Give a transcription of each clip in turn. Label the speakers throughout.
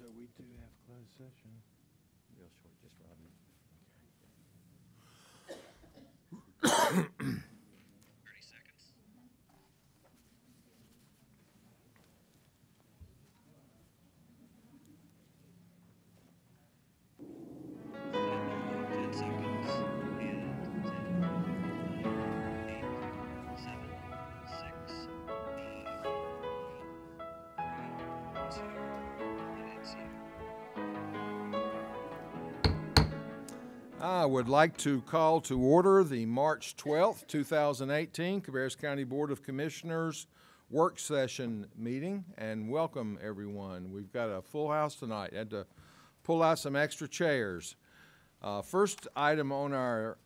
Speaker 1: So we do have closed session.
Speaker 2: Real short, just Rodney.
Speaker 3: 30 seconds. Ten seconds. And 10, 9, 8, 7, 6, 5, 4, 3, 2, and it's you.
Speaker 4: I would like to call to order the March 12th, 2018 Cabarrus County Board of Commissioners work session meeting, and welcome everyone. We've got a full house tonight. Had to pull out some extra chairs. First item on our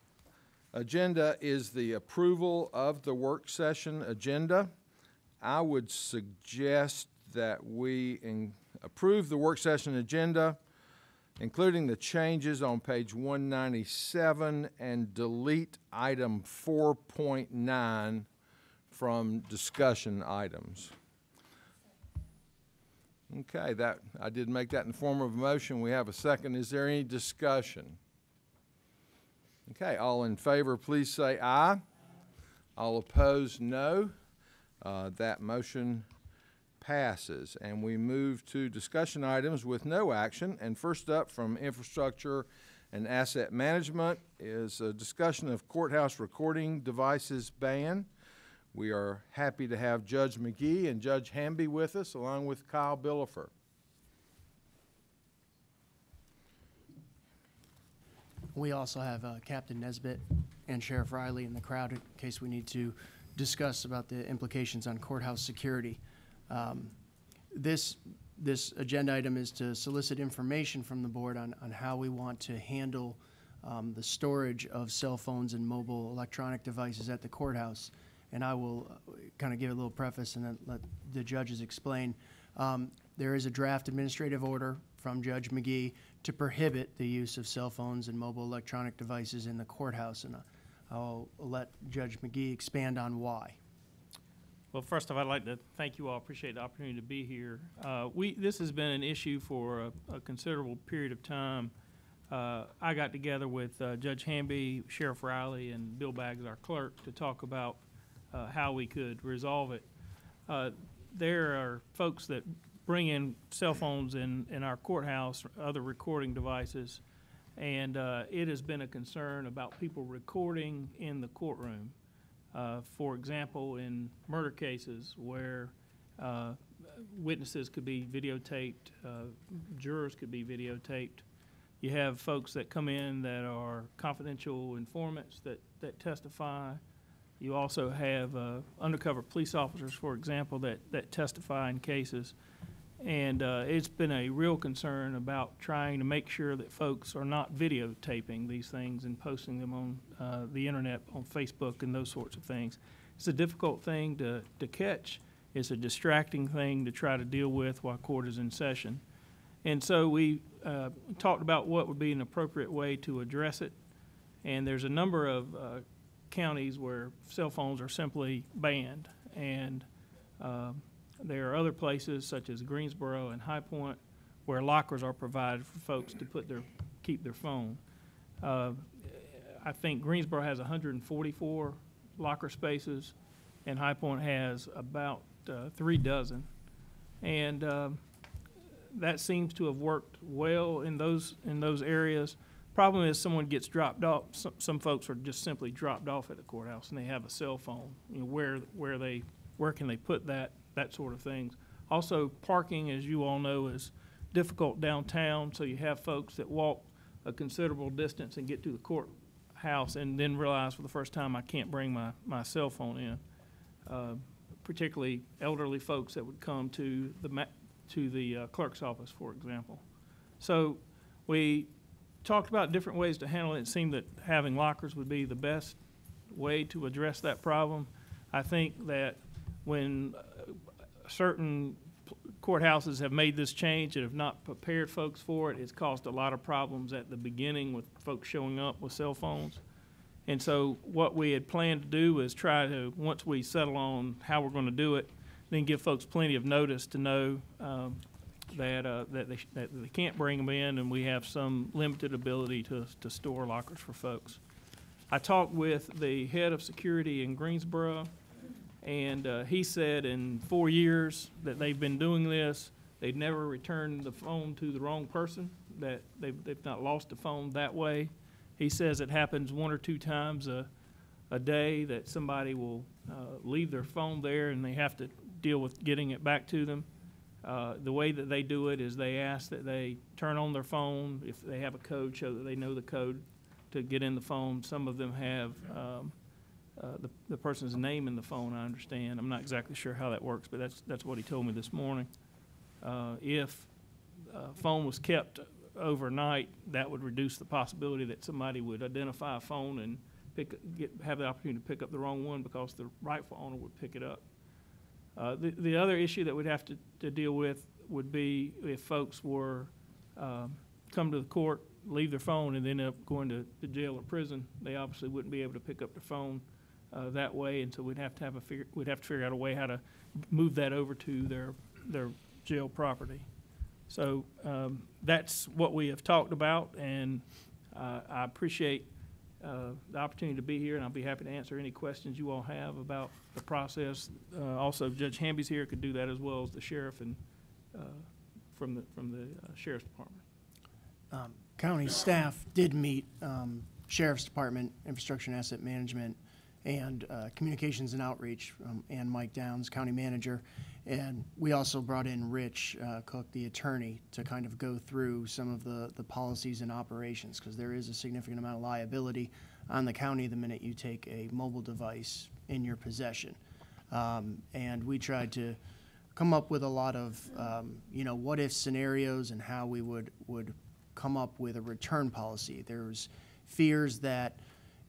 Speaker 4: agenda is the approval of the work session agenda. I would suggest that we approve the work session agenda, including the changes on page 197, and delete item 4.9 from discussion items. Okay, that I did make that in the form of a motion. We have a second. Is there any discussion? Okay, all in favor, please say aye. All opposed, no. That motion passes, and we move to discussion items with no action. And first up from Infrastructure and Asset Management is a discussion of courthouse recording devices ban. We are happy to have Judge McGee and Judge Hamby with us, along with Kyle Billifer.
Speaker 5: We also have Captain Nesbitt and Sheriff Riley in the crowd in case we need to discuss about the implications on courthouse security. This agenda item is to solicit information from the board on how we want to handle the storage of cell phones and mobile electronic devices at the courthouse. And I will kind of give a little preface and then let the judges explain. There is a draft administrative order from Judge McGee to prohibit the use of cell phones and mobile electronic devices in the courthouse, and I'll let Judge McGee expand on why.
Speaker 6: Well, first off, I'd like to thank you all. Appreciate the opportunity to be here. This has been an issue for a considerable period of time. I got together with Judge Hamby, Sheriff Riley, and Bill Baggs, our clerk, to talk about how we could resolve it. There are folks that bring in cell phones in our courthouse, other recording devices, and it has been a concern about people recording in the courtroom. For example, in murder cases where witnesses could be videotaped, jurors could be videotaped. You have folks that come in that are confidential informants that testify. You also have undercover police officers, for example, that testify in cases. And it's been a real concern about trying to make sure that folks are not videotaping these things and posting them on the internet, on Facebook and those sorts of things. It's a difficult thing to catch. It's a distracting thing to try to deal with while court is in session. And so we talked about what would be an appropriate way to address it. And there's a number of counties where cell phones are simply banned. And there are other places such as Greensboro and High Point where lockers are provided for folks to keep their phone. I think Greensboro has 144 locker spaces, and High Point has about 3 dozen. And that seems to have worked well in those areas. Problem is, someone gets dropped off. Some folks are just simply dropped off at the courthouse, and they have a cell phone. You know, where can they put that sort of things. Also, parking, as you all know, is difficult downtown, so you have folks that walk a considerable distance and get to the courthouse and then realize for the first time I can't bring my cell phone in. Particularly elderly folks that would come to the clerk's office, for example. So we talked about different ways to handle it. It seemed that having lockers would be the best way to address that problem. I think that when certain courthouses have made this change and have not prepared folks for it, it's caused a lot of problems at the beginning with folks showing up with cell phones. And so what we had planned to do is try to, once we settle on how we're going to do it, then give folks plenty of notice to know that they can't bring them in, and we have some limited ability to store lockers for folks. I talked with the head of security in Greensboro, and he said in 4 years that they've been doing this, they've never returned the phone to the wrong person, that they've not lost the phone that way. He says it happens 1 or 2 times a day that somebody will leave their phone there and they have to deal with getting it back to them. The way that they do it is they ask that they turn on their phone if they have a code, show that they know the code to get in the phone. Some of them have the person's name in the phone, I understand. I'm not exactly sure how that works, but that's what he told me this morning. If phone was kept overnight, that would reduce the possibility that somebody would identify a phone and have the opportunity to pick up the wrong one because the rightful owner would pick it up. The other issue that we'd have to deal with would be if folks were come to the court, leave their phone, and end up going to jail or prison. They obviously wouldn't be able to pick up their phone that way, and so we'd have to figure out a way how to move that over to their jail property. So that's what we have talked about, and I appreciate the opportunity to be here, and I'll be happy to answer any questions you all have about the process. Also, Judge Hamby's here, could do that as well as the sheriff and from the sheriff's department.
Speaker 5: County staff did meet Sheriff's Department, Infrastructure and Asset Management, and Communications and Outreach, and Mike Downs, County Manager. And we also brought in Rich Cook, the attorney, to kind of go through some of the policies and operations, because there is a significant amount of liability on the county the minute you take a mobile device in your possession. And we tried to come up with a lot of, what-if scenarios and how we would come up with a return policy. There's fears that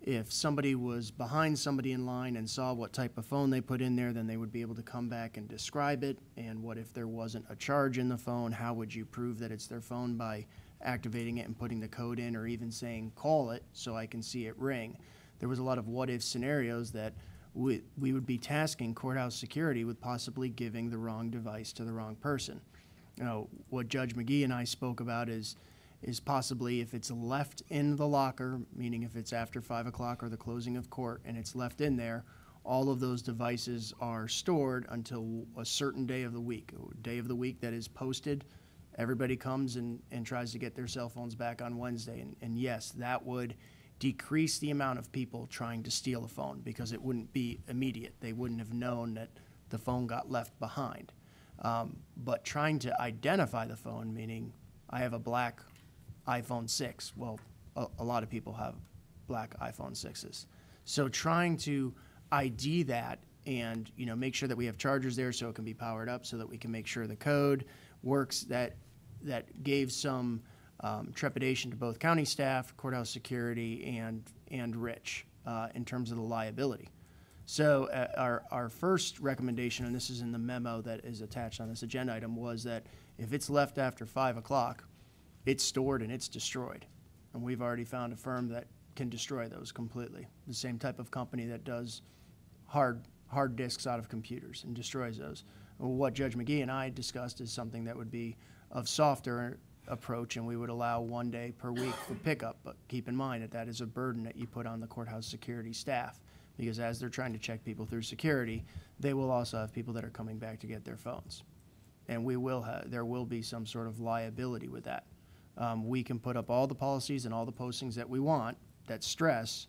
Speaker 5: if somebody was behind somebody in line and saw what type of phone they put in there, then they would be able to come back and describe it. And what if there wasn't a charge in the phone? How would you prove that it's their phone? By activating it and putting the code in, or even saying, call it so I can see it ring. There was a lot of what-if scenarios that we would be tasking courthouse security with possibly giving the wrong device to the wrong person. What Judge McGee and I spoke about is possibly if it's left in the locker, meaning if it's after 5 o'clock or the closing of court and it's left in there, all of those devices are stored until a certain day of the week that is posted. Everybody comes and tries to get their cell phones back on Wednesday. And yes, that would decrease the amount of people trying to steal a phone, because it wouldn't be immediate. They wouldn't have known that the phone got left behind. But trying to identify the phone, meaning I have a black iPhone 6. Well, a lot of people have black iPhone 6s. So trying to ID that and make sure that we have chargers there so it can be powered up, so that we can make sure the code works, that gave some trepidation to both county staff, courthouse security, and Rich in terms of the liability. So our first recommendation, and this is in the memo that is attached on this agenda item, was that if it's left after 5 o'clock, it's stored and it's destroyed. And we've already found a firm that can destroy those completely. The same type of company that does hard disks out of computers and destroys those. What Judge McGee and I discussed is something that would be of softer approach, and we would allow 1 day per week for pickup. But keep in mind that is a burden that you put on the courthouse security staff, because as they're trying to check people through security, they will also have people that are coming back to get their phones. And there will be some sort of liability with that. We can put up all the policies and all the postings that we want that stress,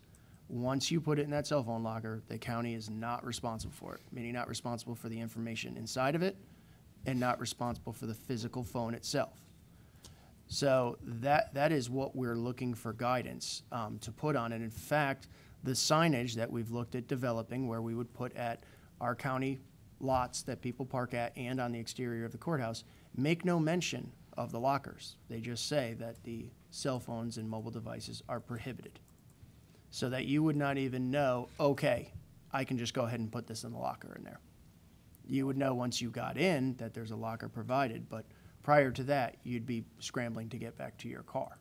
Speaker 5: once you put it in that cell phone locker, the county is not responsible for it, meaning not responsible for the information inside of it and not responsible for the physical phone itself. So that is what we're looking for guidance to put on. And in fact, the signage that we've looked at developing, where we would put at our county lots that people park at and on the exterior of the courthouse, make no mention of the lockers. They just say that the cell phones and mobile devices are prohibited, so that you would not even know, okay, I can just go ahead and put this in the locker in there. You would know once you got in that there's a locker provided, but prior to that, you'd be scrambling to get back to your car.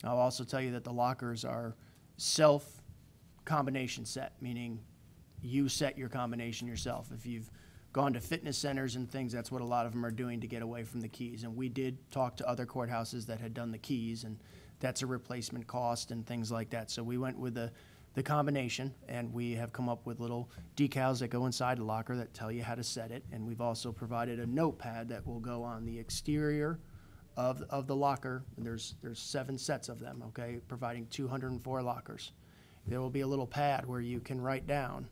Speaker 5: I'll also tell you that the lockers are self-combination set, meaning you set your combination yourself. If you've gone to fitness centers and things, that's what a lot of them are doing to get away from the keys. And we did talk to other courthouses that had done the keys, and that's a replacement cost and things like that. So we went with the combination, and we have come up with little decals that go inside the locker that tell you how to set it. And we've also provided a notepad that will go on the exterior of the locker. And there's 7 sets of them, okay, providing 204 lockers. There will be a little pad where you can write down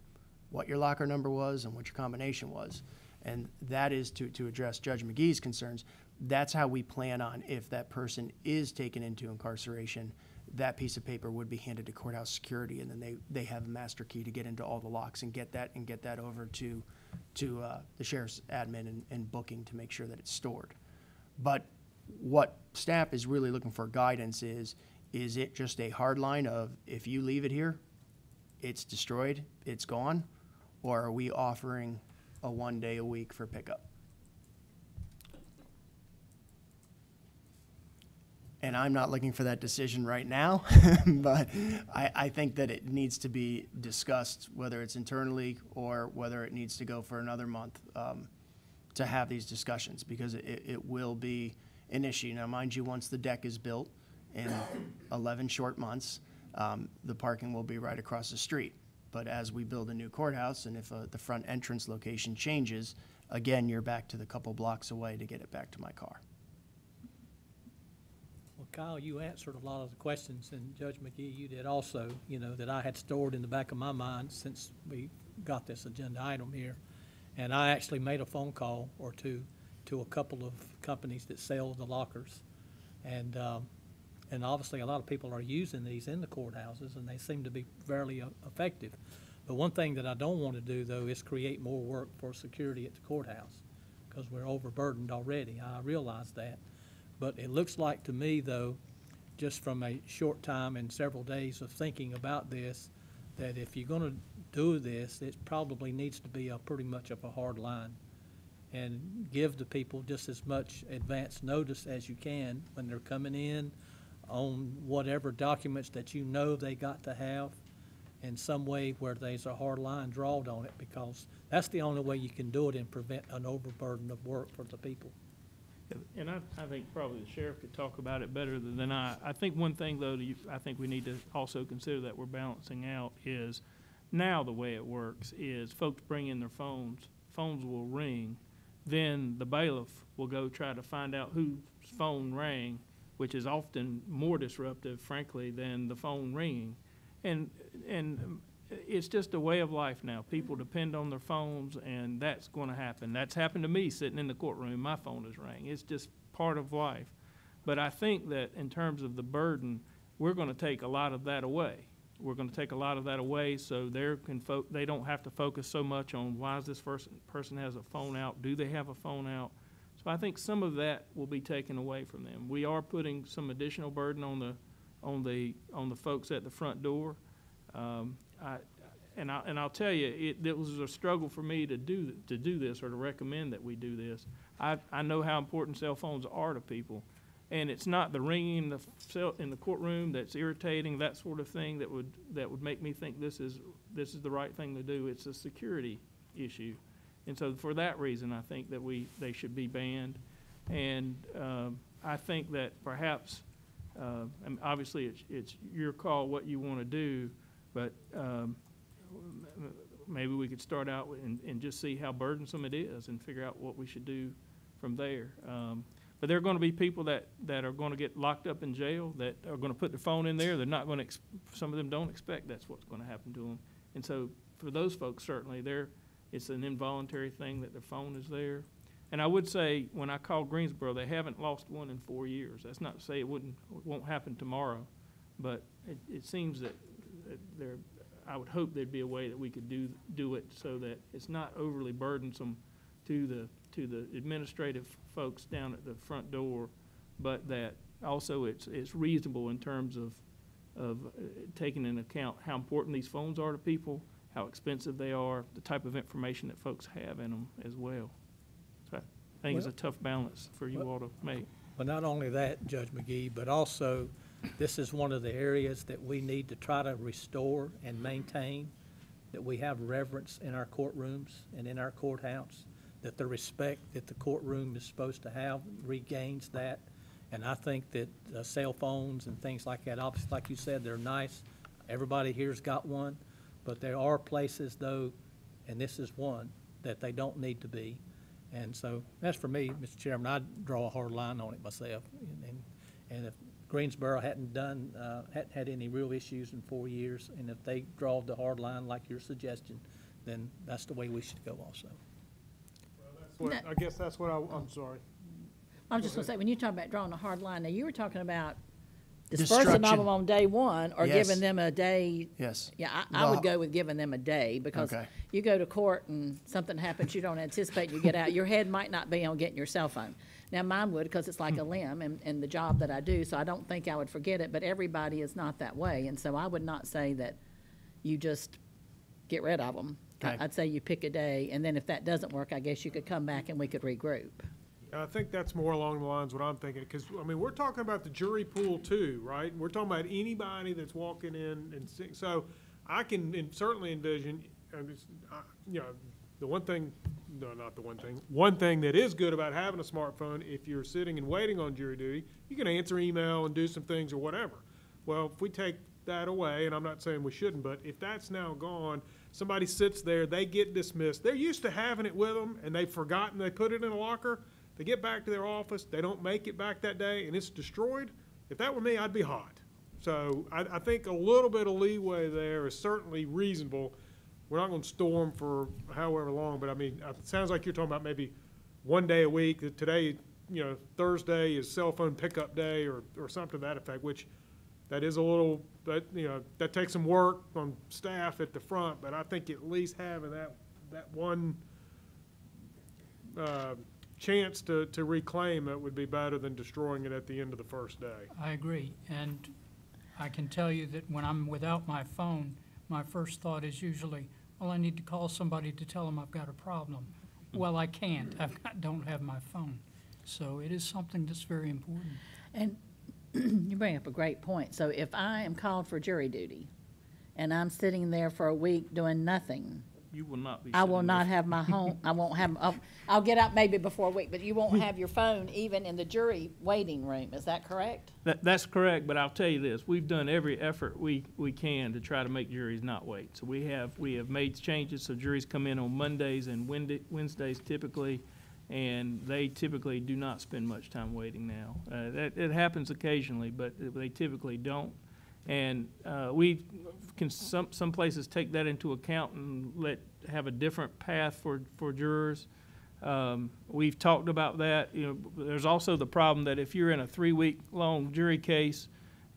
Speaker 5: what your locker number was and what your combination was. And that is to address Judge McGee's concerns. That's how we plan on, if that person is taken into incarceration, that piece of paper would be handed to courthouse security, and then they have a master key to get into all the locks and get that over to the sheriff's admin and booking to make sure that it's stored. But what staff is really looking for guidance is it just a hard line of, if you leave it here, it's destroyed, it's gone, or are we offering a 1 day a week for pickup? And I'm not looking for that decision right now, but I think that it needs to be discussed, whether it's internally or whether it needs to go for another month to have these discussions, because it will be an issue. Now, mind you, once the deck is built in 11 short months, the parking will be right across the street. But as we build a new courthouse, and if the front entrance location changes, again, you're back to the couple blocks away to get it back to my car.
Speaker 7: Well, Kyle, you answered a lot of the questions, and Judge McGee, you did also, that I had stored in the back of my mind since we got this agenda item here. And I actually made a phone call or two to a couple of companies that sell the lockers. And obviously a lot of people are using these in the courthouses, and they seem to be fairly effective. But one thing that I don't want to do, though, is create more work for security at the courthouse, because we're overburdened already. I realize that. But it looks like to me, though, just from a short time and several days of thinking about this, that if you're going to do this, it probably needs to be pretty much of a hard line, and give the people just as much advance notice as you can when they're coming in on whatever documents that they got to have, in some way where there's a hard line drawn on it, because that's the only way you can do it and prevent an overburden of work for the people.
Speaker 6: And I think probably the sheriff could talk about it better than I. I think one thing, though, I think we need to also consider that we're balancing out is, now the way it works is folks bring in their phones will ring, then the bailiff will go try to find out whose phone rang, which is often more disruptive, frankly, than the phone ringing. And it's just a way of life now. People depend on their phones, and that's going to happen. That's happened to me sitting in the courtroom. My phone has rang. It's just part of life. But I think that in terms of the burden, we're going to take a lot of that away. We're going to take a lot of that away so they don't have to focus so much on, why is this person has a phone out? Do they have a phone out? So I think some of that will be taken away from them. We are putting some additional burden on the folks at the front door. I'll tell you, it was a struggle for me to do this, or to recommend that we do this. I know how important cell phones are to people, and it's not the ringing in the courtroom that's irritating, that sort of thing, that would make me think this is the right thing to do. It's a security issue, and so for that reason, I think that they should be banned. And I think that perhaps, and obviously it's your call what you want to do, but maybe we could start out and just see how burdensome it is and figure out what we should do from there. But there are going to be people that are going to get locked up in jail, that are going to put their phone in there. They're not going to, some of them don't expect that's what's going to happen to them. And so for those folks, certainly, it's an involuntary thing that their phone is there. And I would say, when I called Greensboro, they haven't lost one in 4 years. That's not to say it won't happen tomorrow, but it seems that I would hope there'd be a way that we could do it so that it's not overly burdensome to the administrative folks down at the front door, but that also it's reasonable in terms of taking into account how important these phones are to people, how expensive they are, the type of information that folks have in them as well. So I think it's a tough balance for you all to make.
Speaker 7: But not only that, Judge McGee, but also this is one of the areas that we need to try to restore and maintain, that we have reverence in our courtrooms and in our courthouse, that the respect that the courtroom is supposed to have regains that. And I think that cell phones and things like that, obviously, like you said, they're nice. Everybody here's got one, but there are places though, and this is one, that they don't need to be. And so that's for me, Mr. Chairman. I'd draw a hard line on it myself. And if Greensboro hadn't had any real issues in 4 years, and if they draw the hard line like your suggestion, then that's the way we should go also.
Speaker 8: I guess that's what I'm sorry.
Speaker 9: I'm just gonna say, when you talk about drawing a hard line, now you were talking about dispersing of
Speaker 5: Destruction.
Speaker 9: them on day one, or
Speaker 5: Yes.
Speaker 9: giving them a day.
Speaker 5: Yes.
Speaker 9: Yeah, I would go with giving them a day, because
Speaker 5: Okay.
Speaker 9: you go to court and something happens you don't anticipate, you get out, your head might not be on getting your cell phone. Now, mine would, because it's like a limb and the job that I do, so I don't think I would forget it, but everybody is not that way, and so I would not say that you just get rid of them.
Speaker 5: Okay.
Speaker 9: I'd say you pick a day, and then if that doesn't work, I guess you could come back and we could regroup.
Speaker 8: I think that's more along the lines of what I'm thinking, because, I mean, we're talking about the jury pool too, right? We're talking about anybody that's walking in and seeing, so I can certainly envision, you know, the one thing, no, not the one thing that is good about having a smartphone, if you're sitting and waiting on jury duty, you can answer email and do some things or whatever. Well, if we take that away, and I'm not saying we shouldn't, but if that's now gone, somebody sits there, they get dismissed. They're used to having it with them, and they've forgotten they put it in a locker. They get back to their office, they don't make it back that day, and it's destroyed. If that were me, I'd be hot. So I think a little bit of leeway there is certainly reasonable. We're not going to storm for however long, but I mean, it sounds like you're talking about maybe 1 day a week. Today, you know, Thursday is cell phone pickup day or something to that effect, which that is a little, you know, that takes some work on staff at the front, but I think at least having that one chance to reclaim it would be better than destroying it at the end of the first day.
Speaker 10: I agree, and I can tell you that when I'm without my phone, my first thought is usually, well, I need to call somebody to tell them I've got a problem. Well, I can't. Don't have my phone. So it is something that's very important.
Speaker 9: And you bring up a great point. So if I am called for jury duty and I'm sitting there for a week doing nothing,
Speaker 6: You will not be.
Speaker 9: I will
Speaker 6: sitting
Speaker 9: not
Speaker 6: there.
Speaker 9: have my home, I won't have, I'll get out maybe before a week, but you won't have your phone even in the jury waiting room. Is that correct?
Speaker 6: That's correct, but I'll tell you this, we've done every effort we can to try to make juries not wait. So we have made changes, so juries come in on Mondays and Wednesdays typically, and they typically do not spend much time waiting now. It happens occasionally, but they typically don't. And we can, some places take that into account and have a different path for jurors. We've talked about that. You know, there's also the problem that if you're in a 3-week-long jury case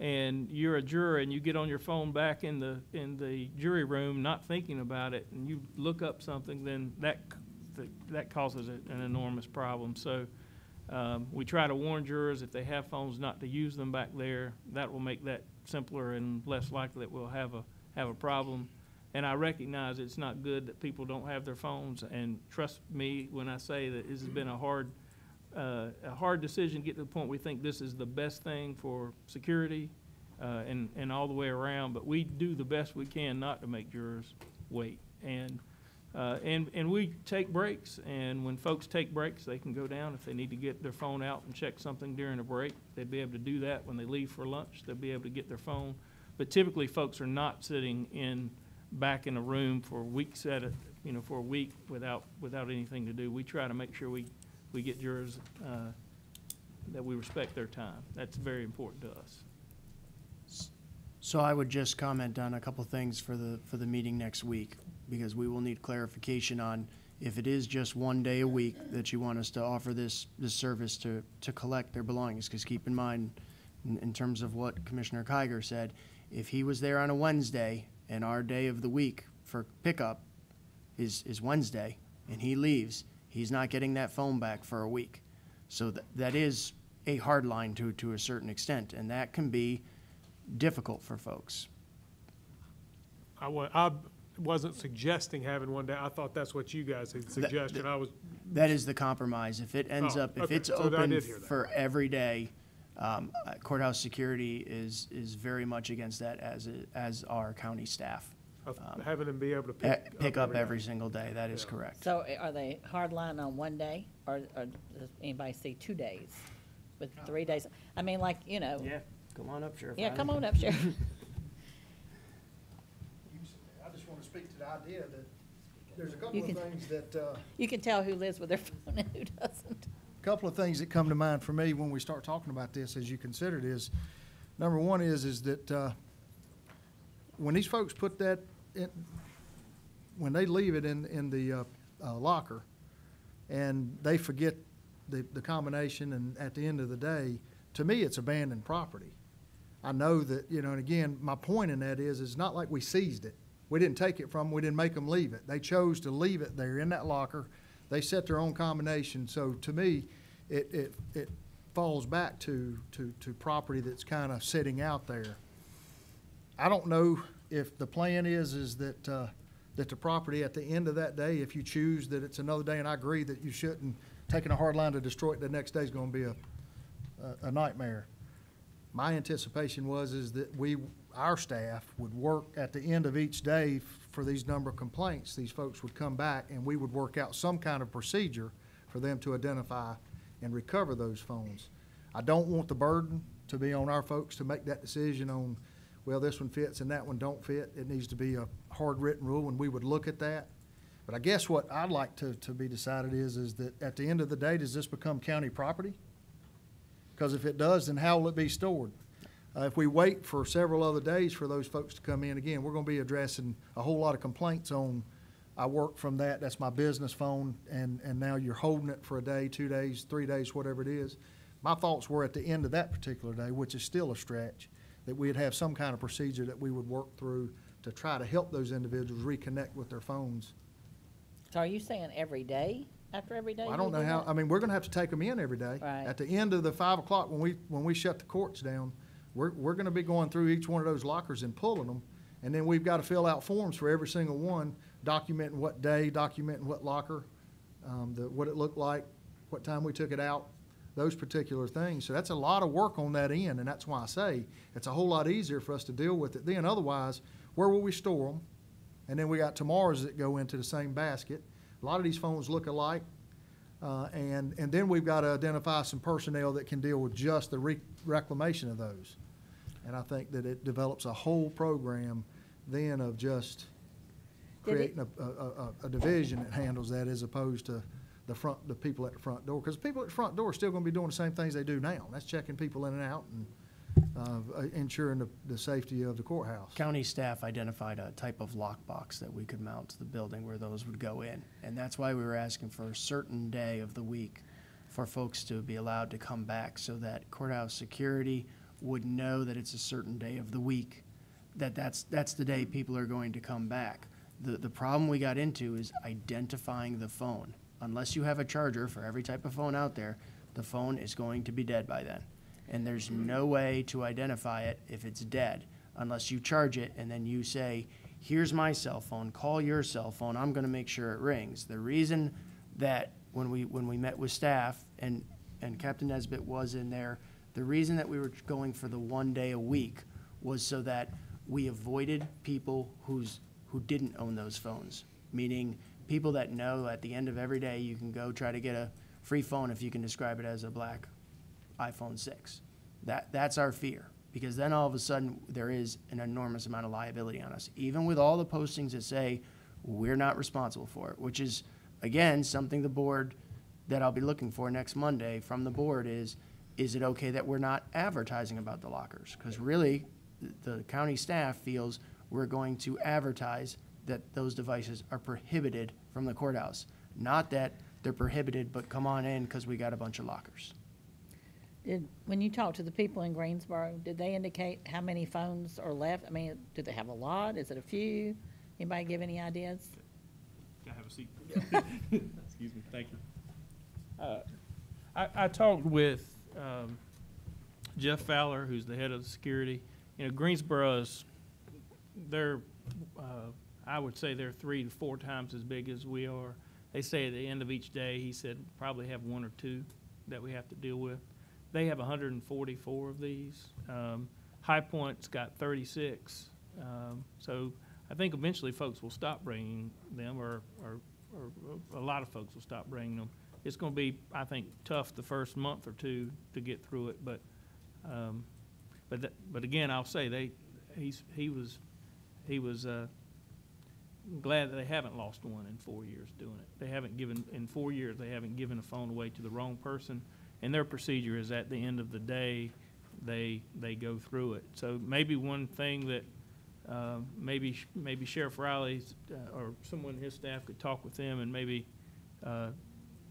Speaker 6: and you're a juror and you get on your phone back in the jury room not thinking about it, and you look up something, then that causes an enormous problem. So we try to warn jurors if they have phones not to use them back there. That will make that simpler and less likely that we'll have a problem. And I recognize it's not good that people don't have their phones, and trust me when I say that this has been a hard decision to get to the point we think this is the best thing for security and all the way around, but we do the best we can not to make jurors wait. And we take breaks, and when folks take breaks, they can go down. If they need to get their phone out and check something during a break, they'd be able to do that. When they leave for lunch, they'll be able to get their phone. But typically, folks are not sitting back in a room for weeks for a week without anything to do. We try to make sure we get jurors that we respect their time. That's very important to us.
Speaker 5: So I would just comment on a couple things for the meeting next week, because we will need clarification on if it is just 1 day a week that you want us to offer this service to collect their belongings. Because keep in mind, in terms of what Commissioner Kiger said, if he was there on a Wednesday and our day of the week for pickup is Wednesday and he leaves, he's not getting that phone back for a week. So that is a hard line to a certain extent, and that can be difficult for folks.
Speaker 8: I wasn't suggesting having 1 day. I thought that's what you guys had suggested.
Speaker 5: That is the compromise. If it ends
Speaker 8: Oh,
Speaker 5: up, if
Speaker 8: okay.
Speaker 5: it's
Speaker 8: So I
Speaker 5: open
Speaker 8: did hear that.
Speaker 5: for every day, courthouse security is very much against that, as are county staff.
Speaker 8: of having them be able to pick
Speaker 5: Pick up
Speaker 8: every
Speaker 5: every
Speaker 8: day.
Speaker 5: single day, that is
Speaker 8: Yeah.
Speaker 5: correct.
Speaker 9: So are they hardline on one day, or does anybody see 2 days with 3 days? I mean, like, you know,
Speaker 2: Yeah, come on up, Sheriff.
Speaker 9: yeah,
Speaker 2: Riley.
Speaker 9: come on up, Sheriff.
Speaker 11: I just want to speak to the idea that there's a couple of things that,
Speaker 9: You can tell who lives with their phone and who doesn't.
Speaker 11: couple of things that come to mind for me when we start talking about this as you consider it is, number one is that, when these folks put that in, when they leave it in the, locker and they forget the combination and at the end of the day, to me, it's abandoned property. I know that, you know, and again, my point in that is, it's not like we seized it. We didn't take it from them, we didn't make them leave it. They chose to leave it there in that locker. They set their own combination. So to me, it falls back to property that's kind of sitting out there. I don't know if the plan is that, that the property at the end of that day, if you choose that it's another day, and I agree that you shouldn't, taking a hard line to destroy it the next day is gonna be a nightmare. My anticipation is that our staff would work at the end of each day for these number of complaints. These folks would come back and we would work out some kind of procedure for them to identify and recover those phones. I don't want the burden to be on our folks to make that decision on, well, this one fits and that one don't fit. It needs to be a hard written rule and we would look at that. But I guess what I'd like to be decided is that at the end of the day, does this become county property? Because if it does, then how will it be stored? If we wait for several other days for those folks to come in, again, we're gonna be addressing a whole lot of complaints on, I work from that's my business phone, and now you're holding it for a day, 2 days, 3 days, whatever it is. My thoughts were at the end of that particular day, which is still a stretch, that we'd have some kind of procedure that we would work through to try to help those individuals reconnect with their phones.
Speaker 9: So are you saying every day, after every day?
Speaker 11: I don't
Speaker 9: you
Speaker 11: know
Speaker 9: do
Speaker 11: how,
Speaker 9: that?
Speaker 11: I mean, we're gonna have to take them in every day.
Speaker 9: Right.
Speaker 11: At the end of the 5 o'clock, when we shut the courts down, we're gonna be going through each one of those lockers and pulling them. And then we've got to fill out forms for every single one, documenting what day, documenting what locker, what it looked like, what time we took it out, those particular things. So that's a lot of work on that end, and that's why I say it's a whole lot easier for us to deal with it then. Otherwise, where will we store them? And then we got tomorrow's that go into the same basket. A lot of these phones look alike. And then we've got to identify some personnel that can deal with just the reclamation of those. And I think that it develops a whole program then of just creating a division that handles that as opposed to the people at the front door. Because people at the front door are still going to be doing the same things they do now. That's checking people in and out and ensuring the safety of the courthouse.
Speaker 5: County staff identified a type of lockbox that we could mount to the building where those would go in. And that's why we were asking for a certain day of the week for folks to be allowed to come back so that courthouse security would know that it's a certain day of the week, that's the day people are going to come back. The problem we got into is identifying the phone. Unless you have a charger for every type of phone out there, the phone is going to be dead by then. And there's no way to identify it if it's dead unless you charge it and then you say, here's my cell phone, call your cell phone, I'm gonna make sure it rings. The reason that when we met with staff and Captain Nesbitt was in there, the reason that we were going for the 1 day a week was so that we avoided people who didn't own those phones, meaning people that know at the end of every day you can go try to get a free phone if you can describe it as a black iPhone 6. That's our fear, because then all of a sudden there is an enormous amount of liability on us, even with all the postings that say we're not responsible for it, which is, again, something the board that I'll be looking for next Monday from the board is it okay that we're not advertising about the lockers? Because really, the county staff feels we're going to advertise that those devices are prohibited from the courthouse, not that they're prohibited, but come on in because we got a bunch of lockers.
Speaker 9: When you talk to the people in Greensboro, did they indicate how many phones are left? I mean, do they have a lot? Is it a few? Anybody give any ideas?
Speaker 6: Can I have a seat? Excuse me, thank you. I talked with Jeff Fowler, who's the head of the security. You know, Greensboro's, I would say they're 3 to 4 times as big as we are. They say at the end of each day, he said, probably have 1 or 2 that we have to deal with. They have 144 of these. High Point's got 36. So I think eventually folks will stop bringing them, or a lot of folks will stop bringing them. It's going to be, I think, tough the first month or two to get through it, but again, I'll say he was glad that they haven't lost one in 4 years doing it. They haven't given, in 4 years, they haven't given a phone away to the wrong person, and their procedure is at the end of the day, they go through it. So maybe one thing that maybe Sheriff Riley or someone in his staff could talk with them and maybe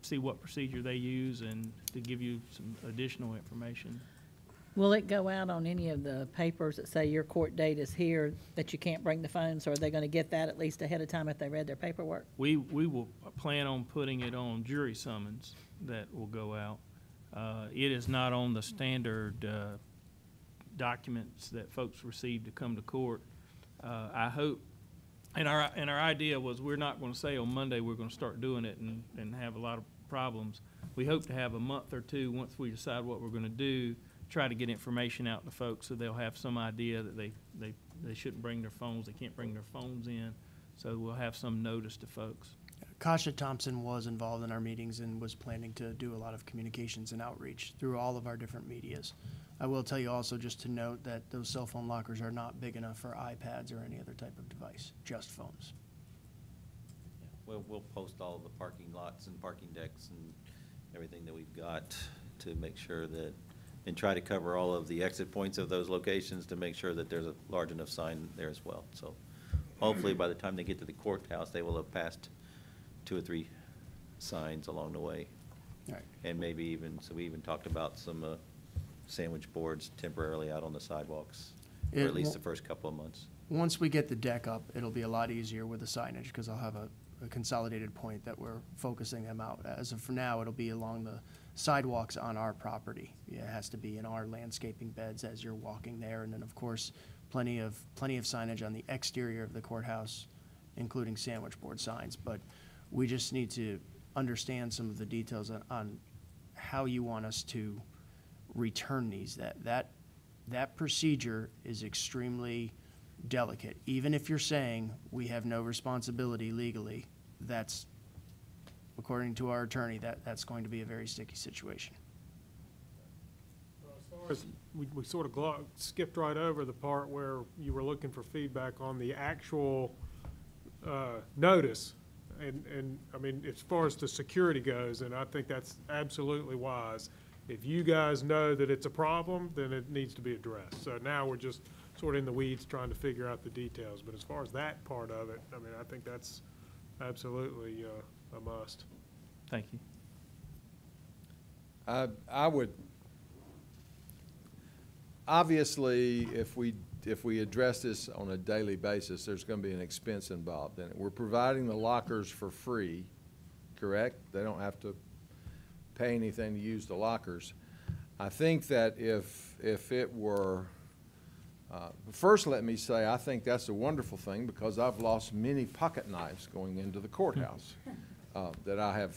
Speaker 6: see what procedure they use and to give you some additional information.
Speaker 9: Will it go out on any of the papers that say your court date is here, that you can't bring the phones, or are they going to get that at least ahead of time if they read their paperwork?
Speaker 6: We will plan on putting it on jury summons that will go out. It is not on the standard documents that folks receive to come to court. I hope, and our idea was we're not going to say on Monday we're going to start doing it and have a lot of problems. We hope to have a month or two once we decide what we're going to do, try to get information out to folks so they'll have some idea that they shouldn't bring their phones, they can't bring their phones in. So we'll have some notice to folks.
Speaker 5: Kasha Thompson was involved in our meetings and was planning to do a lot of communications and outreach through all of our different medias. I will tell you also just to note that those cell phone lockers are not big enough for iPads or any other type of device, just phones.
Speaker 2: We'll post all of the parking lots and parking decks and everything that we've got to make sure that, and try to cover all of the exit points of those locations to make sure that there's a large enough sign there as well. So hopefully by the time they get to the courthouse, they will have passed 2 or 3 signs along the way.
Speaker 5: All right.
Speaker 2: And maybe even, so we even talked about some sandwich boards temporarily out on the sidewalks, or at least the first couple of months.
Speaker 5: Once we get the deck up, it'll be a lot easier with the signage because I'll have a consolidated point that we're focusing them out. As of for now, it'll be along the sidewalks on our property. Yeah, it has to be in our landscaping beds as you're walking there, and then of course, plenty of signage on the exterior of the courthouse, including sandwich board signs. But we just need to understand some of the details on how you want us to return these. That procedure is extremely delicate. Even if you're saying we have no responsibility legally, that's, according to our attorney, that's going to be a very sticky situation.
Speaker 8: As far as, we sort of skipped right over the part where you were looking for feedback on the actual notice. And I mean, as far as the security goes, and I think that's absolutely wise. If you guys know that it's a problem, then it needs to be addressed. So now we're just sort of in the weeds trying to figure out the details. But as far as that part of it, I mean, I think that's absolutely a must.
Speaker 6: Thank you.
Speaker 4: I would, obviously, if we address this on a daily basis, there's going to be an expense involved in it. We're providing the lockers for free, correct? They don't have to pay anything to use the lockers. I think that if it were, first let me say, I think that's a wonderful thing because I've lost many pocket knives going into the courthouse that I have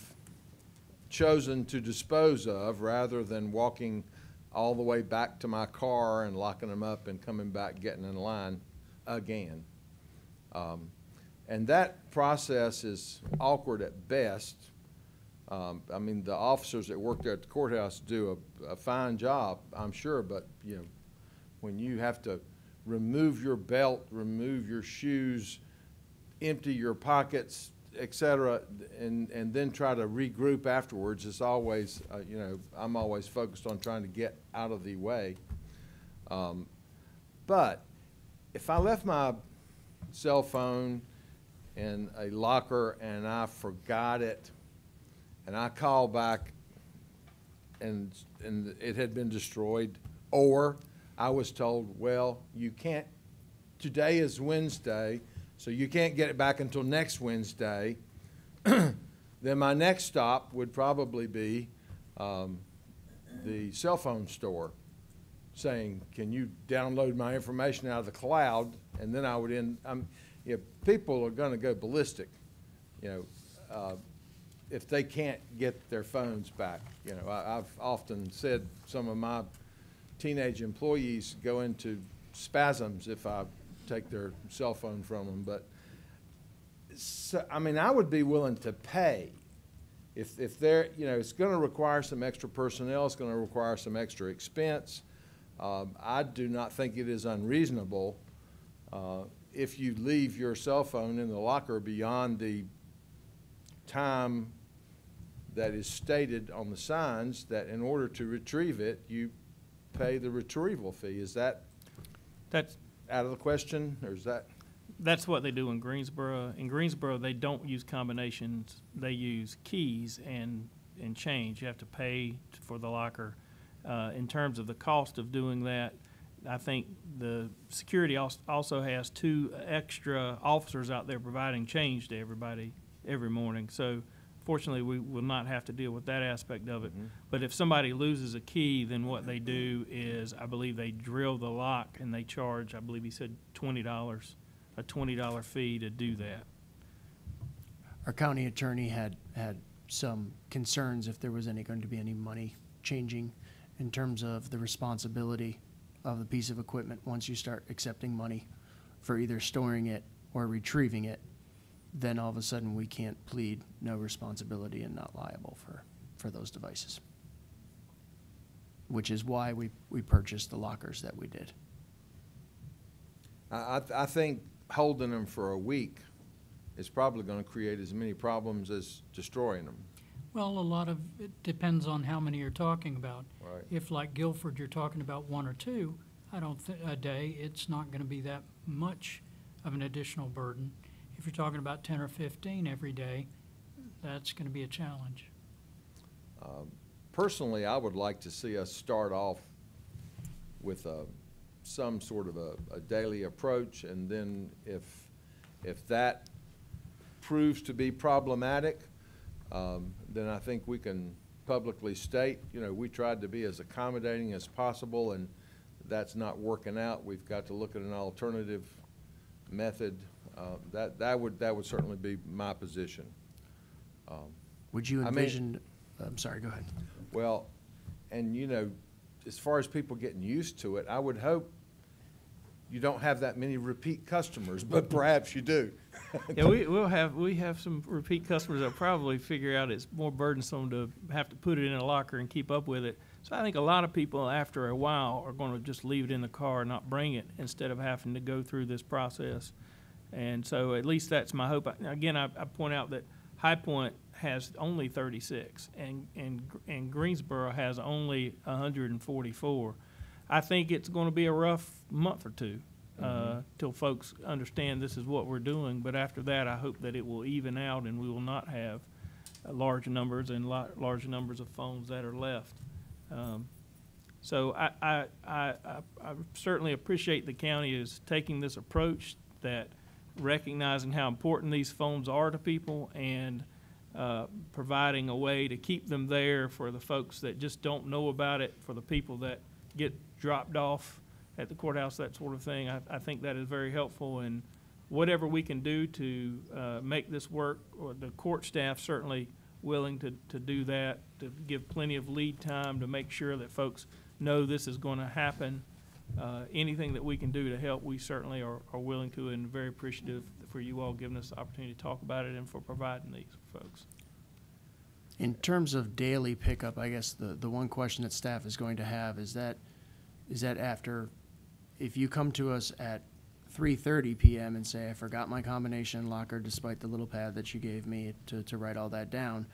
Speaker 4: chosen to dispose of rather than walking all the way back to my car and locking them up and coming back, getting in line again. And that process is awkward at best. I mean, the officers that work there at the courthouse do a fine job, I'm sure, but, you know, when you have to remove your belt, remove your shoes, empty your pockets, et cetera, and then try to regroup afterwards, it's always, you know, I'm always focused on trying to get out of the way. But if I left my cell phone in a locker and I forgot it, and I call back and it had been destroyed, or I was told, well, you can't, today is Wednesday, so you can't get it back until next Wednesday, then my next stop would probably be the cell phone store saying, can you download my information out of the cloud? And then I would you know, people are going to go ballistic, you know, if they can't get their phones back. You know, I've often said some of my teenage employees go into spasms if I take their cell phone from them, but, so, I mean, I would be willing to pay if they're, you know, it's gonna require some extra personnel, it's gonna require some extra expense. I do not think it is unreasonable, if you leave your cell phone in the locker beyond the time that is stated on the signs, that in order to retrieve it, you pay the retrieval fee. Is that
Speaker 6: That's,
Speaker 4: out of the question, or is that?
Speaker 6: that's what they do in Greensboro. In Greensboro, they don't use combinations. They use keys and change. You have to pay for the locker. In terms of the cost of doing that, I think the security also has 2 extra officers out there providing change to everybody every morning. So fortunately, we will not have to deal with that aspect of it. But if somebody loses a key, then what they do is, I believe they drill the lock and they charge, I believe he said $20, a $20 fee to do that.
Speaker 5: Our county attorney had some concerns if there was going to be any money changing in terms of the responsibility of the piece of equipment once you start accepting money for either storing it or retrieving it. Then all of a sudden we can't plead no responsibility and not liable for those devices, which is why we purchased the lockers that we did.
Speaker 4: I think holding them for a week is probably gonna create as many problems as destroying them.
Speaker 10: Well, a lot of it depends on how many you're talking about.
Speaker 4: Right.
Speaker 10: If like Guilford, you're talking about 1 or 2, I don't think a day, it's not gonna be that much of an additional burden. If you're talking about 10 or 15 every day, that's gonna be a challenge.
Speaker 4: Personally, I would like to see us start off with some sort of a daily approach, and then if that proves to be problematic, then I think we can publicly state, you know, we tried to be as accommodating as possible, and that's not working out. We've got to look at an alternative method. That would certainly be my position.
Speaker 5: Would you
Speaker 4: I mean-
Speaker 5: envision, I'm sorry, go ahead.
Speaker 4: Well, and you know, as far as people getting used to it, I would hope you don't have that many repeat customers, but perhaps you do.
Speaker 6: Yeah, we have some repeat customers that probably figure out it's more burdensome to have to put it in a locker and keep up with it. So I think a lot of people after a while are going to just leave it in the car and not bring it instead of having to go through this process. And so at least that's my hope. Again, I point out that High Point has only 36 and Greensboro has only 144. I think it's going to be a rough month or two till folks understand this is what we're doing. But after that, I hope that it will even out and we will not have large numbers and large numbers of phones that are left. So I certainly appreciate the county is taking this approach, that recognizing how important these phones are to people and providing a way to keep them there for the folks that just don't know about it, for the people that get dropped off at the courthouse, that sort of thing. I think that is very helpful, and whatever we can do to make this work, or the court staff certainly willing to do that, to give plenty of lead time to make sure that folks know this is going to happen. Anything that we can do to help, we certainly are willing to, and very appreciative for you all giving us the opportunity to talk about it and for providing these for folks.
Speaker 5: In terms of daily pickup, I guess the one question that staff is going to have is that after, if you come to us at 3:30 p.m. and say, I forgot my combination locker despite the little pad that you gave me to write all that down,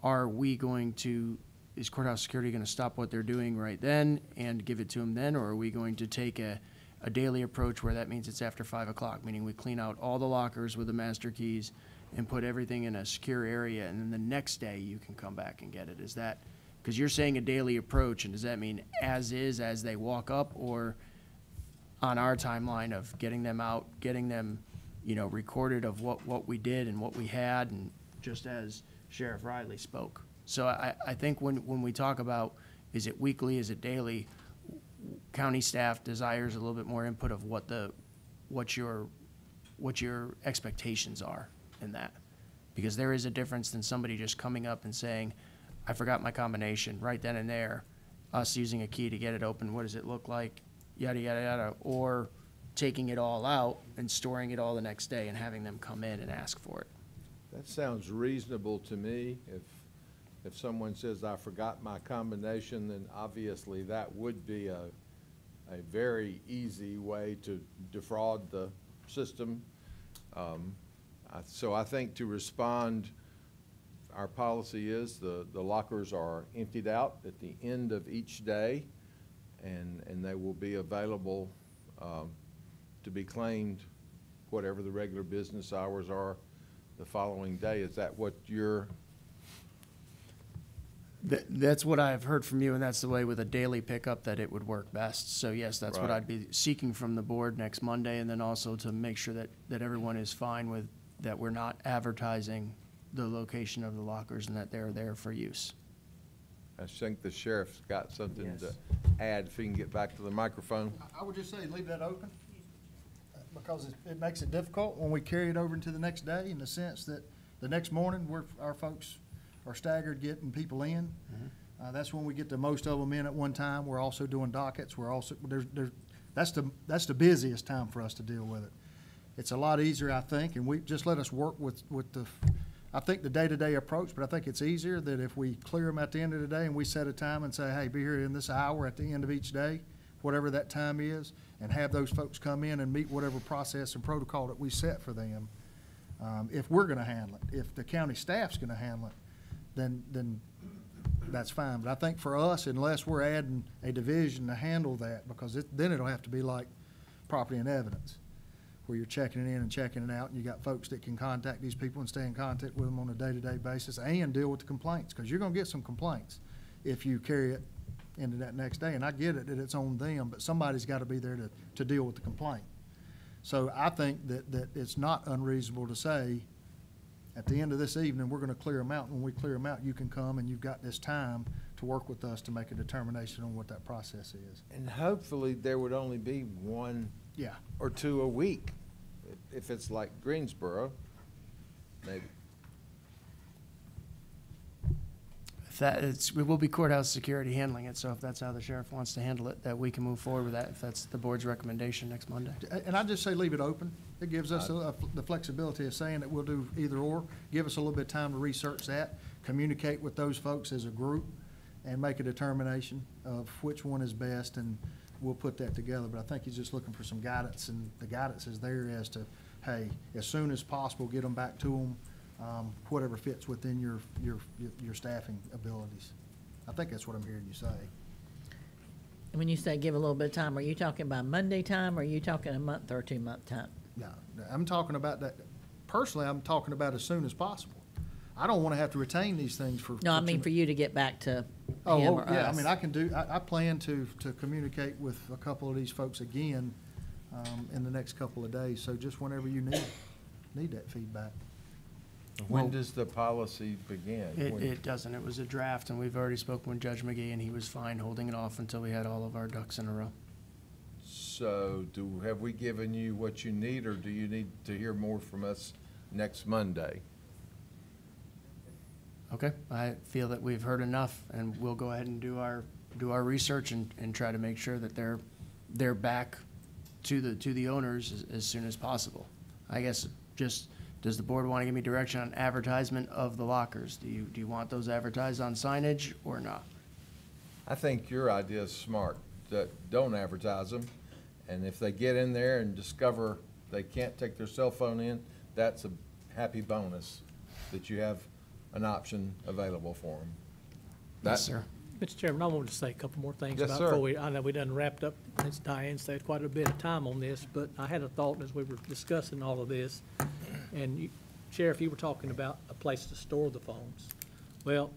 Speaker 5: is courthouse security going to stop what they're doing right then and give it to them then, or are we going to take a daily approach where that means it's after 5 o'clock, meaning we clean out all the lockers with the master keys and put everything in a secure area, and then the next day you can come back and get it? Is that, because you're saying a daily approach, and does that mean as is, as they walk up, or on our timeline of getting them out, getting them, recorded of what we did and what we had, and just as Sheriff Riley spoke? So I think when we talk about, is it weekly, is it daily, county staff desires a little bit more input of what your expectations are in that. Because there is a difference than somebody just coming up and saying, I forgot my combination right then and there, us using a key to get it open, what does it look like, yada, yada, yada, or taking it all out and storing it all the next day and having them come in and ask for it.
Speaker 4: That sounds reasonable to me. If someone says, I forgot my combination, then obviously that would be a very easy way to defraud the system. So I think to respond, our policy is the lockers are emptied out at the end of each day, and they will be available to be claimed whatever the regular business hours are the following day. Is that what you're?
Speaker 5: That's what I've heard from you, and that's the way with a daily pickup that it would work best. So yes, that's what
Speaker 4: Right.
Speaker 5: I'd be seeking from the board next Monday, and then also to make sure that everyone is fine with, that we're not advertising the location of the lockers and that they're there for use.
Speaker 4: I think the sheriff's got something
Speaker 1: Yes.
Speaker 4: to add, if he can get back to the microphone.
Speaker 11: I would just say leave that open, because it makes it difficult when we carry it over into the next day, in the sense that the next morning, our folks are staggered getting people in. That's when we get the most of them in at one time. We're also doing dockets. We're also, that's the busiest time for us to deal with it. It's a lot easier, I think, and we, just let us work with I think the day-to-day approach, but I think it's easier that if we clear them at the end of the day and we set a time and say, hey, be here in this hour at the end of each day, whatever that time is, and have those folks come in and meet whatever process and protocol that we set for them. If we're gonna handle it, if the county staff's gonna handle it, then that's fine. But I think for us, unless we're adding a division to handle that, because then it'll have to be like property and evidence, where you're checking it in and checking it out, and you got folks that can contact these people and stay in contact with them on a day-to-day basis and deal with the complaints, because you're gonna get some complaints if you carry it into that next day. And I get it that it's on them, but somebody's gotta be there to deal with the complaint. So I think that it's not unreasonable to say, at the end of this evening, we're gonna clear them out. When we clear them out, you can come and you've got this time to work with us to make a determination on what that process is.
Speaker 4: And hopefully, there would only be one
Speaker 11: Yeah.
Speaker 4: or two a week. If it's like Greensboro, maybe.
Speaker 5: It will be courthouse security handling it, so if that's how the sheriff wants to handle it, that we can move forward with that, if that's the board's recommendation next Monday.
Speaker 11: And I just say leave it open. It gives us the flexibility of saying that we'll do either or. Give us a little bit of time to research that, communicate with those folks as a group, and make a determination of which one is best, and we'll put that together. But I think he's just looking for some guidance, and the guidance is there as to, hey, as soon as possible, get them back to them, whatever fits within your staffing abilities. I think that's what I'm hearing you say.
Speaker 9: And when you say give a little bit of time, are you talking about Monday time, or are you talking a month or 2 month time?
Speaker 11: No, I'm talking about that, personally, I'm talking about as soon as possible. I don't want to have to retain these things for.
Speaker 9: No, I mean for you to get back to him
Speaker 11: Oh,
Speaker 9: or
Speaker 11: yeah, I
Speaker 9: us.
Speaker 11: mean, I plan to communicate with a couple of these folks again, in the next couple of days, so just whenever you need that feedback.
Speaker 4: When does the policy begin? When-
Speaker 5: It doesn't. It was a draft, and we've already spoken with Judge McGee, and he was fine holding it off until we had all of our ducks in a row.
Speaker 4: So have we given you what you need, or do you need to hear more from us next Monday?
Speaker 5: Okay, I feel that we've heard enough, and we'll go ahead and do our research and try to make sure that they're back to the owners as soon as possible. I guess just, does the board want to give me direction on advertisement of the lockers? Do you want those advertised on signage or not?
Speaker 4: I think your idea is smart, that don't advertise them, and if they get in there and discover they can't take their cell phone in, that's a happy bonus, that you have an option available for them.
Speaker 5: Yes, sir.
Speaker 7: Mr. Chairman, I wanted to say a couple more things
Speaker 4: Yes,
Speaker 7: about
Speaker 4: sir.
Speaker 7: before I know we done wrapped up, since Diane stayed quite a bit of time on this, but I had a thought as we were discussing all of this. And Sheriff, you were talking about a place to store the phones. Well,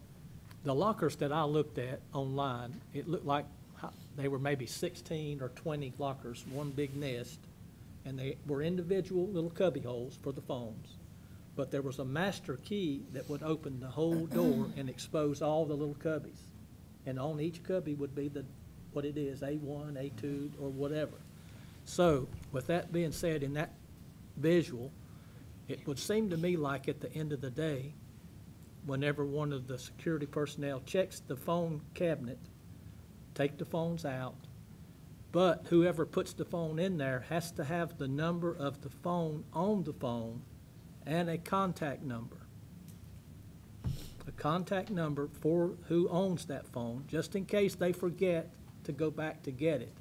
Speaker 7: the lockers that I looked at online, it looked like they were maybe 16 or 20 lockers, one big nest, and they were individual little cubby holes for the phones. But there was a master key that would open the whole door and expose all the little cubbies. And on each cubby would be what it is, A1, A2, or whatever. So, with that being said, in that visual, it would seem to me like at the end of the day, whenever one of the security personnel checks the phone cabinet, take the phones out, But whoever puts the phone in there has to have the number of the phone on the phone and a contact number. A contact number for who owns that phone, just in case they forget to go back to get it.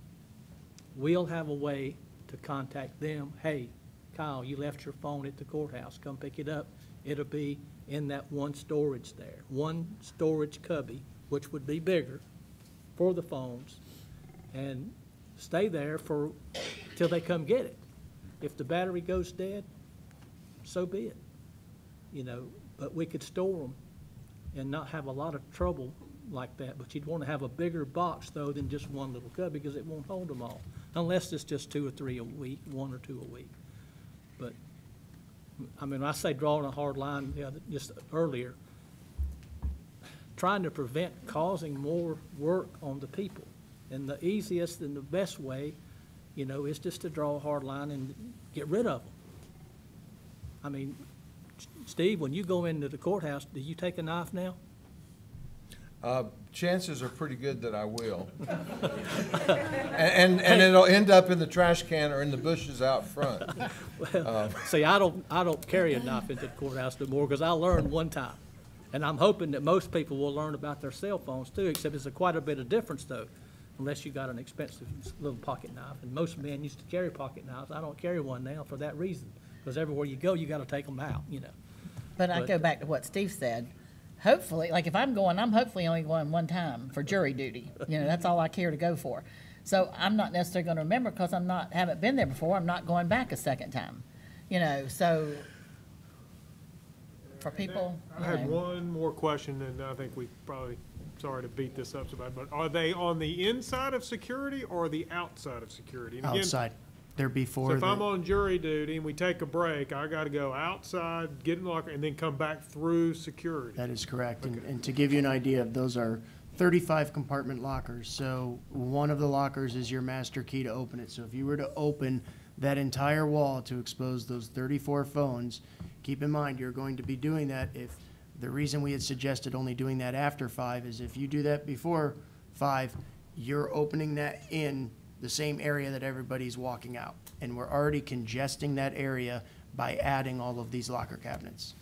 Speaker 7: We'll have a way to contact them. Hey, Kyle, you left your phone at the courthouse. Come pick it up. It'll be in that one storage there, one storage cubby, which would be bigger for the phones, and stay there for, till they come get it. If the battery goes dead, so be it, you know, but we could store them and not have a lot of trouble like that. But you'd want to have a bigger box, though, than just one little cubby, because it won't hold them all, unless it's just 2 or 3 a week, 1 or 2 a week. But, I mean, I say drawing a hard line just earlier, trying to prevent causing more work on the people. And the easiest and the best way, you know, is just to draw a hard line and get rid of them. I mean, Steve, when you go into the courthouse, do you take a knife now?
Speaker 4: Chances are pretty good that I will. And it'll end up in the trash can or in the bushes out front.
Speaker 7: Well, see, I don't carry a knife into the courthouse no more, because I learned one time. And I'm hoping that most people will learn about their cell phones too, except it's quite a bit of difference though, unless you got an expensive little pocket knife. And most men used to carry pocket knives. I don't carry one now for that reason, because everywhere you go, you got to take them out, you know.
Speaker 9: But I
Speaker 7: But-
Speaker 9: go back to what Steve said. Hopefully, like if I'm going, I'm hopefully only going one time for jury duty. You know, that's all I care to go for. So I'm not necessarily going to remember, because haven't been there before. I'm not going back a second time. You know, so for people,
Speaker 8: I had one more question, and I think we probably, sorry to beat this up so bad, but are they on the inside of security or the outside of security? And again,
Speaker 5: Outside, they're
Speaker 8: so
Speaker 5: before
Speaker 8: if I'm
Speaker 5: the,
Speaker 8: on jury duty and we take a break, I gotta go outside, get in the locker, and then come back through security?
Speaker 5: that is correct. And to give you an idea, those are 35 compartment lockers. So one of the lockers is your master key to open it. So if you were to open that entire wall to expose those 34 phones, keep in mind, you're going to be doing that if, the reason we had suggested only doing that after 5 is if you do that before 5, you're opening that in the same area that everybody's walking out. And we're already congesting that area by adding all of these locker cabinets.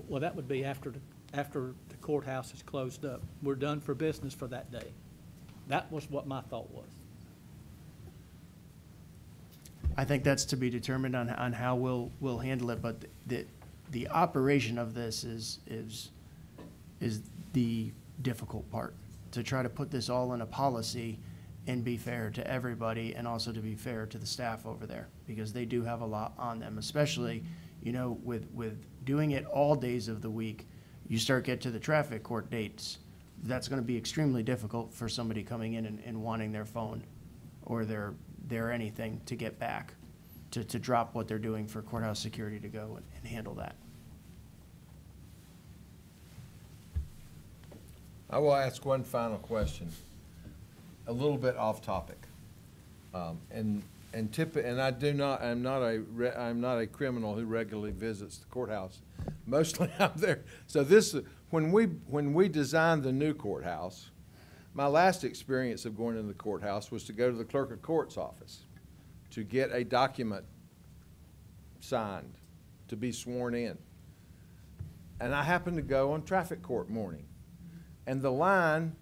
Speaker 7: Well, that would be after the courthouse is closed up. We're done for business for that day. That was what my thought was.
Speaker 5: I think that's to be determined on how we'll handle it, but the operation of this is the difficult part. To try to put this all in a policy and be fair to everybody, and also to be fair to the staff over there, because they do have a lot on them, especially, you know, with doing it all days of the week. You start get to the traffic court dates, that's gonna be extremely difficult for somebody coming in and wanting their phone or their anything to get back, to drop what they're doing for courthouse security to go and handle that.
Speaker 4: I will ask one final question, a little bit off topic. And I'm not a criminal who regularly visits the courthouse. Mostly I'm there. So when we designed the new courthouse, my last experience of going into the courthouse was to go to the clerk of court's office to get a document signed, to be sworn in. And I happened to go on traffic court morning. And the line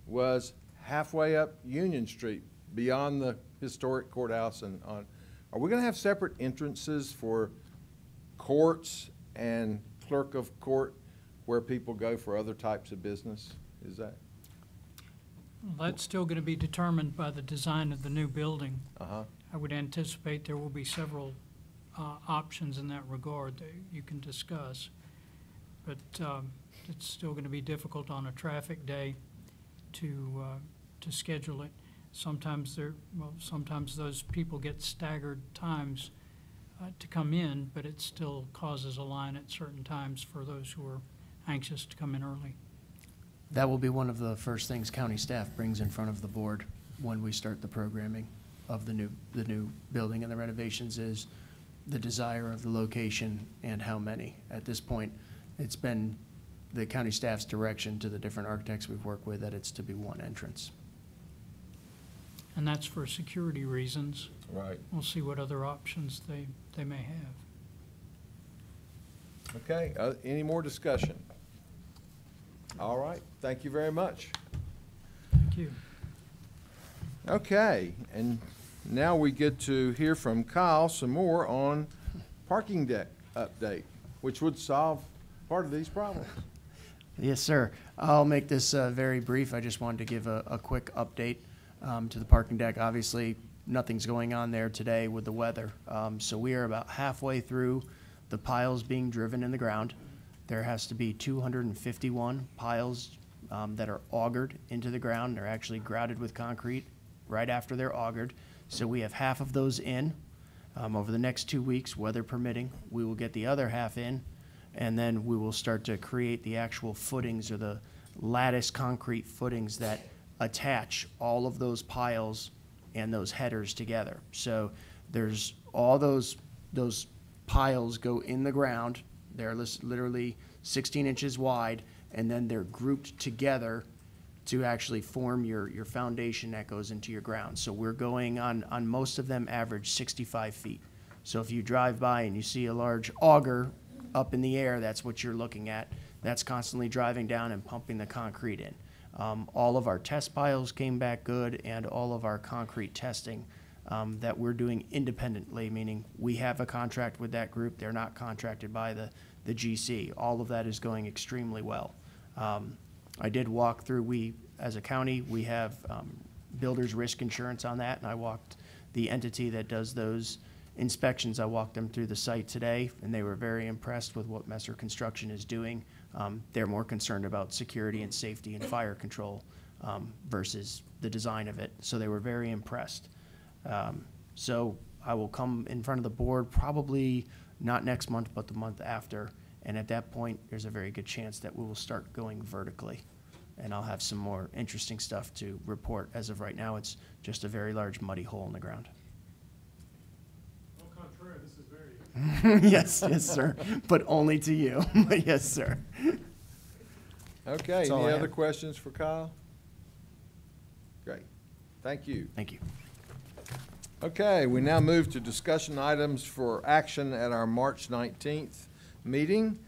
Speaker 4: was halfway up Union Street, beyond the historic courthouse and on. Are we gonna have separate entrances for courts and clerk of court where people go for other types of business? Is that?
Speaker 10: That's still going to be determined by the design of the new building.
Speaker 4: Uh-huh.
Speaker 10: I would anticipate there will be several options in that regard that you can discuss. But it's still going to be difficult on a traffic day to schedule it. Sometimes sometimes those people get staggered times to come in, but it still causes a line at certain times for those who are anxious to come in early.
Speaker 5: That will be one of the first things county staff brings in front of the board when we start the programming of the new building and the renovations, is the desire of the location and how many. At this point, it's been the county staff's direction to the different architects we've worked with that it's to be one entrance.
Speaker 10: and that's for security reasons.
Speaker 4: Right.
Speaker 10: We'll see what other options they may have.
Speaker 4: Okay, any more discussion? All right, thank you very much.
Speaker 10: Thank you.
Speaker 4: Okay, and now we get to hear from Kyle some more on parking deck update, which would solve part of these problems.
Speaker 5: Yes, sir. I'll make this very brief. I just wanted to give a quick update to the parking deck. Obviously, nothing's going on there today with the weather. So we are about halfway through the piles being driven in the ground. There has to be 251 piles that are augured into the ground. They're actually grouted with concrete right after they're augured. So we have half of those in. Over the next 2 weeks, weather permitting, we will get the other half in, and then we will start to create the actual footings or the lattice concrete footings that attach all of those piles and those headers together. So there's all those piles go in the ground. They're literally 16 inches wide, and then they're grouped together to actually form your foundation that goes into your ground. So we're going on most of them average 65 feet. So if you drive by and you see a large auger up in the air, that's what you're looking at. That's constantly driving down and pumping the concrete in. All of our test piles came back good, and all of our concrete testing that we're doing independently, meaning we have a contract with that group. They're not contracted by the GC. All of that is going extremely well. I did walk through, as a county, we have builder's risk insurance on that, and I walked the entity that does those inspections. I walked them through the site today, and they were very impressed with what Messer Construction is doing. They're more concerned about security and safety and fire control versus the design of it, so they were very impressed. So I will come in front of the board probably not next month, but the month after. And at that point, there's a very good chance that we will start going vertically. And I'll have some more interesting stuff to report. As of right now, it's just a very large muddy hole in the ground.
Speaker 8: Au contraire, this is very
Speaker 5: Yes, sir. But only to you. Yes, sir.
Speaker 4: Okay,
Speaker 5: That's all
Speaker 4: any
Speaker 5: I
Speaker 4: other
Speaker 5: have.
Speaker 4: questions for Kyle? Great, thank you.
Speaker 5: Thank you.
Speaker 4: Okay, we now move to discussion items for action at our March 19th meeting.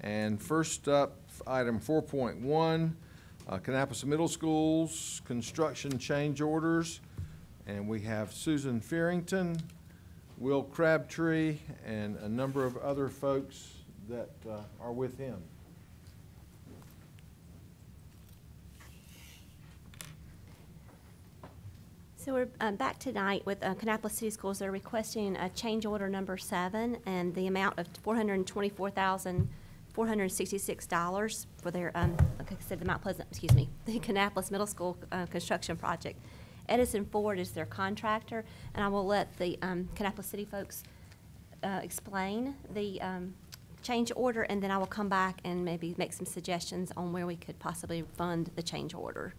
Speaker 4: And first up, item 4.1, Kannapolis Middle School's construction change orders. And we have Susan Fearington, Will Crabtree, and a number of other folks that are with him.
Speaker 12: So we're back tonight with Kannapolis City Schools. They're requesting a change order number 7 and the amount of $424,466 for their, like I said, the Mount Pleasant, the Kannapolis Middle School construction project. Edison Ford is their contractor, and I will let the Kannapolis City folks explain the change order, and then I will come back and maybe make some suggestions on where we could possibly fund the change order.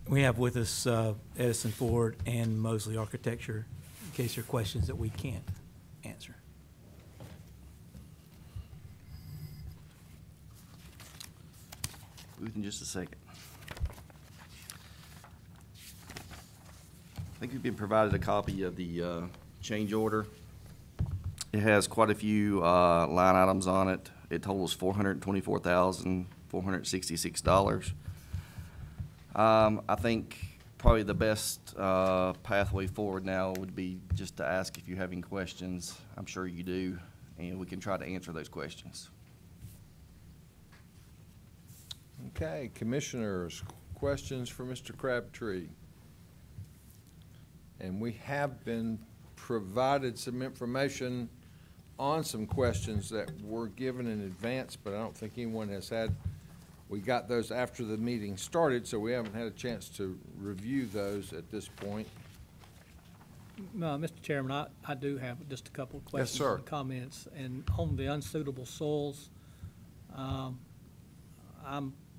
Speaker 13: We have with us Edison Ford and Mosley Architecture, in case there are questions that we can't answer.
Speaker 14: Booth in just a second. I think we've been provided a copy of the change order. It has quite a few line items on it. It totals $424,466. I think probably the best pathway forward now would be just to ask if you have any questions. I'm sure you do, and we can try to answer those questions.
Speaker 4: Okay, commissioners, questions for Mr. Crabtree? And we have been provided some information on some questions that were given in advance, but I don't think anyone has had. We got those after the meeting started, so we haven't had a chance to review those at this point.
Speaker 7: Mr. Chairman, I do have just a couple of questions
Speaker 4: sir.
Speaker 7: and comments. And on the unsuitable soils, I'm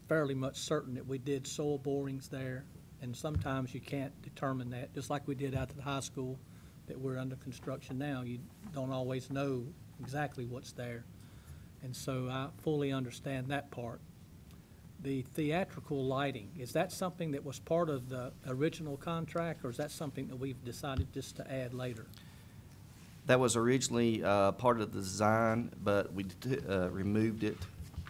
Speaker 7: fairly much certain that we did soil borings there, and sometimes you can't determine that, just like we did out at the high school that we're under construction now. You don't always know exactly what's there. And so I fully understand that part. the theatrical lighting, is that something that was part of the original contract, or is that something that we've decided just to add later?
Speaker 14: That was originally part of the design, but we removed it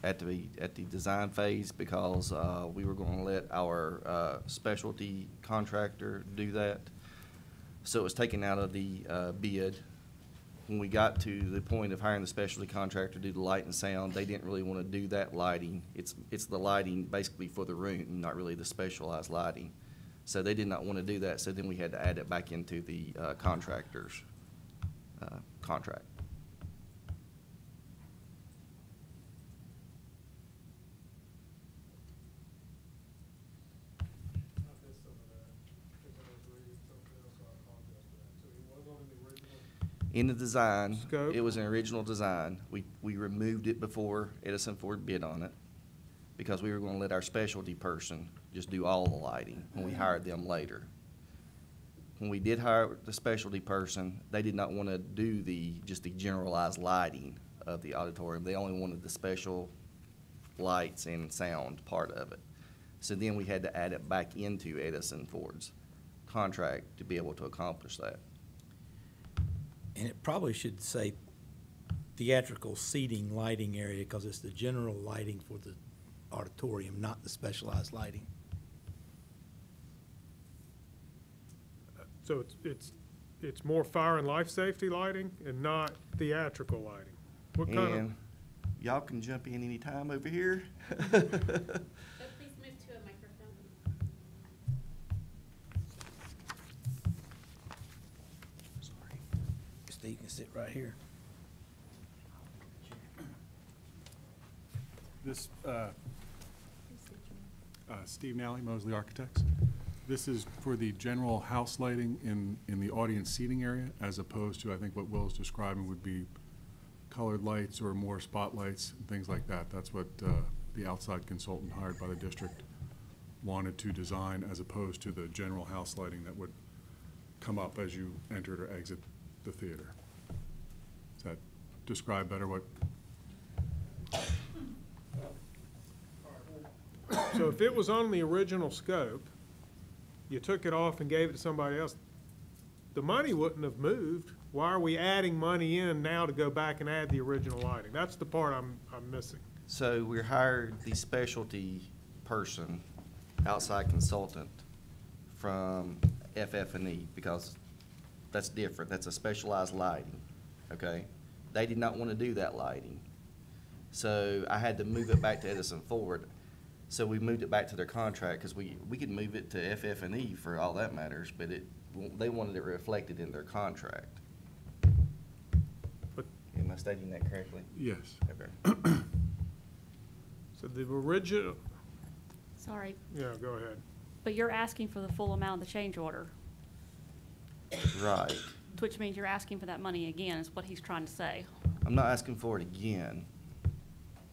Speaker 14: at the design phase because we were going to let our specialty contractor do that. So it was taken out of the bid. When we got to the point of hiring the specialty contractor to do the light and sound, they didn't really want to do that lighting. It's the lighting basically for the room, not really the specialized lighting. So they did not want to do that, so then we had to add it back into the contractor's contract. In the design,
Speaker 8: Scope.
Speaker 14: it was an original design. We removed it before Edison Ford bid on it because we were going to let our specialty person just do all the lighting when we hired them later. When we did hire the specialty person, they did not want to do just the generalized lighting of the auditorium. They only wanted the special lights and sound part of it. So then we had to add it back into Edison Ford's contract to be able to accomplish that.
Speaker 13: And it probably should say theatrical seating lighting area because it's the general lighting for the auditorium, not the specialized lighting.
Speaker 8: So it's more fire and life safety lighting and not theatrical lighting. What kind of?
Speaker 14: And y'all can jump in anytime over here.
Speaker 15: So please move to a microphone.
Speaker 13: Sorry. Steve can sit right here.
Speaker 1: This, Steve Nally, Mosley Architects. This is for the general house lighting in the audience seating area, as opposed to, I think what Will's describing would be colored lights or more spotlights and things like that. That's what the outside consultant hired by the district wanted to design, as opposed to the general house lighting that would come up as you entered or exit the theater. Does that describe better what?
Speaker 8: So if it was on the original scope, you took it off and gave it to somebody else, the money wouldn't have moved. Why are we adding money in now to go back and add the original lighting? That's the part I'm missing.
Speaker 14: So we hired the specialty person, outside consultant from FF&E because that's different. That's a specialized lighting, okay? They did not want to do that lighting. So I had to move it back to Edison Ford. So we moved it back to their contract because we could move it to FF&E for all that matters, but they wanted it reflected in their contract.
Speaker 8: But
Speaker 14: am I stating that correctly?
Speaker 1: Yes.
Speaker 14: Okay.
Speaker 8: So the original,
Speaker 15: Sorry,
Speaker 8: yeah, go ahead.
Speaker 15: but you're asking for the full amount of the change order,
Speaker 14: Right.
Speaker 15: which means you're asking for that money again, is what he's trying to say.
Speaker 14: I'm not asking for it again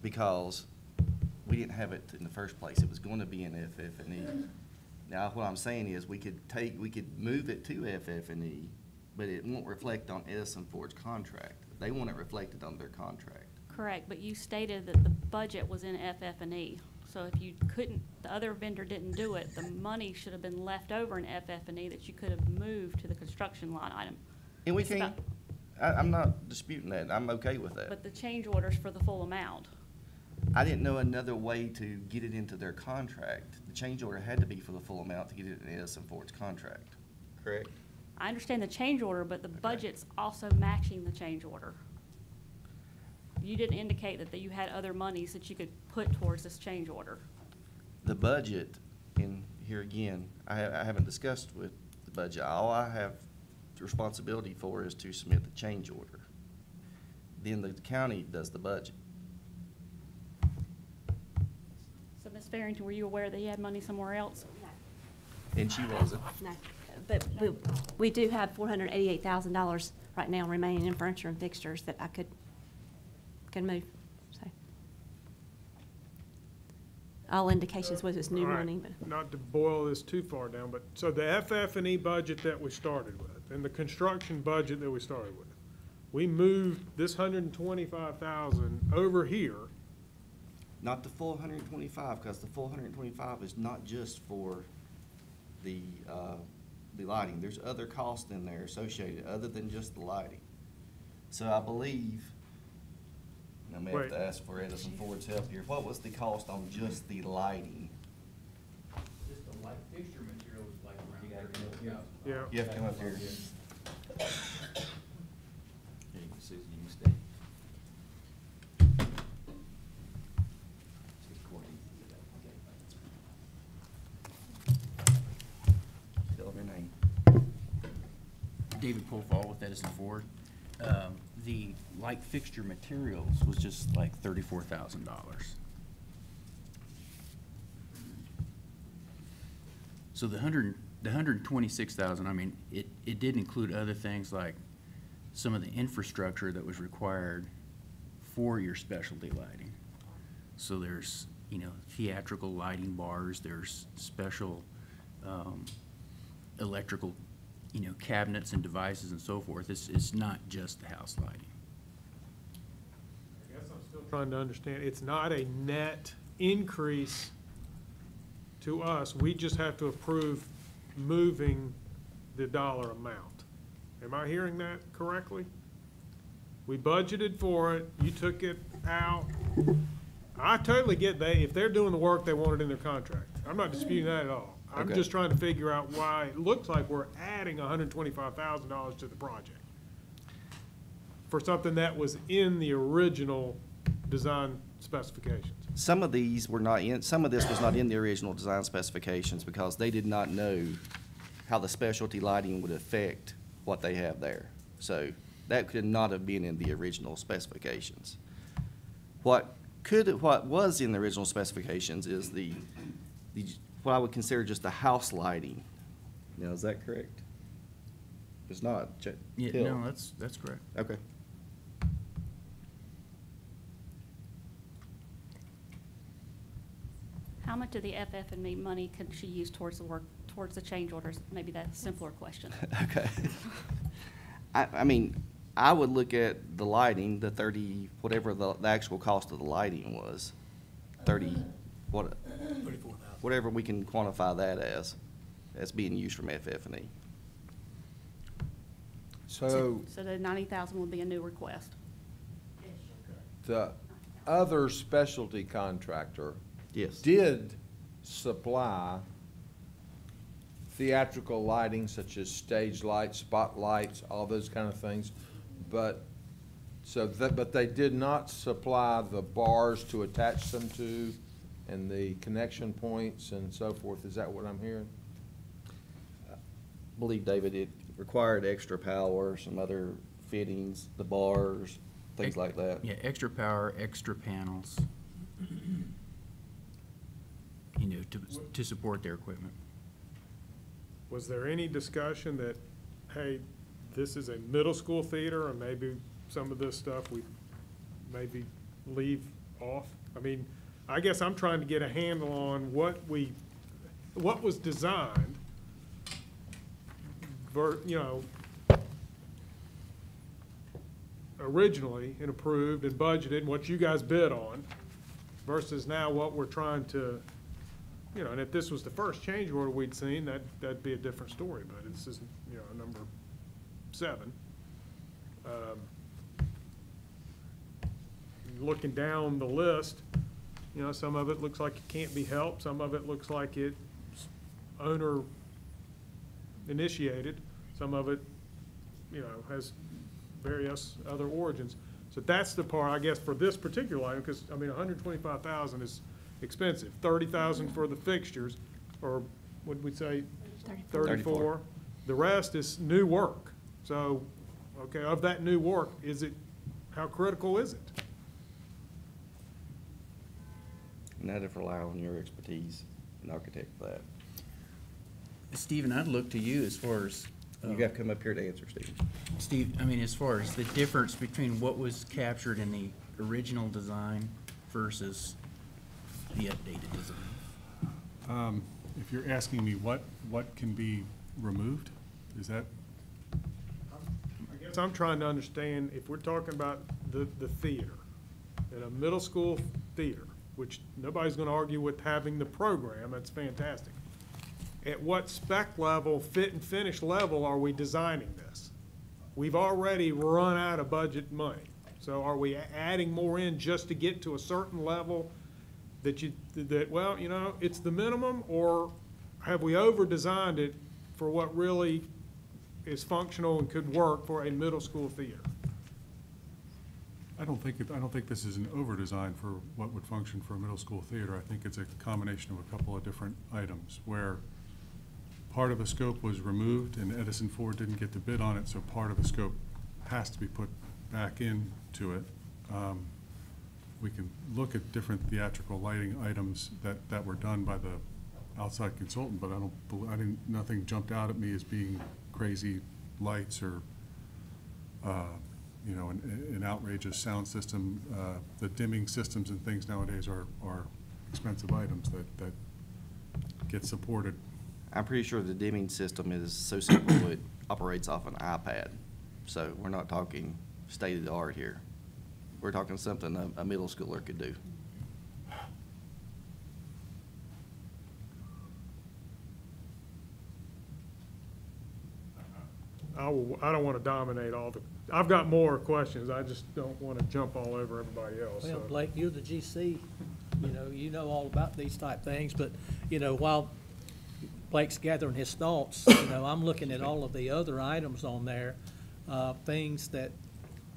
Speaker 14: because we didn't have it in the first place. It was going to be in FF&E. Now, what I'm saying is we could move it to FF&E, but it won't reflect on Edison Ford's contract. They want it reflected on their contract.
Speaker 15: Correct, but you stated that the budget was in FF&E. So if you couldn't, the other vendor didn't do it, the money should have been left over in FF&E that you could have moved to the construction line item.
Speaker 14: And we
Speaker 15: It's
Speaker 14: can't,
Speaker 15: about-
Speaker 14: I'm not disputing that. I'm okay with that.
Speaker 15: But the change order's for the full amount.
Speaker 14: I didn't know another way to get it into their contract. The change order had to be for the full amount to get it in Edison Ford's contract, correct?
Speaker 15: I understand the change order, but the budget's also matching the change order. You didn't indicate that you had other monies that you could put towards this change order.
Speaker 14: The budget, and here again, I haven't discussed with the budget. All I have responsibility for is to submit the change order. Then the county does the budget.
Speaker 15: So, Ms. Farrington, were you aware that he had money somewhere else?
Speaker 14: And she wasn't.
Speaker 12: No, but we do have $488,000 right now remaining in furniture and fixtures that I could move, so. All indications was it's new
Speaker 8: All right,
Speaker 12: money, but.
Speaker 8: not to boil this too far down, but, so the FF&E budget that we started with, and the construction budget that we started with, we moved this $125,000 over here
Speaker 14: Not the full 125, because the full 125 is not just for the lighting. There's other costs in there associated other than just the lighting. So I believe, and I may have to ask for Edison Ford's help here, what was the cost on just the lighting?
Speaker 16: Just the light fixture material was like around $30,000.
Speaker 8: Yeah.
Speaker 14: You have to come up here.
Speaker 2: Susan, you stay.
Speaker 14: Tell them your name.
Speaker 16: David Pulfall with Edison Ford. The light fixture materials was just like $34,000. So the 126,000, I mean, it did include other things like some of the infrastructure that was required for your specialty lighting. So there's, you know, theatrical lighting bars, there's special electrical, you know, cabinets and devices and so forth. It's not just the house lighting.
Speaker 8: I guess I'm still trying to understand, it's not a net increase to us, we just have to approve moving the dollar amount. Am I hearing that correctly? We budgeted for it, you took it out. I totally get that, if they're doing the work, they want it in their contract. I'm not disputing that at all. I'm
Speaker 14: Okay.
Speaker 8: just trying to figure out why it looks like we're adding $125,000 to the project for something that was in the original design specifications.
Speaker 14: Some of these were not in, some of this was not in the original design specifications because they did not know how the specialty lighting would affect what they have there. So that could not have been in the original specifications. What was in the original specifications is the what I would consider just the house lighting. Now, is that correct? It's not.
Speaker 16: Yeah,
Speaker 14: Hill.
Speaker 16: no, that's correct.
Speaker 14: Okay.
Speaker 15: How much of the FF&E money can she use towards the work, towards the change orders? Maybe that's a simpler question.
Speaker 14: Okay. I mean, I would look at the lighting, the 30, whatever the actual cost of the lighting was, 30, what?
Speaker 13: 34,000.
Speaker 14: Whatever we can quantify that as being used from FF&E.
Speaker 4: So
Speaker 15: So the 90,000 would be a new request.
Speaker 4: the other specialty contractor
Speaker 14: Yes.
Speaker 4: did supply theatrical lighting such as stage lights, spotlights, all those kind of things. But, but they did not supply the bars to attach them to and the connection points and so forth. Is that what I'm hearing?
Speaker 14: I believe, David, it required extra power, some other fittings, the bars, things like that.
Speaker 16: Yeah, extra power, extra panels, you know, to support their equipment.
Speaker 8: Was there any discussion that, hey, this is a middle school theater and maybe some of this stuff we maybe leave off? I mean, I guess I'm trying to get a handle on what was designed, you know, originally and approved and budgeted and what you guys bid on versus now what we're trying to, you know, and if this was the first change order we'd seen, that'd be a different story, but this is, you know, number 7. Looking down the list, you know, some of it looks like it can't be helped, some of it looks like it's owner initiated, some of it, you know, has various other origins. So that's the part, I guess, for this particular item, because, I mean, 125,000 is expensive. 30,000 for the fixtures, or what did we say? 34. The rest is new work. So, okay, of that new work, how critical is it?
Speaker 14: And I'd rely on your expertise and architect for that.
Speaker 16: Stephen, I'd look to you as far as.
Speaker 14: You got to come up here to answer, Steve.
Speaker 16: Steve, I mean, as far as the difference between what was captured in the original design versus the updated design.
Speaker 1: If you're asking me what can be removed, is that?
Speaker 8: I guess I'm trying to understand, if we're talking about the theater, in a middle school theater, which nobody's gonna argue with having the program, that's fantastic. At what spec level, fit and finish level are we designing this? We've already run out of budget money. So are we adding more in just to get to a certain level well, you know, it's the minimum, or have we over-designed it for what really is functional and could work for a middle school theater?
Speaker 1: I don't think this is an over-design for what would function for a middle school theater. I think it's a combination of a couple of different items where part of the scope was removed and Edison Ford didn't get to bid on it, so part of the scope has to be put back into it. We can look at different theatrical lighting items that were done by the outside consultant, but nothing jumped out at me as being crazy lights or, you know, an outrageous sound system. The dimming systems and things nowadays are expensive items that get supported.
Speaker 14: I'm pretty sure the dimming system is so simple it operates off an iPad. So we're not talking state-of-the-art here. We're talking something a middle schooler could do.
Speaker 8: I don't want to dominate I've got more questions. I just don't want to jump all over everybody else.
Speaker 7: Well,
Speaker 8: so.
Speaker 7: Blake, you're the GC, you know all about these type things, but, while Blake's gathering his thoughts, I'm looking at all of the other items on there, things that,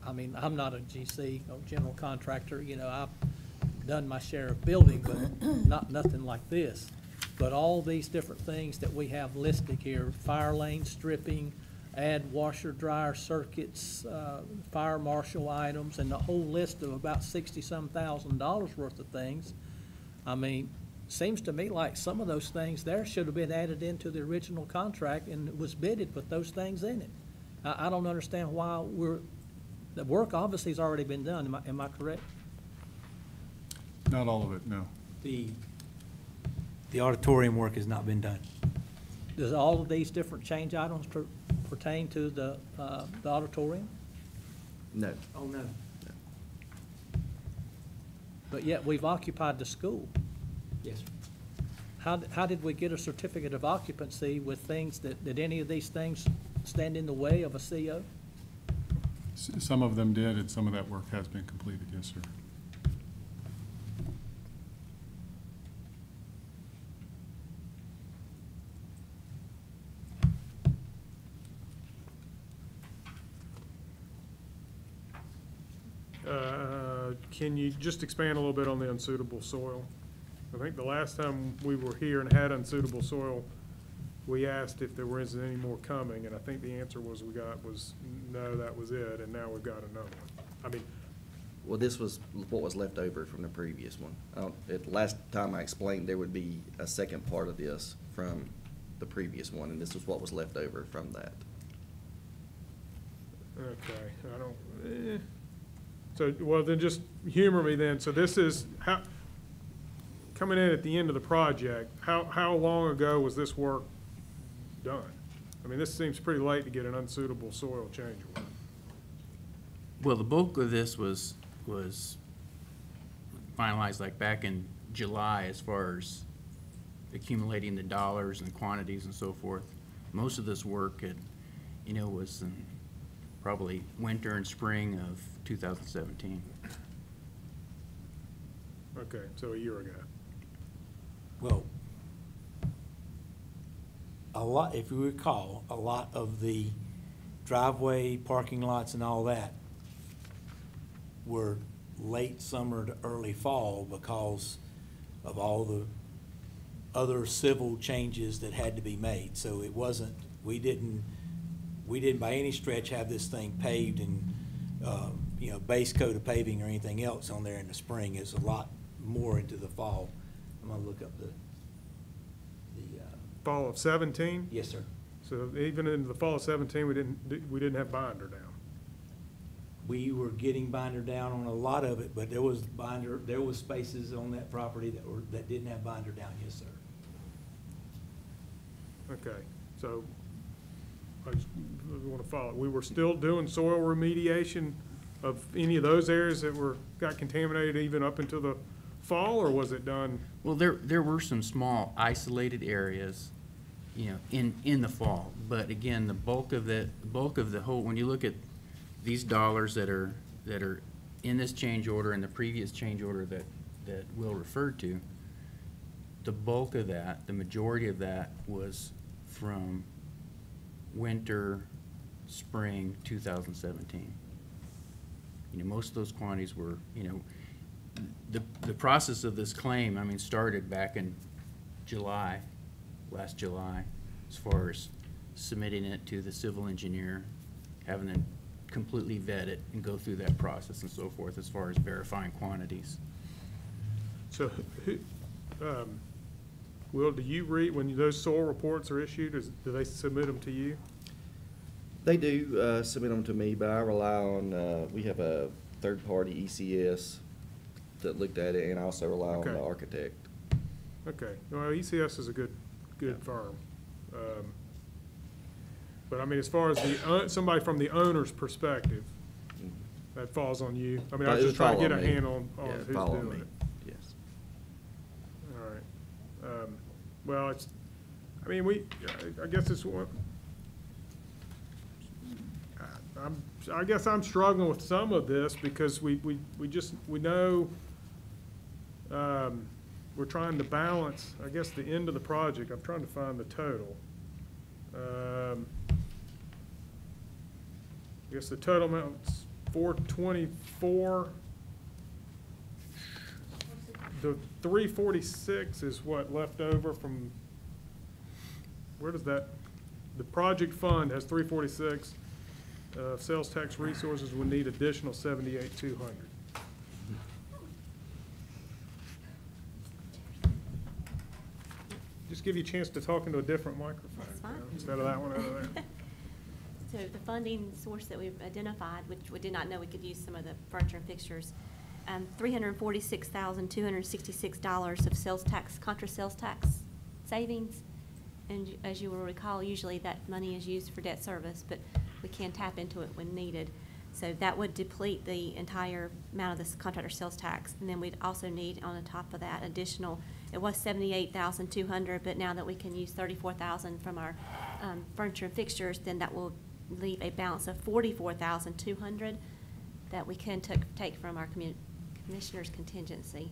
Speaker 7: I'm not a GC, no general contractor, I've done my share of building, but nothing like this. But all these different things that we have listed here, fire lane stripping, add washer dryer circuits, fire marshal items, and the whole list of about $60-some thousand worth of things. Seems to me like some of those things there should have been added into the original contract and it was bidded with those things in it. I don't understand why the work obviously has already been done, am I correct?
Speaker 1: Not all of it, no.
Speaker 13: The auditorium work has not been done.
Speaker 7: Does all of these different change items pertain to the auditorium?
Speaker 14: No.
Speaker 7: Oh, no. But yet we've occupied the school.
Speaker 13: Yes, sir.
Speaker 7: How did we get a certificate of occupancy with things did any of these things stand in the way of a CO?
Speaker 1: Some of them did, and some of that work has been completed, yes, sir.
Speaker 8: Can you just expand a little bit on the unsuitable soil? I think the last time we were here and had unsuitable soil, we asked if there was any more coming, and I think the answer was no, that was it, and now we've got another one.
Speaker 14: Well, this was what was left over from the previous one. Last time I explained there would be a second part of this from the previous one, and this was what was left over from that.
Speaker 8: Okay, So, well, then just humor me then. So this is coming in at the end of the project, how long ago was this work done? This seems pretty late to get an unsuitable soil change order.
Speaker 16: Well, the bulk of this was finalized like back in July as far as accumulating the dollars and quantities and so forth. Most of this work was in probably winter and spring of 2017.
Speaker 8: Okay, so a year ago.
Speaker 13: Well, if you recall, a lot of the driveway, parking lots and all that were late summer to early fall because of all the other civil changes that had to be made. So it wasn't, we didn't by any stretch have this thing paved and, base coat of paving or anything else on there in the spring. It's a lot more into the fall. I'm gonna look up the
Speaker 8: fall of 17?
Speaker 13: Yes, sir.
Speaker 8: So even in the fall of 17, we didn't have binder down.
Speaker 13: We were getting binder down on a lot of it, but there was spaces on that property that didn't have binder down. Yes, sir.
Speaker 8: Okay, so I just want to follow. We were still doing soil remediation of any of those areas that got contaminated even up into the fall, or was it done?
Speaker 16: Well, there were some small isolated areas, you know, in the fall. But again, the bulk of the whole, when you look at these dollars that are in this change order and the previous change order that Will referred to, the bulk of that, the majority of that was from winter, spring 2017. You know, most of those quantities were, you know, the process of this claim, I mean, started back in July, last July, as far as submitting it to the civil engineer, having them completely vet it and go through that process and so forth, as far as verifying quantities.
Speaker 8: So, Will, do you read, when those soil reports are issued, do they submit them to you?
Speaker 14: They do submit them to me, but I rely on, we have a third-party ECS that looked at it, and I also rely on
Speaker 8: Okay.
Speaker 14: the architect.
Speaker 8: Okay, well, ECS is a good firm. But I mean, as far as somebody from the owner's perspective, that falls on you. I mean, I was just trying to get a handle on who's doing it.
Speaker 14: Yes.
Speaker 8: All right. Well, it's, I mean, I guess it's one, I guess I'm struggling with some of this because we know, we're trying to balance, I guess, the end of the project. I'm trying to find the total. I guess the total amount's 424. The 346 is what left over from, where does that, the project fund has 346. Sales tax resources would need additional 78,200. Just give you a chance to talk into a different microphone.
Speaker 12: That's fine.
Speaker 8: Instead of that one over there.
Speaker 12: So the funding source that we've identified, which we did not know we could use some of the furniture and fixtures, $346,266 of sales tax, contra sales tax savings. And as you will recall, usually that money is used for debt service, but we can tap into it when needed. So that would deplete the entire amount of this contractor sales tax. And then we'd also need on the top of that additional, it was $78,200, but now that we can use $34,000 from our furniture and fixtures, then that will leave a balance of $44,200 that we can take from our commissioner's contingency,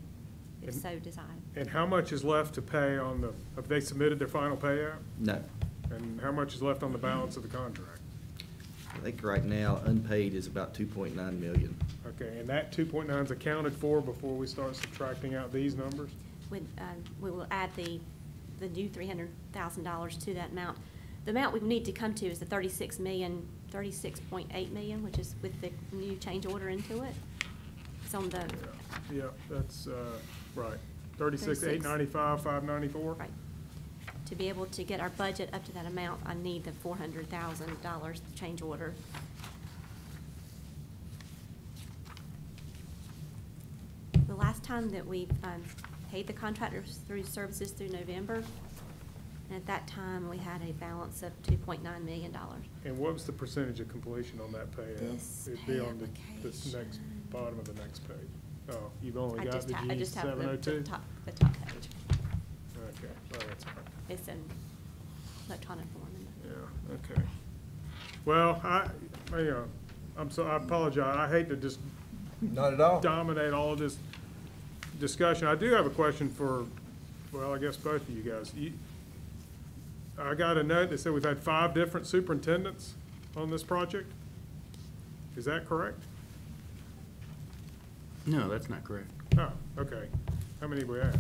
Speaker 12: if so desired.
Speaker 8: And how much is left to pay on the, have they submitted their final payout?
Speaker 14: No.
Speaker 8: And how much is left on the balance of the contract?
Speaker 14: I think right now unpaid is about 2.9 million.
Speaker 8: Okay, and that 2.9 is accounted for before we start subtracting out these numbers?
Speaker 12: We will add the new $300,000 to that amount. The amount we need to come to is the 36.8 million, which is with the new change order into it. It's on the.
Speaker 8: Yeah, that's, right. 36,895, 594?
Speaker 12: Right. To be able to get our budget up to that amount, I need the $400,000 change order. The last time that we paid the contractors through services through November, and at that time, we had a balance of $2.9 million.
Speaker 8: And what was the percentage of completion on that payout?
Speaker 12: This
Speaker 8: It'd be on this next, bottom of the next page. Oh, you've only got the
Speaker 12: I just have the
Speaker 8: G702?
Speaker 12: top page.
Speaker 8: Okay, well, that's fine.
Speaker 12: It's in electronic form.
Speaker 8: Yeah, okay. Well, I apologize. I hate to just
Speaker 4: Not at all.
Speaker 8: dominate all of this discussion. I do have a question for, well, I guess both of you guys. I got a note that said we've had 5 different superintendents on this project. Is that correct?
Speaker 16: No, that's not correct.
Speaker 8: Oh, okay. How many do we have?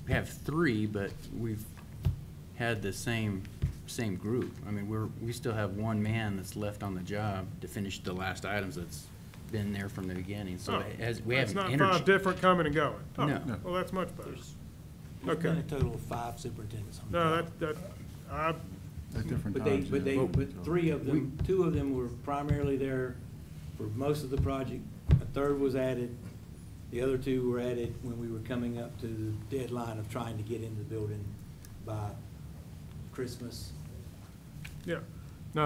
Speaker 16: We have 3, but we've had the same group. I mean, we still have one man that's left on the job to finish the last items that's been there from the beginning. So we
Speaker 8: It's
Speaker 16: haven't
Speaker 8: not 5 different coming and going? Oh,
Speaker 16: No.
Speaker 8: well, that's much better.
Speaker 13: There's been
Speaker 8: Okay.
Speaker 13: a total of 5 superintendents on the
Speaker 8: No,
Speaker 13: job.
Speaker 1: At different
Speaker 13: But
Speaker 1: times. yeah.
Speaker 13: but 3 of them, 2 of them were primarily there for most of the project. A third was added. The other 2 were added when we were coming up to the deadline of trying to get into the building by Christmas.
Speaker 8: Yeah. No,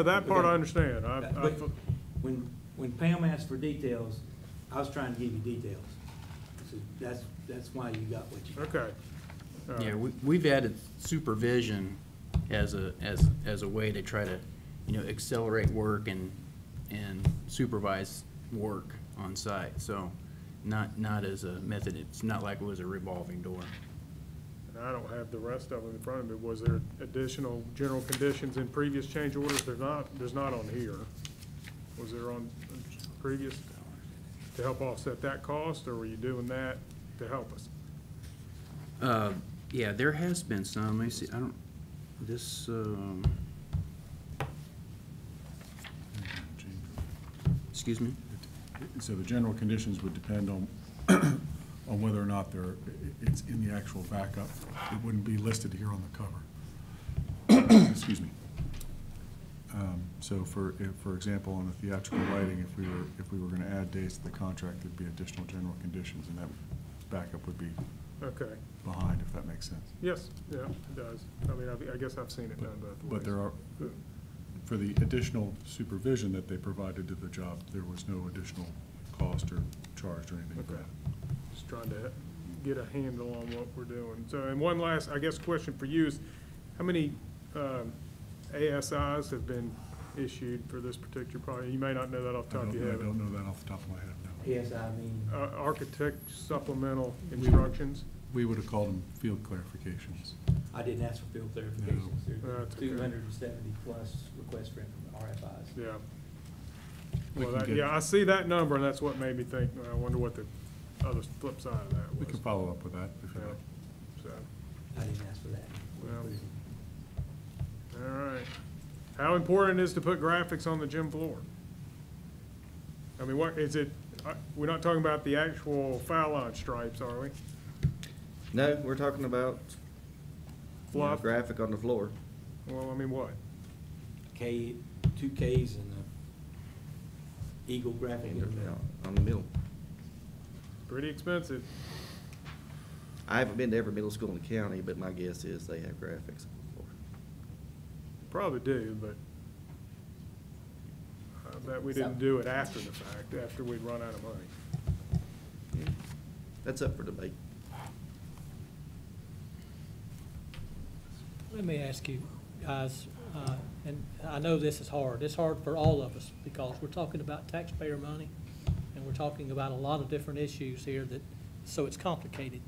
Speaker 8: that part I understand.
Speaker 13: But when Pam asked for details, I was trying to give you details. So that's why you got what you got.
Speaker 8: Okay. All right.
Speaker 16: Yeah, we've added supervision as a way to try to, accelerate work and supervise work on site. So not as a method, it's not like it was a revolving door.
Speaker 8: And I don't have the rest of them in front of me. Was there additional general conditions in previous change orders? There's not on here. Was there on previous to help offset that cost, or were you doing that to help us?
Speaker 16: Yeah, there has been some. Let me see, excuse me?
Speaker 1: So the general conditions would depend on, on whether or not it's in the actual backup. It wouldn't be listed here on the cover. Excuse me. So for example, on the theatrical lighting, if we were gonna add days to the contract, there'd be additional general conditions, and that backup would be
Speaker 8: Okay.
Speaker 1: behind, if that makes sense.
Speaker 8: Yes, yeah, it does. I mean, I guess I've seen it done both ways.
Speaker 1: But there are, for the additional supervision that they provided to the job, there was no additional cost or charge or anything for
Speaker 8: Okay.
Speaker 1: that.
Speaker 8: Just trying to get a handle on what we're doing. So, and one last, I guess, question for you is, how many ASIs have been issued for this particular project? You may not know that off the top of your head.
Speaker 1: I don't know that off the top of my head, no.
Speaker 13: Yes, I mean,
Speaker 8: Architect supplemental instructions?
Speaker 1: We would have called them field clarifications.
Speaker 13: I didn't ask for field clarifications. There are
Speaker 8: That's okay.
Speaker 13: 270 plus requests for RFIs.
Speaker 8: Yeah.
Speaker 1: We
Speaker 8: Well,
Speaker 1: can
Speaker 8: that,
Speaker 1: get-
Speaker 8: yeah, I see that number, and that's what made me think, I wonder what the other flip side of that was.
Speaker 1: We can follow up with that if you
Speaker 8: Yeah.
Speaker 1: like.
Speaker 8: So,
Speaker 13: I didn't ask for that.
Speaker 8: Well, all right. How important is to put graphics on the gym floor? I mean, what, is it, we're not talking about the actual foul line stripes, are we?
Speaker 14: No, we're talking about
Speaker 8: Fluff?
Speaker 14: graphic on the floor.
Speaker 8: Well, I mean, what?
Speaker 13: K, 2 Ks and a eagle graphic in the middle.
Speaker 14: On the middle.
Speaker 8: Pretty expensive.
Speaker 14: I haven't been to every middle school in the county, but my guess is they have graphics on the floor.
Speaker 8: Probably do, but I bet we didn't do it after the fact, after we'd run out of money.
Speaker 14: Yeah. That's up for debate.
Speaker 7: Let me ask you, guys, and I know this is hard. It's hard for all of us because we're talking about taxpayer money and we're talking about a lot of different issues here so it's complicated.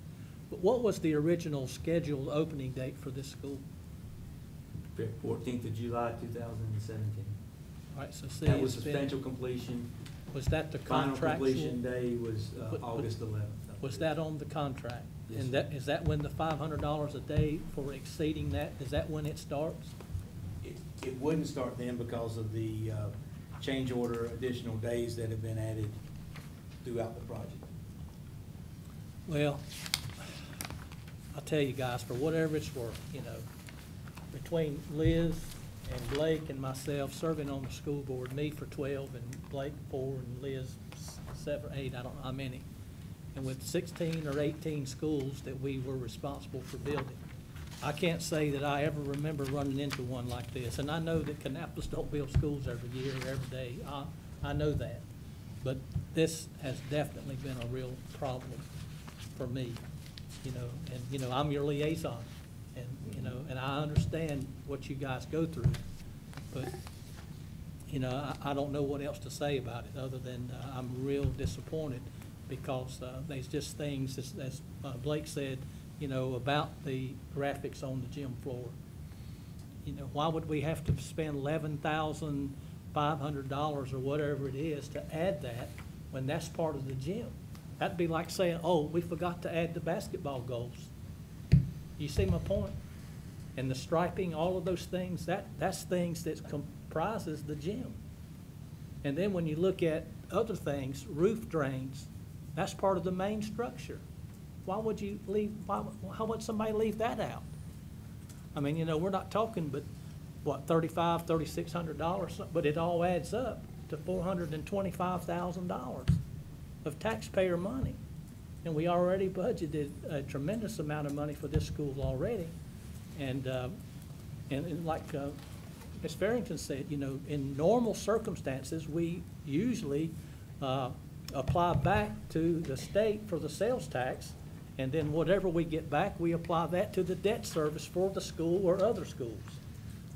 Speaker 7: But what was the original scheduled opening date for this school?
Speaker 13: 14th of July, 2017.
Speaker 7: All right, so see,
Speaker 13: That was
Speaker 7: it's been-
Speaker 13: substantial completion.
Speaker 7: Was that the
Speaker 13: Final completion
Speaker 7: contractual?
Speaker 13: day was
Speaker 7: But-
Speaker 13: August 11th.
Speaker 7: Was that on the contract?
Speaker 13: Yes,
Speaker 7: And
Speaker 13: sir.
Speaker 7: is that when the $500 a day for exceeding that, is that when it starts?
Speaker 13: It wouldn't start then because of the change order additional days that have been added throughout the project.
Speaker 7: Well, I'll tell you guys, for whatever it's worth, between Liz and Blake and myself serving on the school board, me for 12 and Blake 4 and Liz 7 or 8, I don't know how many. And with 16 or 18 schools that we were responsible for building, I can't say that I ever remember running into one like this. And I know that Kannapolis don't build schools every year, every day. I know that. But this has definitely been a real problem for me, and, I'm your liaison. And, and I understand what you guys go through, but, I don't know what else to say about it other than I'm real disappointed because there's just things, as Blake said, about the graphics on the gym floor. Why would we have to spend $11,500 or whatever it is to add that when that's part of the gym? That'd be like saying, oh, we forgot to add the basketball goals. You see my point? And the striping, all of those things, that's things that comprises the gym. And then when you look at other things, roof drains, that's part of the main structure. Why would you leave, how would somebody leave that out? I mean, we're not talking but, what, $3,500, $3,600, but it all adds up to $425,000 of taxpayer money. And we already budgeted a tremendous amount of money for this school already. And like Ms. Farrington said, in normal circumstances, we usually apply back to the state for the sales tax, and then whatever we get back, we apply that to the debt service for the school or other schools.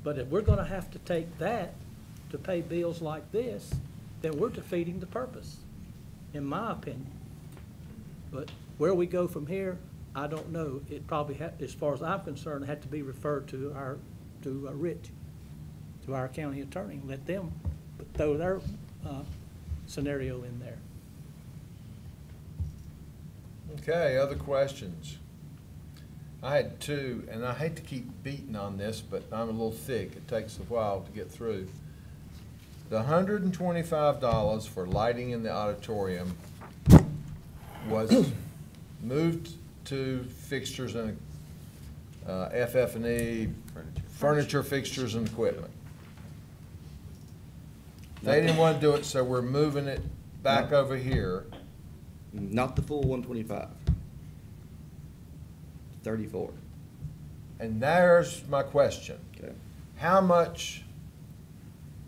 Speaker 7: But if we're gonna have to take that to pay bills like this, then we're defeating the purpose, in my opinion. But where we go from here, I don't know. It probably as far as I'm concerned, had to be referred to Rich, to our county attorney, let them throw their, scenario in there.
Speaker 4: Okay, other questions? I had two, and I hate to keep beating on this, but I'm a little thick. It takes a while to get through. The $125 for lighting in the auditorium was moved to fixtures and FF&E, furniture, fixtures, and equipment. They didn't want to do it, so we're moving it back over here.
Speaker 14: Not the full 125. 34.
Speaker 4: And there's my question.
Speaker 14: Okay.
Speaker 4: How much,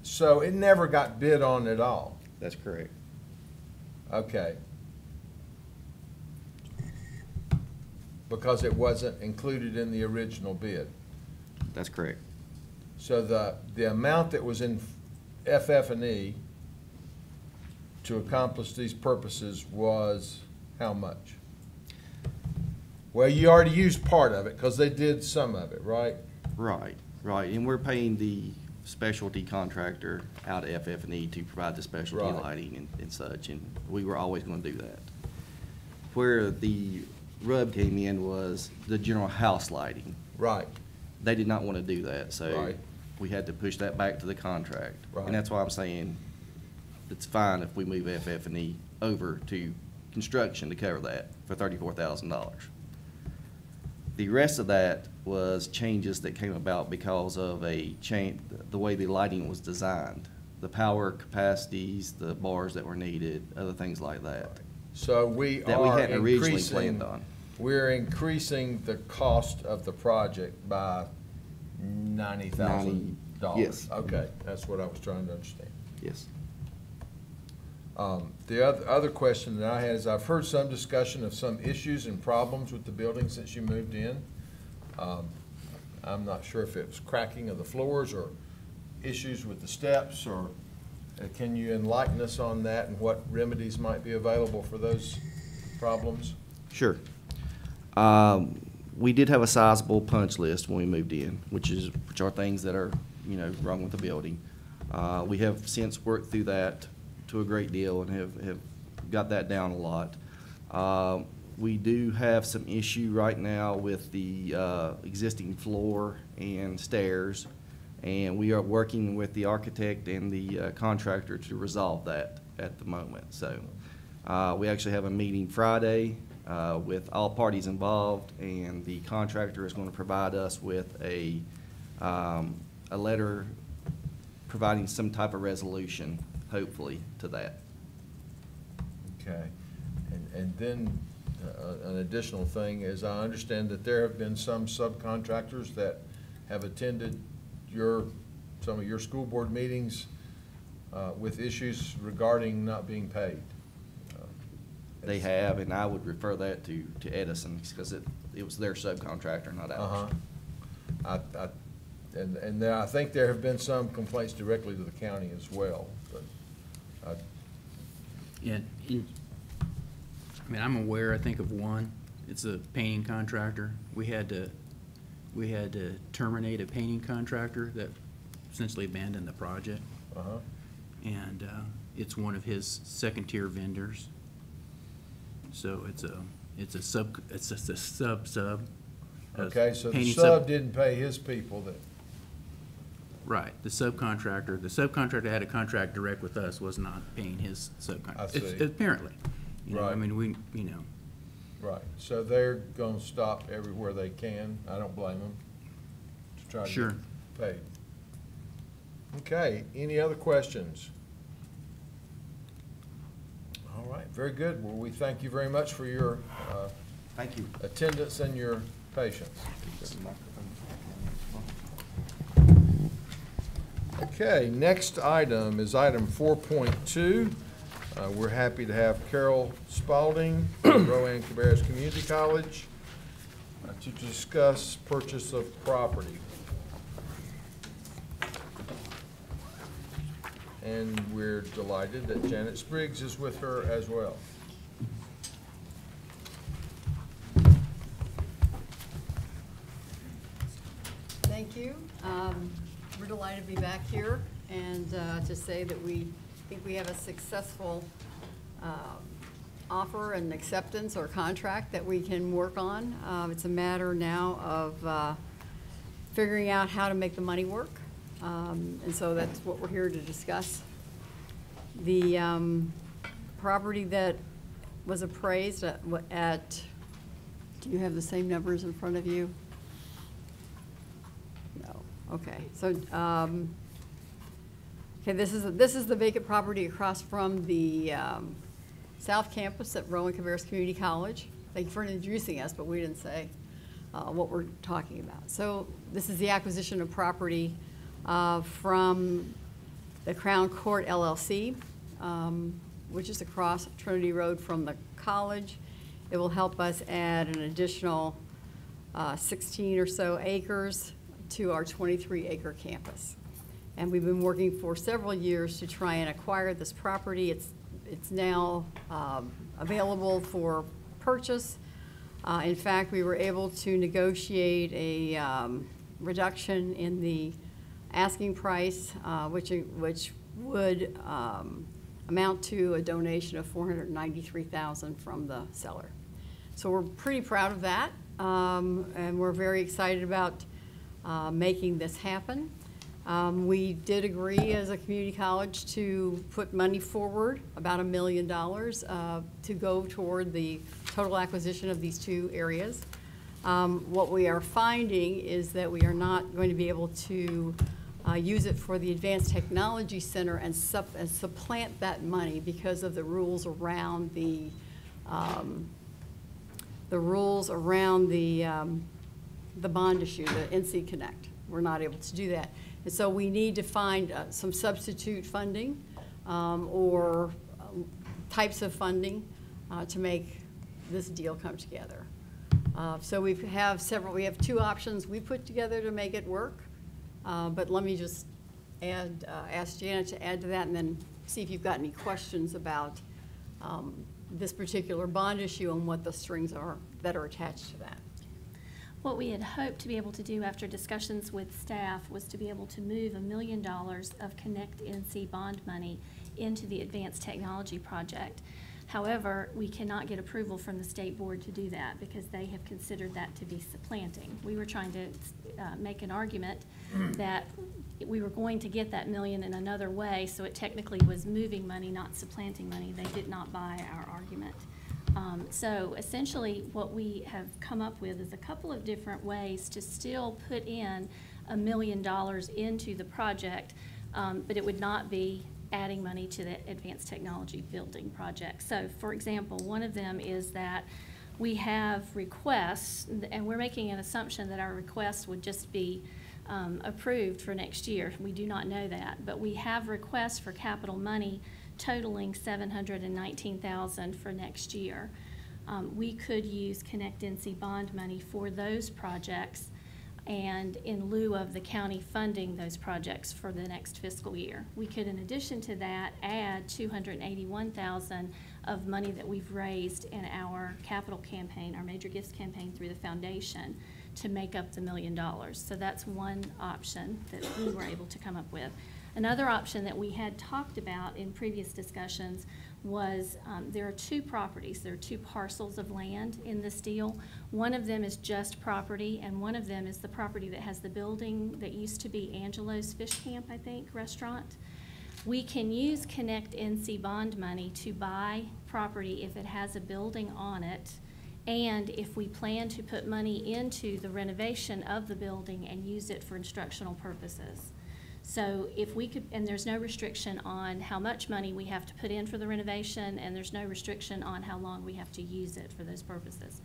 Speaker 4: so it never got bid on at all?
Speaker 14: That's correct.
Speaker 4: Okay. Because it wasn't included in the original bid.
Speaker 14: That's correct.
Speaker 4: So the amount that was in FF&E to accomplish these purposes was how much? Well, you already used part of it because they did some of it, right?
Speaker 14: Right, right. And we're paying the specialty contractor out of FF&E to provide the specialty
Speaker 4: Right.
Speaker 14: lighting and such, and we were always going to do that. Where the rub came in was the general house lighting.
Speaker 4: Right.
Speaker 14: They did not want to do that, so
Speaker 4: Right.
Speaker 14: we had to push that back to the contract.
Speaker 4: Right.
Speaker 14: And that's why I'm saying it's fine if we move FF&E over to construction to cover that for $34,000. The rest of that was changes that came about because of a change, the way the lighting was designed, the power capacities, the bars that were needed, other things like that.
Speaker 4: So we
Speaker 14: That we
Speaker 4: are
Speaker 14: hadn't originally
Speaker 4: increasing,
Speaker 14: planned on.
Speaker 4: we're increasing the cost of the project by $90,000.
Speaker 14: Yes.
Speaker 4: Okay, that's what I was trying to understand.
Speaker 14: Yes.
Speaker 4: The other question that I had is I've heard some discussion of some issues and problems with the building since you moved in. I'm not sure if it was cracking of the floors or issues with the steps, or can you enlighten us on that and what remedies might be available for those problems?
Speaker 14: Sure. We did have a sizable punch list when we moved in, which are things that are, wrong with the building. We have since worked through that to a great deal and have got that down a lot. We do have some issue right now with the existing floor and stairs, and we are working with the architect and the contractor to resolve that at the moment. So we actually have a meeting Friday with all parties involved, and the contractor is going to provide us with a letter providing some type of resolution, hopefully, to that.
Speaker 4: Okay. And then an additional thing is I understand that there have been some subcontractors that have attended some of your school board meetings with issues regarding not being paid.
Speaker 14: They have, and I would refer that to Edison because it was their subcontractor, not ours.
Speaker 4: And I think there have been some complaints directly to the county as well, but
Speaker 16: Yeah, I'm aware, I think, of one. It's a painting contractor. We had to terminate a painting contractor that essentially abandoned the project. And it's one of his second-tier vendors. So it's a sub.
Speaker 4: Okay, so the
Speaker 16: painting
Speaker 4: sub didn't pay his people that.
Speaker 16: Right, the subcontractor had a contract direct with us, was not paying his subcontractor.
Speaker 4: I see.
Speaker 16: Apparently.
Speaker 4: Right.
Speaker 16: I mean,
Speaker 4: Right, so they're gonna stop everywhere they can, I don't blame them, to try to
Speaker 16: Sure.
Speaker 4: get paid. Okay, any other questions? All right, very good. Well, we thank you very much for your
Speaker 14: Thank you.
Speaker 4: attendance and your patience. Okay, next item is item 4.2. We're happy to have Carol Spalding from Rowan Cabarrus Community College to discuss purchase of property. And we're delighted that Janet Spriggs is with her as well.
Speaker 17: Thank you. We're delighted to be back here and to say that we think we have a successful offer and acceptance or contract that we can work on. It's a matter now of figuring out how to make the money work. And so that's what we're here to discuss. The property that was appraised at, do you have the same numbers in front of you? No. Okay. So, okay, this is the vacant property across from the South Campus at Rowan Cabarrus Community College. Thank you for introducing us, but we didn't say what we're talking about. So this is the acquisition of property from the Crown Court LLC, which is across Trinity Road from the college. It will help us add an additional 16 or so acres to our 23-acre campus. And we've been working for several years to try and acquire this property. It's now available for purchase. In fact, we were able to negotiate a reduction in the asking price, which would amount to a donation of $493,000 from the seller. So we're pretty proud of that, and we're very excited about making this happen. We did agree as a community college to put money forward, about $1 million, to go toward the total acquisition of these two areas. What we are finding is that we are not going to be able to use it for the Advanced Technology Center and supplant that money because of the rules around the bond issue, the NC Connect. We're not able to do that. And so we need to find some substitute funding or types of funding to make this deal come together. So we have two options we put together to make it work. But let me just ask Janet to add to that and then see if you've got any questions about this particular bond issue and what the strings are that are attached to that.
Speaker 15: What we had hoped to be able to do after discussions with staff was to be able to move $1 million of Connect NC bond money into the Advanced Technology Project. However, we cannot get approval from the state board to do that because they have considered that to be supplanting. We were trying to make an argument that we were going to get that $1 million in another way, so it technically was moving money, not supplanting money. They did not buy our argument. So essentially what we have come up with is a couple of different ways to still put in $1 million into the project, but it would not be adding money to the Advanced Technology Building project. So for example, one of them is that we have requests, and we're making an assumption that our requests would just be approved for next year. We do not know that, but we have requests for capital money totaling $719,000 for next year. We could use Connect NC bond money for those projects and in lieu of the county funding those projects for the next fiscal year. We could, in addition to that, add $281,000 of money that we've raised in our capital campaign, our major gifts campaign through the foundation, to make up the $1 million. So that's one option that we were able to come up with. Another option that we had talked about in previous discussions was there are two properties. There are two parcels of land in this deal. One of them is just property, and one of them is the property that has the building that used to be Angelo's Fish Camp, I think, restaurant. We can use Connect NC bond money to buy property if it has a building on it, and if we plan to put money into the renovation of the building and use it for instructional purposes. So if we could, and there's no restriction on how much money we have to put in for the renovation, and there's no restriction on how long we have to use it for those purposes.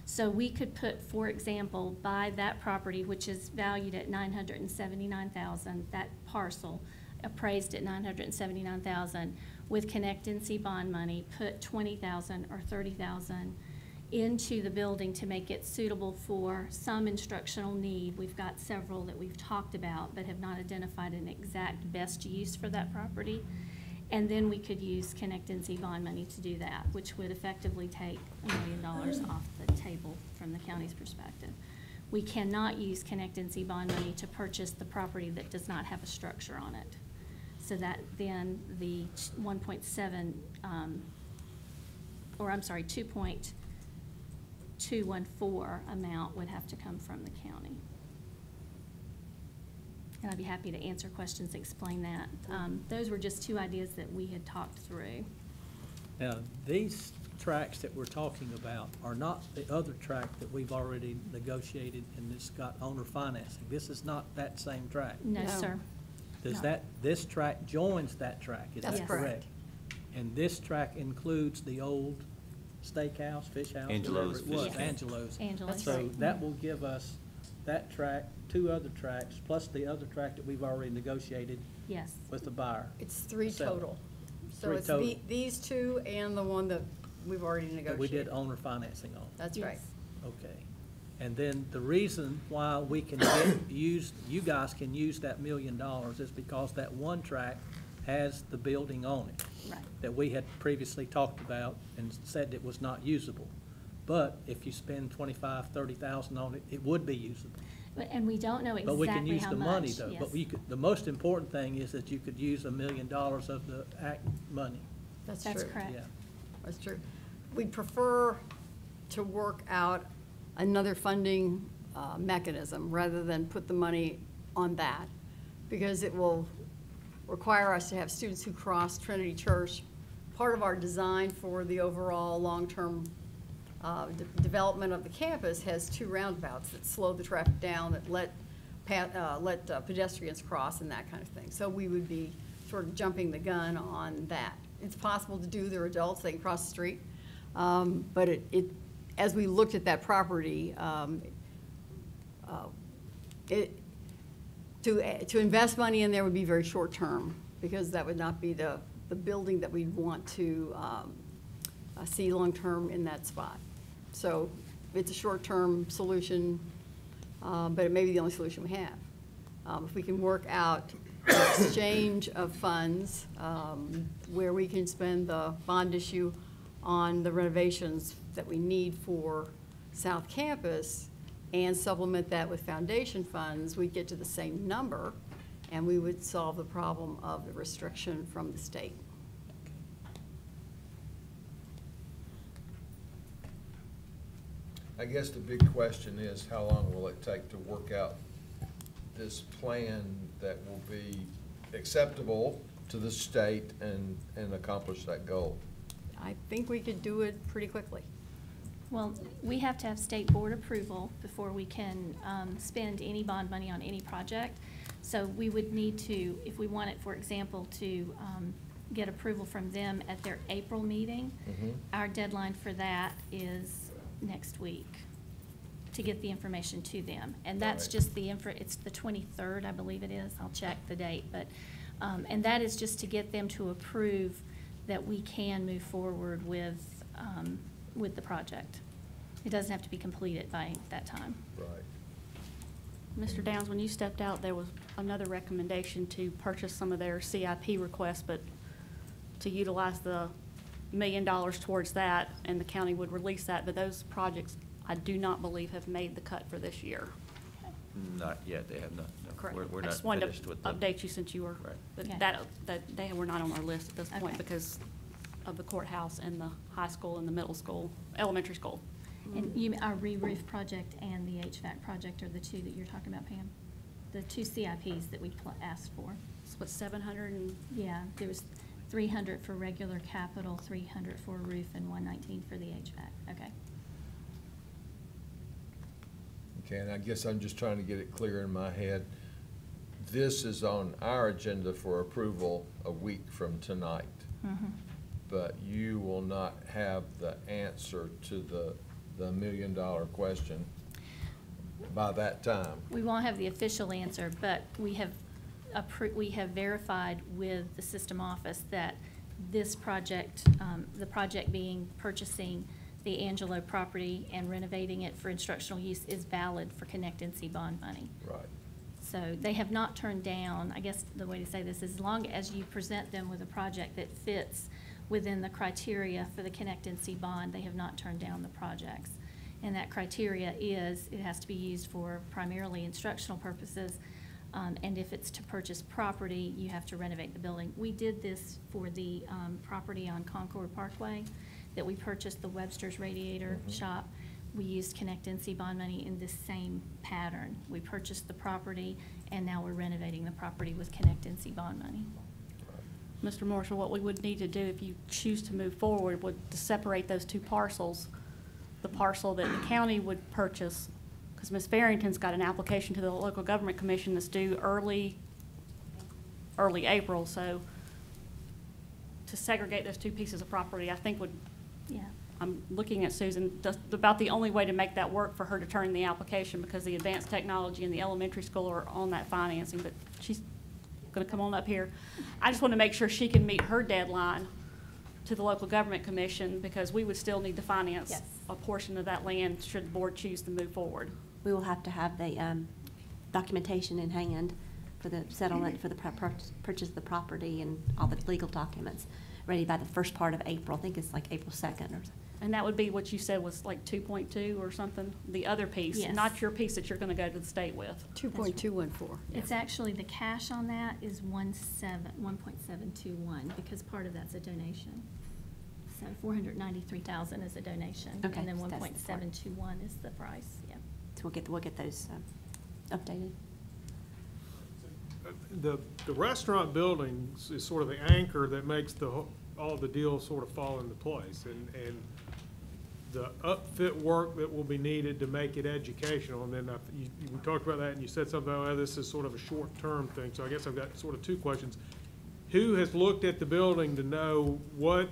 Speaker 15: So we could put, for example, buy that property, which is valued at $979,000, that parcel appraised at $979,000, with Connect NC bond money, put $20,000 or $30,000 into the building to make it suitable for some instructional need. We've got several that we've talked about, but have not identified an exact best use for that property. And then we could use Connect NC bond money to do that, which would effectively take $1 million off the table from the county's perspective. We cannot use Connect NC bond money to purchase the property that does not have a structure on it. So that then the 2.214 amount would have to come from the county. And I'd be happy to answer questions, explain that. Those were just two ideas that we had talked through.
Speaker 7: Now, these tracks that we're talking about are not the other track that we've already negotiated and it's got owner financing. This is not that same track.
Speaker 15: No, sir.
Speaker 7: Does
Speaker 15: No.
Speaker 7: this track joins that track, is
Speaker 17: That's
Speaker 7: that
Speaker 17: correct.
Speaker 7: correct? And this track includes the old steakhouse, fish house, whatever
Speaker 2: Angelo's
Speaker 7: it was,
Speaker 2: Fish Camp.
Speaker 7: Angelo's.
Speaker 15: Angelo's.
Speaker 7: So that will give us that track, two other tracks, plus the other track that we've already negotiated
Speaker 15: Yes.
Speaker 7: with the buyer.
Speaker 17: It's 3
Speaker 7: Seven.
Speaker 17: total. So
Speaker 7: Three
Speaker 17: it's
Speaker 7: total.
Speaker 17: these two and the one that we've already
Speaker 7: That
Speaker 17: negotiated.
Speaker 7: we did owner financing on.
Speaker 17: That's right.
Speaker 7: Okay. And then the reason why we can you guys can use that $1 million is because that one track has the building on it.
Speaker 15: Right.
Speaker 7: That we had previously talked about and said it was not usable. But if you spend $25,000-$30,000 on it, it would be usable.
Speaker 15: And we don't know
Speaker 7: But we can
Speaker 15: exactly
Speaker 7: use
Speaker 15: how
Speaker 7: the
Speaker 15: much.
Speaker 7: money though.
Speaker 15: Yes.
Speaker 7: But the most important thing is that you could use $1 million of the act money.
Speaker 17: That's
Speaker 15: That's
Speaker 17: true.
Speaker 15: correct.
Speaker 7: Yeah.
Speaker 17: That's true. We'd prefer to work out another funding mechanism rather than put the money on that, because it will require us to have students who cross Trinity Church. Part of our design for the overall long-term development of the campus has 2 roundabouts that slow the traffic down, that let pedestrians cross and that kind of thing. So we would be sort of jumping the gun on that. It's possible to do, they're adults, they can cross the street. But as we looked at that property, to invest money in there would be very short-term, because that would not be the building that we'd want to see long-term in that spot. So it's a short-term solution, but it may be the only solution we have. If we can work out an exchange of funds where we can spend the bond issue on the renovations that we need for South Campus and supplement that with foundation funds, we'd get to the same number, and we would solve the problem of the restriction from the state.
Speaker 4: I guess the big question is, how long will it take to work out this plan that will be acceptable to the state and accomplish that goal?
Speaker 17: I think we could do it pretty quickly.
Speaker 15: Well, we have to have state board approval before we can spend any bond money on any project. So we would need to, if we wanted, for example, to get approval from them at their April meeting, our deadline for that is next week to get the information to them. And that's
Speaker 4: Right.
Speaker 15: just it's the 23rd, I believe it is. I'll check the date. But, and that is just to get them to approve that we can move forward with the project. It doesn't have to be completed by that time.
Speaker 4: Right.
Speaker 18: Mr. Downs, when you stepped out, there was another recommendation to purchase some of their CIP requests, but to utilize the $1 million towards that, and the county would release that, but those projects, I do not believe, have made the cut for this year.
Speaker 2: Not yet, they have not, no.
Speaker 18: Correct.
Speaker 2: We're
Speaker 18: I
Speaker 2: not
Speaker 18: just wanted
Speaker 2: finished
Speaker 18: to
Speaker 2: with them.
Speaker 18: update you since you were,
Speaker 2: Right.
Speaker 18: but
Speaker 15: Okay.
Speaker 18: that they were not on our list at this point
Speaker 15: Okay.
Speaker 18: because of the courthouse and the high school and the middle school, elementary school.
Speaker 15: And our re-roof project and the HVAC project are the two that you're talking about, Pam? The 2 CIPs that we asked for.
Speaker 18: It's what, 700 and?
Speaker 15: Yeah, there was 300 for regular capital, 300 for roof, and 119 for the HVAC. Okay.
Speaker 4: Okay, and I guess I'm just trying to get it clear in my head. This is on our agenda for approval a week from tonight. But you will not have the answer to the $1 million question by that time.
Speaker 15: We won't have the official answer, but we have we have verified with the system office that this project, the project being purchasing the Angelo property and renovating it for instructional use is valid for Connect NC bond money.
Speaker 4: Right.
Speaker 15: So they have not turned down, I guess the way to say this is, as long as you present them with a project that fits within the criteria for the Connect NC bond, they have not turned down the projects. And that criteria is, it has to be used for primarily instructional purposes, and if it's to purchase property, you have to renovate the building. We did this for the property on Concord Parkway that we purchased, the Webster's Radiator Shop. We used Connect NC bond money in this same pattern. We purchased the property, and now we're renovating the property with Connect NC bond money.
Speaker 18: Mr. Marshall, what we would need to do if you choose to move forward would to separate those two parcels. The parcel that the county would purchase, because Ms. Farrington's got an application to the local government commission that's due early April, so to segregate those two pieces of property, I think would,
Speaker 15: Yeah.
Speaker 18: I'm looking at Susan, that's about the only way to make that work for her to turn in the application, because the advanced technology and the elementary school are on that financing, but she's gonna come on up here. I just want to make sure she can meet her deadline to the local government commission, because we would still need to finance
Speaker 12: Yes.
Speaker 18: a portion of that land should the board choose to move forward.
Speaker 12: We will have to have the documentation in hand for the settlement, for the purchase of the property and all the legal documents ready by the first part of April. I think it's like April 2nd or something.
Speaker 18: And that would be what you said was like 2.2 or something, the other piece,
Speaker 15: Yes.
Speaker 18: not your piece that you're going to go to the state with.
Speaker 17: 2.214.
Speaker 15: It's actually, the cash on that is 1.721, because part of that's a donation. So 493,000 is a donation.
Speaker 12: Okay,
Speaker 15: And then
Speaker 12: so that's the part.
Speaker 15: 1.721 is the price, yeah.
Speaker 12: So we'll get those updated.
Speaker 8: The restaurant building is sort of the anchor that makes all the deals sort of fall into place. And the upfit work that will be needed to make it educational, and then we talked about that, and you said something about, this is sort of a short-term thing. So I guess I've got sort of two questions. Who has looked at the building to know what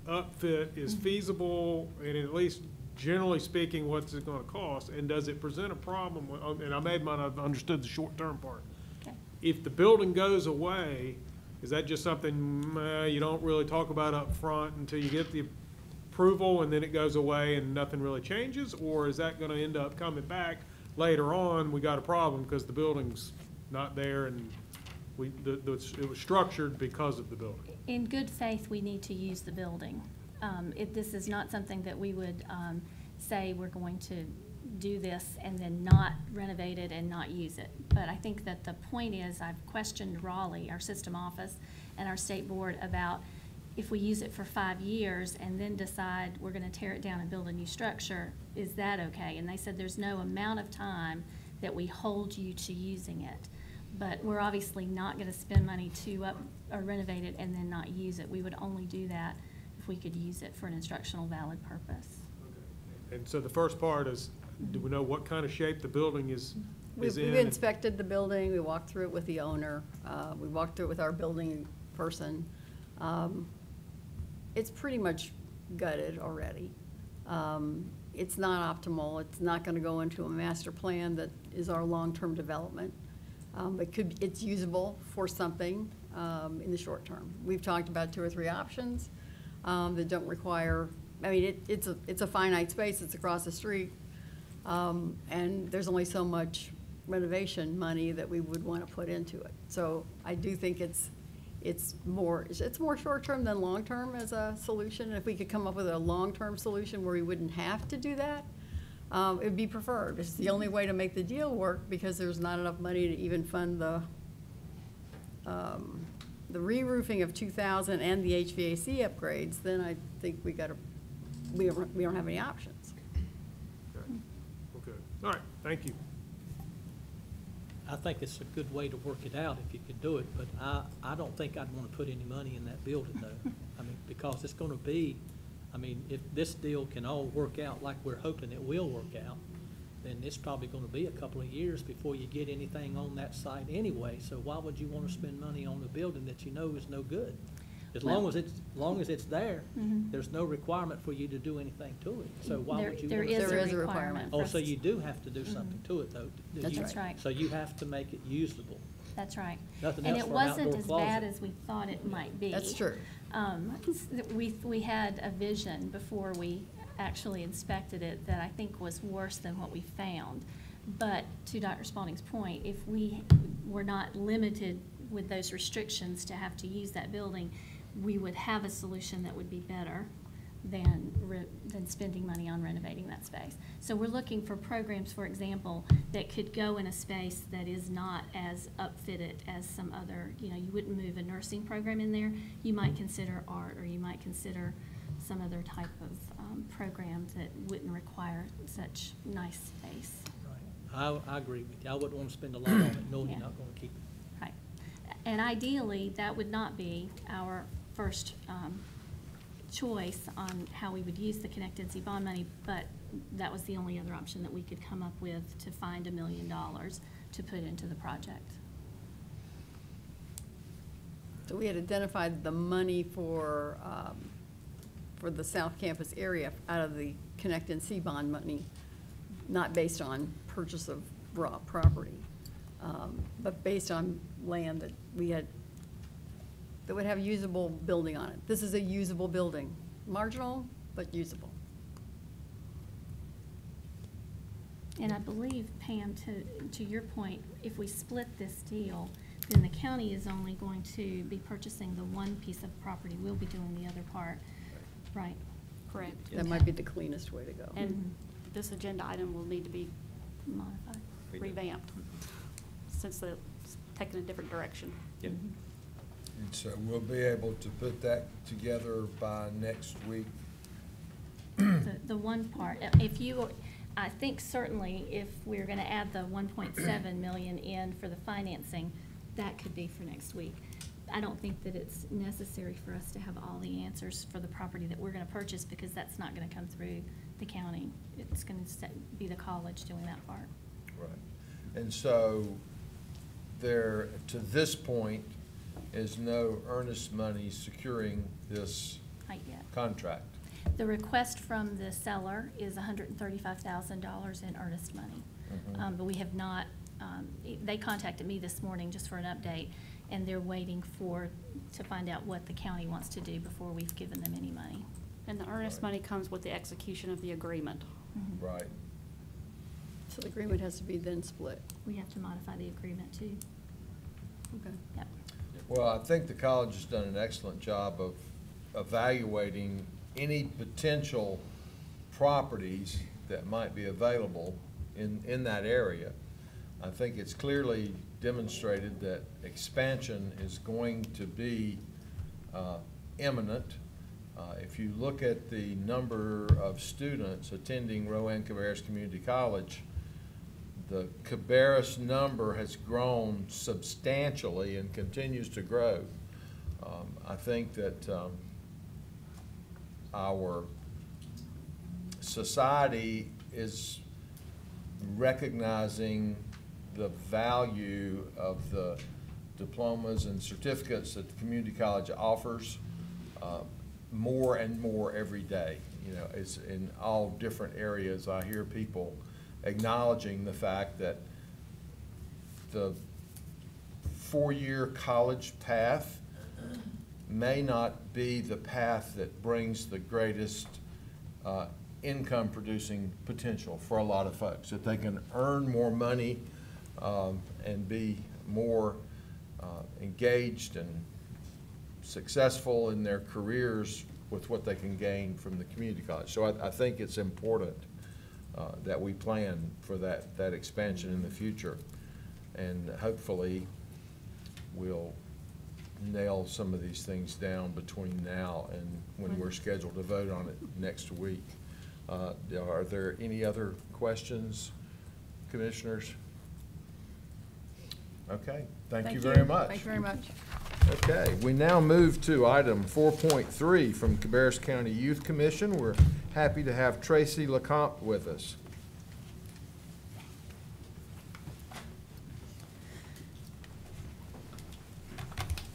Speaker 8: upfit is feasible, and at least generally speaking, what's it gonna cost? And does it present a problem, and I might have understood the short-term part.
Speaker 15: Okay.
Speaker 8: If the building goes away, is that just something you don't really talk about up front until you get the approval, and then it goes away and nothing really changes? Or is that gonna end up coming back later on, we got a problem because the building's not there, and it was structured because of the building?
Speaker 15: In good faith, we need to use the building. This is not something that we would say we're going to do this and then not renovate it and not use it. But I think that the point is, I've questioned Raleigh, our system office, and our state board about if we use it for 5 years and then decide we're gonna tear it down and build a new structure, is that okay? And they said there's no amount of time that we hold you to using it. But we're obviously not gonna spend money to renovate it and then not use it. We would only do that if we could use it for an instructional valid purpose.
Speaker 8: And so the first part is, do we know what kind of shape the building is
Speaker 17: We've
Speaker 8: in?
Speaker 17: inspected the building, we walked through it with the owner, we walked through it with our building person. It's pretty much gutted already. It's not optimal, it's not gonna go into a master plan that is our long-term development. It's usable for something in the short term. We've talked about 2 or 3 options that don't require, I mean, it's a finite space, it's across the street. And there's only so much renovation money that we would want to put into it. So I do think it's more short-term than long-term as a solution. And if we could come up with a long-term solution where we wouldn't have to do that, it'd be preferred. It's the only way to make the deal work, because there's not enough money to even fund the re-roofing of 2,000 and the HVAC upgrades. Then I think we don't have any options.
Speaker 8: Okay, all right, thank you.
Speaker 7: I think it's a good way to work it out if you could do it, but I don't think I'd want to put any money in that building though. I mean, because it's gonna be, I mean, if this deal can all work out like we're hoping it will work out, then it's probably gonna be a couple of years before you get anything on that site anyway. So why would you want to spend money on a building that you know is no good? As long as it's there, there's no requirement for you to do anything to it. So why would you?
Speaker 15: There is a requirement.
Speaker 7: Oh, so you do have to do something to it, though?
Speaker 17: That's
Speaker 15: right.
Speaker 7: So you have to make it usable.
Speaker 15: That's right.
Speaker 7: Nothing
Speaker 15: And
Speaker 7: else
Speaker 15: it
Speaker 7: for an
Speaker 15: wasn't
Speaker 7: outdoor
Speaker 15: as bad
Speaker 7: closet.
Speaker 15: as we thought it might be.
Speaker 17: That's true.
Speaker 15: We had a vision before we actually inspected it that I think was worse than what we found. But to Dr. Spalding's point, if we were not limited with those restrictions to have to use that building, we would have a solution that would be better than spending money on renovating that space. So we're looking for programs, for example, that could go in a space that is not as upfitted as some other, you wouldn't move a nursing program in there. You might consider art, or you might consider some other type of program that wouldn't require such nice space.
Speaker 7: Right. I agree with you. I wouldn't want to spend a lot on it, knowing
Speaker 15: Yeah.
Speaker 7: you're not going to keep it.
Speaker 15: Right. And ideally, that would not be our first choice on how we would use the Connect NC bond money, but that was the only other option that we could come up with to find $1 million to put into the project.
Speaker 17: So we had identified the money for the South Campus area out of the Connect NC bond money, not based on purchase of raw property, but based on land that we had, that would have a usable building on it. This is a usable building, marginal, but usable.
Speaker 15: And I believe, Pam, to your point, if we split this deal, then the county is only going to be purchasing the one piece of property. We'll be doing the other part, right?
Speaker 18: Correct.
Speaker 17: That might be the cleanest way to go.
Speaker 18: And this agenda item will need to be
Speaker 15: Modified.
Speaker 18: revamped, since it's taken a different direction.
Speaker 2: Yep.
Speaker 4: And so we'll be able to put that together by next week.
Speaker 15: The one part, I think certainly if we're gonna add the 1.7 million in for the financing, that could be for next week. I don't think that it's necessary for us to have all the answers for the property that we're gonna purchase, because that's not gonna come through the county. It's gonna be the college doing that part.
Speaker 4: Right. And so there, to this point, is no earnest money securing this
Speaker 15: Not yet.
Speaker 4: contract.
Speaker 15: The request from the seller is $135,000 in earnest money.
Speaker 4: Mhm.
Speaker 15: But we have not, they contacted me this morning just for an update, and they're waiting to find out what the county wants to do before we've given them any money.
Speaker 18: And the earnest money comes with the execution of the agreement.
Speaker 4: Right.
Speaker 17: So the agreement has to be then split.
Speaker 15: We have to modify the agreement too.
Speaker 17: Okay.
Speaker 15: Yep.
Speaker 4: Well, I think the college has done an excellent job of evaluating any potential properties that might be available in that area. I think it's clearly demonstrated that expansion is going to be imminent. If you look at the number of students attending Rowan Cabarrus Community College, the Cabarrus number has grown substantially and continues to grow. I think that our society is recognizing the value of the diplomas and certificates that the community college offers more and more every day. It's in all different areas. I hear people acknowledging the fact that the four-year college path may not be the path that brings the greatest income-producing potential for a lot of folks. That they can earn more money and be more engaged and successful in their careers with what they can gain from the community college. So I think it's important that we plan for that expansion in the future. And hopefully we'll nail some of these things down between now and when we're scheduled to vote on it next week. Are there any other questions, commissioners? Okay, thank you very much.
Speaker 17: Thank you very much.
Speaker 4: Okay, we now move to item 4.3 from Cabarrus County Youth Commission. We're happy to have Tracy LeCompte with us.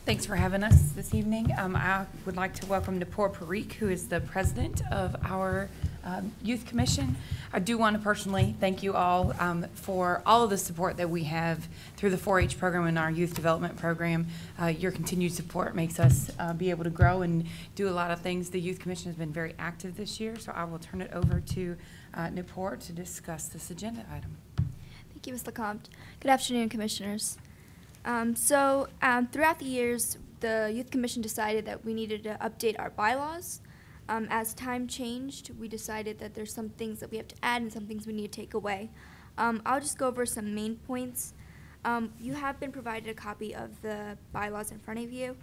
Speaker 19: Thanks for having us this evening. I would like to welcome Napor Parikh, who is the president of our Youth Commission. I do want to personally thank you all for all of the support that we have through the 4-H program and our youth development program. Your continued support makes us be able to grow and do a lot of things. The Youth Commission has been very active this year, so I will turn it over to Niport to discuss this agenda item.
Speaker 20: Thank you, Ms. LeCompte. Good afternoon, Commissioners. Throughout the years, the Youth Commission decided that we needed to update our bylaws. As time changed, we decided that there's some things that we have to add and some things we need to take away. I'll just go over some main points. You have been provided a copy of the bylaws in front of you.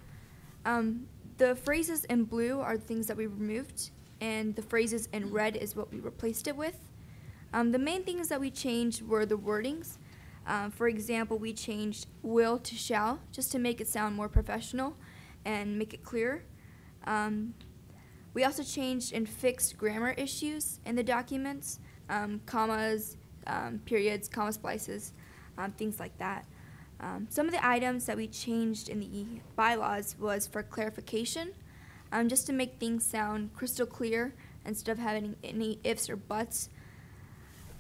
Speaker 20: The phrases in blue are the things that we removed, and the phrases in red is what we replaced it with. The main things that we changed were the wordings. For example, we changed will to shall, just to make it sound more professional and make it clearer. We also changed and fixed grammar issues in the documents, commas, periods, comma splices, things like that. Some of the items that we changed in the bylaws was for clarification, just to make things sound crystal clear instead of having any ifs or buts.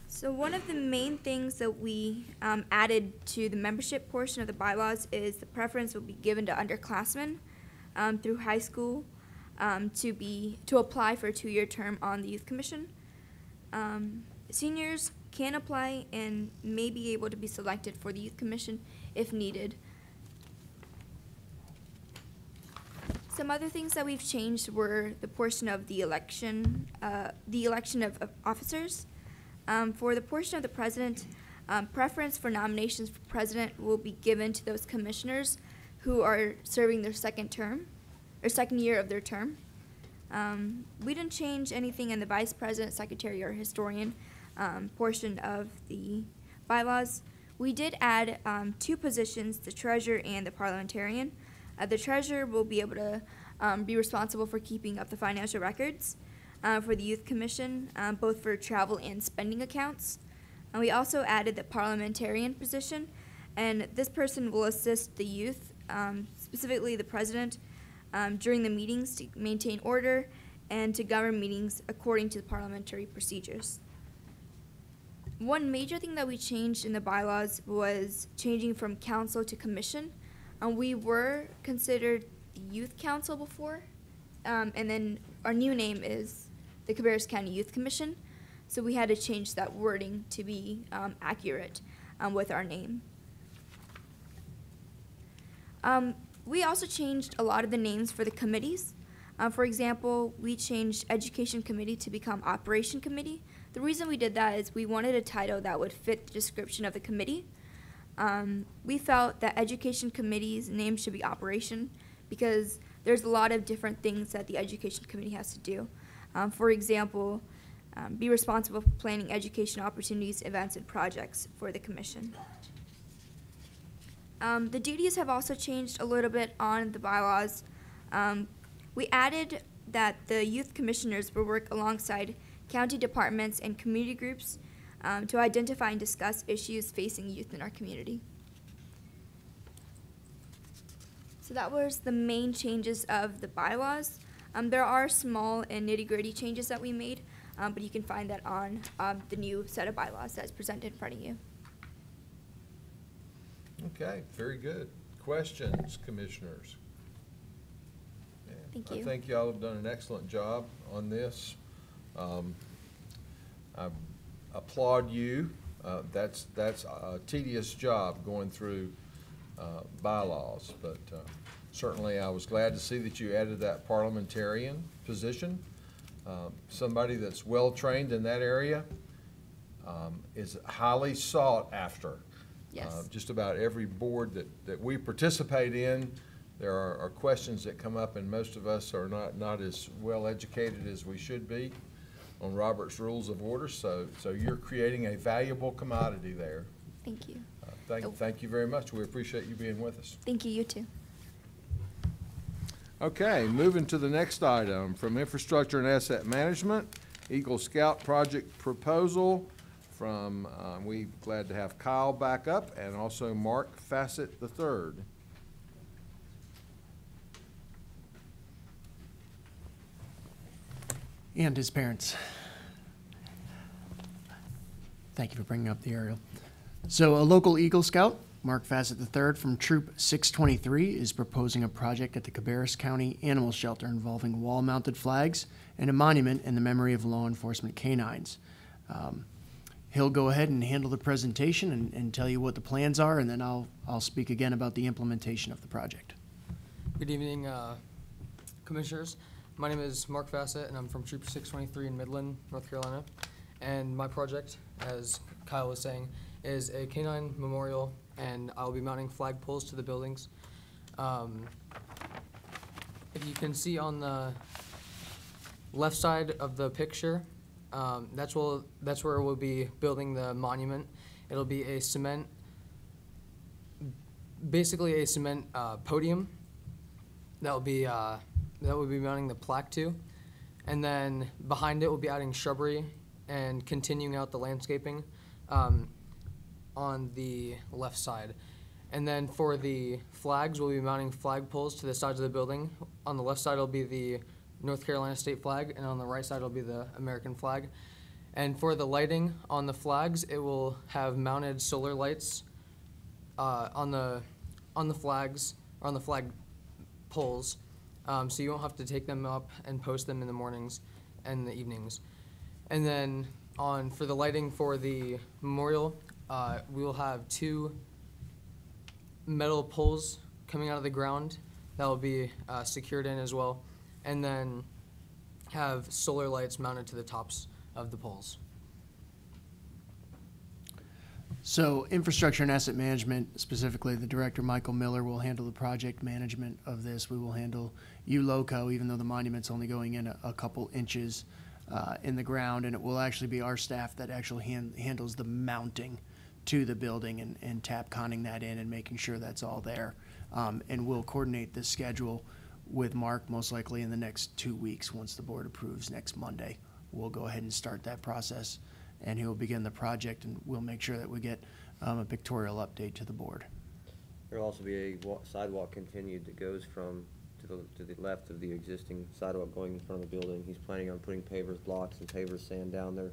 Speaker 20: So one of the main things that we added to the membership portion of the bylaws is the preference will be given to underclassmen through high school to apply for a 2-year term on the Youth Commission. Seniors can apply and may be able to be selected for the Youth Commission if needed. Some other things that we've changed were the portion of the election of officers. For the portion of the president, preference for nominations for president will be given to those commissioners who are serving their second year of their term. We didn't change anything in the vice president, secretary, or historian portion of the bylaws. We did add 2 positions, the treasurer and the parliamentarian. The treasurer will be able to be responsible for keeping up the financial records for the Youth Commission, both for travel and spending accounts. And we also added the parliamentarian position, and this person will assist the youth, specifically the president, during the meetings to maintain order and to govern meetings according to the parliamentary procedures. One major thing that we changed in the bylaws was changing from council to commission. We were considered the Youth Council before, and then our new name is the Cabarrus County Youth Commission, so we had to change that wording to be accurate with our name. We also changed a lot of the names for the committees. For example, we changed Education Committee to become Operation Committee. The reason we did that is we wanted a title that would fit the description of the committee. We felt that Education Committee's name should be Operation because there's a lot of different things that the Education Committee has to do. For example, be responsible for planning education opportunities, events, and projects for the commission. The duties have also changed a little bit on the bylaws. We added that the youth commissioners will work alongside county departments and community groups to identify and discuss issues facing youth in our community. So that was the main changes of the bylaws. There are small and nitty-gritty changes that we made, but you can find that on the new set of bylaws that's presented in front of you.
Speaker 4: Okay, very good. Questions, commissioners? Yeah,
Speaker 20: Thank you.
Speaker 4: I think y'all have done an excellent job on this. I applaud you. That's a tedious job going through bylaws, but certainly I was glad to see that you added that parliamentarian position. Somebody that's well-trained in that area is highly sought after.
Speaker 20: Yes.
Speaker 4: Just about every board that we participate in, there are questions that come up, and most of us are not as well educated as we should be on Robert's Rules of Order, so you're creating a valuable commodity there.
Speaker 20: Thank you.
Speaker 4: Thank you very much. We appreciate you being with us.
Speaker 20: Thank you, you too.
Speaker 4: Okay, moving to the next item from Infrastructure and Asset Management, Eagle Scout Project Proposal from, we're glad to have Kyle back up, and also Mark Fassett III.
Speaker 5: And his parents. Thank you for bringing up the aerial. So a local Eagle Scout, Mark Fassett III from Troop 623, is proposing a project at the Cabarrus County Animal Shelter involving wall-mounted flags and a monument in the memory of law enforcement canines. He'll go ahead and handle the presentation and tell you what the plans are, and then I'll speak again about the implementation of the project.
Speaker 21: Good evening, Commissioners. My name is Mark Fassett, and I'm from Troop 623 in Midland, North Carolina. And my project, as Kyle was saying, is a canine memorial, and I'll be mounting flag poles to the buildings. If you can see on the left side of the picture, that's where we'll be building the monument. It'll be a cement, basically a cement podium that will be mounting the plaque to, and then behind it we'll be adding shrubbery and continuing out the landscaping on the left side. And then for the flags, we'll be mounting flag poles to the sides of the building. On the left side will be the North Carolina state flag, and on the right side will be the American flag. And for the lighting on the flags, it will have mounted solar lights on the flags, or on the flag poles, so you won't have to take them up and post them in the mornings and the evenings. And then for the lighting for the memorial, we will have 2 metal poles coming out of the ground that will be secured in as well, and then have solar lights mounted to the tops of the poles.
Speaker 5: So infrastructure and asset management, specifically the director, Michael Miller, will handle the project management of this. We will handle ULOCO, even though the monument's only going in a couple inches in the ground, and it will actually be our staff that actually handles the mounting to the building and tap-conning that in and making sure that's all there. And we'll coordinate this schedule with Mark most likely in the next 2 weeks. Once the board approves next Monday, we'll go ahead and start that process, and he will begin the project, and we'll make sure that we get a pictorial update to the board.
Speaker 22: There'll also be a sidewalk continued that goes from to the left of the existing sidewalk going in front of the building. He's planning on putting pavers blocks and pavers sand down there,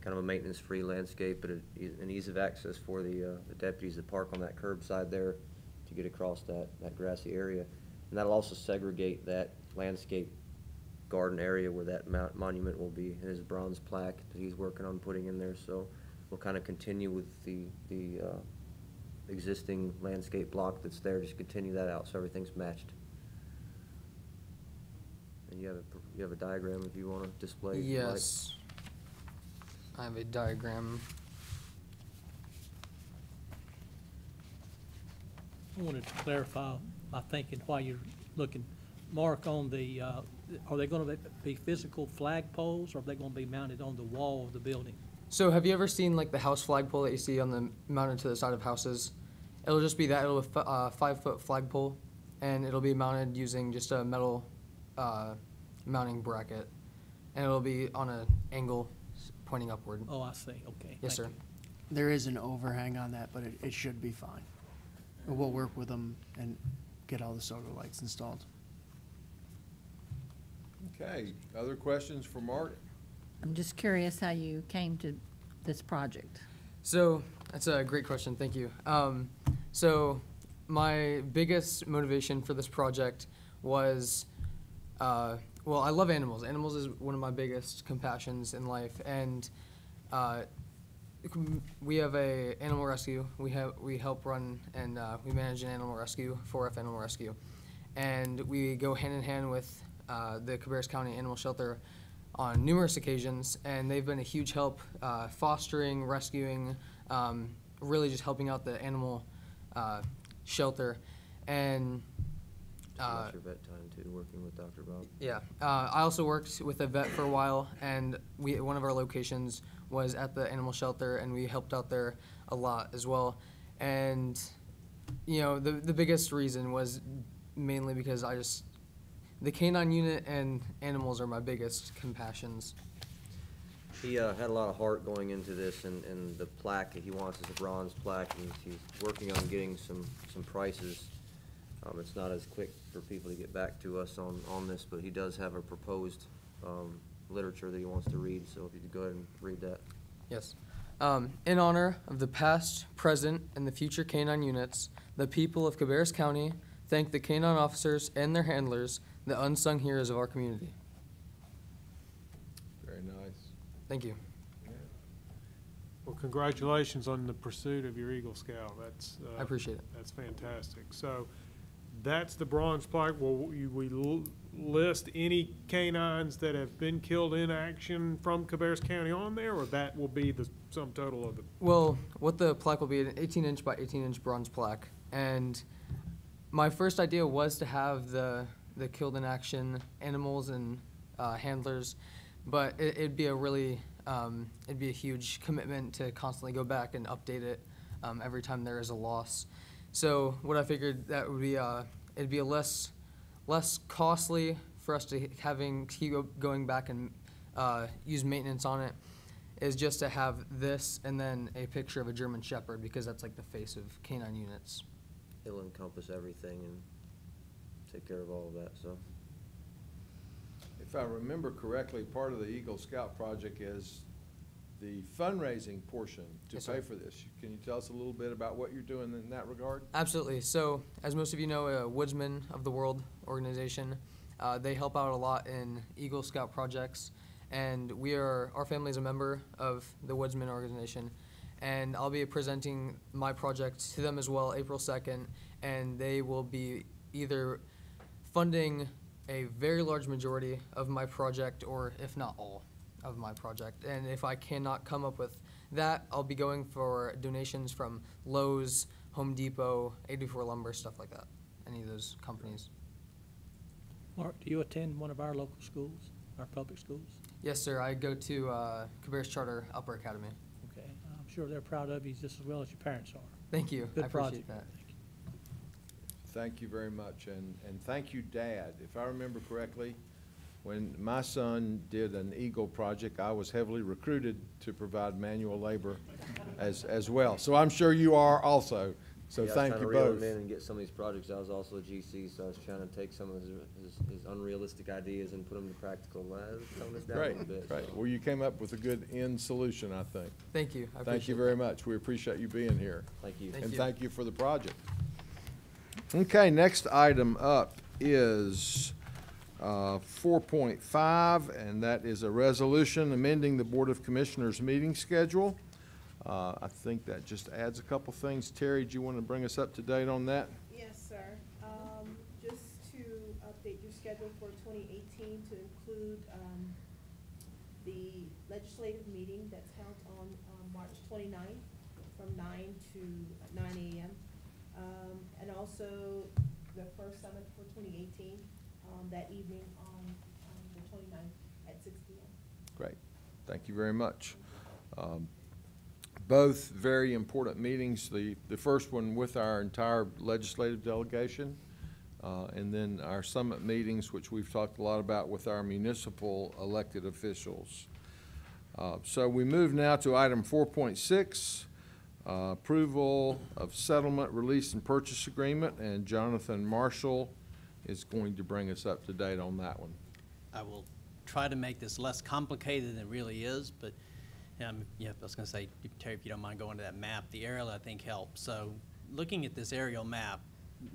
Speaker 22: kind of a maintenance-free landscape, but an ease of access for the deputies that park on that curbside there to get across that grassy area. And that'll also segregate that landscape garden area where that monument will be, and his bronze plaque that he's working on putting in there. So we'll kind of continue with the existing landscape block that's there, just continue that out so everything's matched. And you have a diagram if you want to display.
Speaker 21: Yes. I have a diagram.
Speaker 7: I wanted to clarify my thinking while you're looking. Mark, on the, are they going to be physical flag poles, or are they going to be mounted on the wall of the building?
Speaker 21: So have you ever seen like the house flagpole that you see on the mounted to the side of houses? It'll just be that. It'll be a 5-foot flagpole, and it'll be mounted using just a metal mounting bracket, and it'll be on an angle pointing upward.
Speaker 7: Oh, I see. Okay.
Speaker 21: Yes, sir.
Speaker 5: There is an overhang on that, but it should be fine. We'll work with them and get all the solar lights installed.
Speaker 4: Okay, other questions for Mark?
Speaker 9: I'm just curious how you came to this project.
Speaker 21: So that's a great question. Thank you. So my biggest motivation for this project was, well, I love animals. Animals is one of my biggest compassions in life, and we have a animal rescue. We help run and we manage an animal rescue, 4F Animal Rescue, and we go hand in hand with the Cabarrus County Animal Shelter on numerous occasions, and they've been a huge help fostering, rescuing, really just helping out the animal shelter. And
Speaker 22: That's your vet time too, working with Dr. Bob.
Speaker 21: yeah, I also worked with a vet for a while, and one of our locations was at the animal shelter, and we helped out there a lot as well. And you know, the biggest reason was mainly because the canine unit and animals are my biggest compassions.
Speaker 22: He had a lot of heart going into this, and the plaque that he wants is a bronze plaque, and he's working on getting some prices. It's not as quick for people to get back to us on this, but he does have a proposed literature that he wants to read, so if you could go ahead and read that.
Speaker 21: Yes. In honor of the past, present, and the future K-9 units, the people of Cabarrus County thank the K-9 officers and their handlers, the unsung heroes of our community.
Speaker 4: Very nice.
Speaker 21: Thank you.
Speaker 8: Well, congratulations on the pursuit of your Eagle Scout. That's.
Speaker 21: I appreciate it.
Speaker 8: That's fantastic. So that's the bronze plaque. Will we list any canines that have been killed in action from Cabarrus County on there, or that will be the sum total of it?
Speaker 21: Well, what the plaque will be, an 18-inch by 18-inch bronze plaque. And my first idea was to have the killed in action animals and handlers, but it'd be a really it'd be a huge commitment to constantly go back and update it every time there is a loss. So what I figured that would be it'd be a less costly for us to keep going back and use maintenance on it, is just to have this and then a picture of a German Shepherd, because that's like the face of K-9 units.
Speaker 22: It'll encompass everything and take care of all of that, so.
Speaker 4: If I remember correctly, part of the Eagle Scout project is the fundraising portion to
Speaker 21: Yes,
Speaker 4: pay
Speaker 21: sir.
Speaker 4: for this. Can you tell us a little bit about what you're doing in that regard?
Speaker 21: Absolutely. So, as most of you know, Woodsmen of the World organization, they help out a lot in Eagle Scout projects, and our family is a member of the Woodsmen organization, and I'll be presenting my project to them as well April 2nd, and they will be either funding a very large majority of my project, or if not all of my project. And if I cannot come up with that, I'll be going for donations from Lowe's, Home Depot, 84 Lumber, stuff like that, any of those companies.
Speaker 7: Mark, do you attend one of our local schools, our public schools?
Speaker 21: Yes, sir. I go to Cabarrus Charter Upper Academy.
Speaker 7: Okay, I'm sure they're proud of you just as well as your parents are.
Speaker 21: Thank you.
Speaker 7: Good
Speaker 21: I appreciate
Speaker 7: project.
Speaker 21: that.
Speaker 4: Thank you very much, and thank you, Dad. If I remember correctly, when my son did an Eagle project, I was heavily recruited to provide manual labor as well. So I'm sure you are also, so
Speaker 22: Yeah,
Speaker 4: thank
Speaker 22: I was
Speaker 4: you
Speaker 22: trying to reel
Speaker 4: both.
Speaker 22: him in and get some of these projects. I was also a GC, so I was trying to take some of his unrealistic ideas and put them to practical. Tone this down a
Speaker 4: Great,
Speaker 22: little bit.
Speaker 4: great.
Speaker 22: so.
Speaker 4: Well, you came up with a good end solution, I think.
Speaker 21: Thank you. I
Speaker 4: Thank
Speaker 21: appreciate
Speaker 4: you very much. We appreciate you being here.
Speaker 22: Thank you.
Speaker 21: Thank
Speaker 4: And
Speaker 21: you.
Speaker 4: thank you for the project. Okay, next item up is 4.5, and that is a resolution amending the Board of Commissioners meeting schedule. I think that just adds a couple things. Terry, do you want to bring us up to date on that?
Speaker 3: Yes, sir. Just to update your schedule for 2018 to include the legislative meeting that's held on March 29th from 9 to 9 a.m. And also the first summit for 2018 that evening on the 29th at 6 p.m.
Speaker 4: Great. Thank you very much. Both very important meetings, the first one with our entire legislative delegation, and then our summit meetings, which we've talked a lot about with our municipal elected officials. So we move now to item 4.6, approval of settlement, release, and purchase agreement, and Jonathan Marshall is going to bring us up to date on that one.
Speaker 6: I will try to make this less complicated than it really is, but yeah, I was going to say, Terry, if you don't mind going to that map, the aerial I think helps. So looking at this aerial map,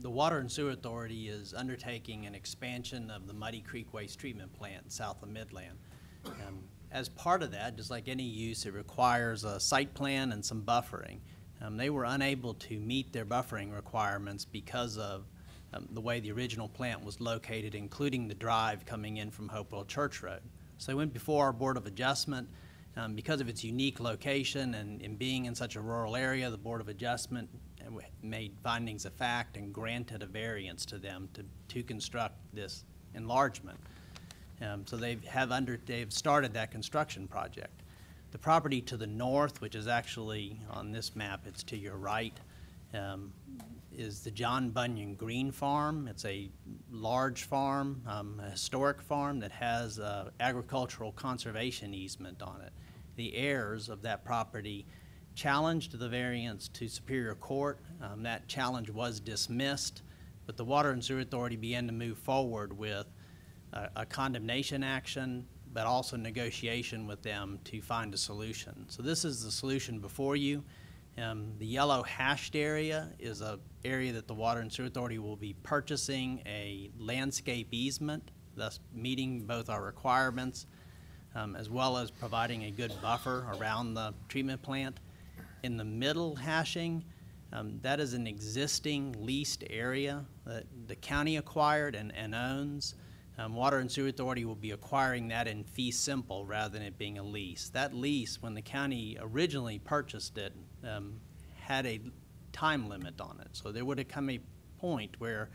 Speaker 6: the Water and Sewer Authority is undertaking an expansion of the Muddy Creek Waste Treatment Plant south of Midland. As part of that, just like any use, it requires a site plan and some buffering. They were unable to meet their buffering requirements because of the way the original plant was located, including the drive coming in from Hopewell Church Road. So they went before our Board of Adjustment. Because of its unique location and in being in such a rural area, the Board of Adjustment made findings of fact and granted a variance to them to construct this enlargement. So they've started that construction project. The property to the north, which is actually on this map, it's to your right, is the John Bunyan Green Farm. It's a large farm, a historic farm that has agricultural conservation easement on it. The heirs of that property challenged the variance to Superior Court. That challenge was dismissed, but the Water and Sewer Authority began to move forward with a condemnation action but also negotiation with them to find a solution. So this is the solution before you. The yellow hashed area is an area that the Water and Sewer Authority will be purchasing a landscape easement, thus meeting both our requirements as well as providing a good buffer around the treatment plant. In the middle hashing, that is an existing leased area that the county acquired and owns. Water and Sewer Authority will be acquiring that in fee simple rather than it being a lease. That lease, when the county originally purchased it, had a time limit on it. So there would have come a point where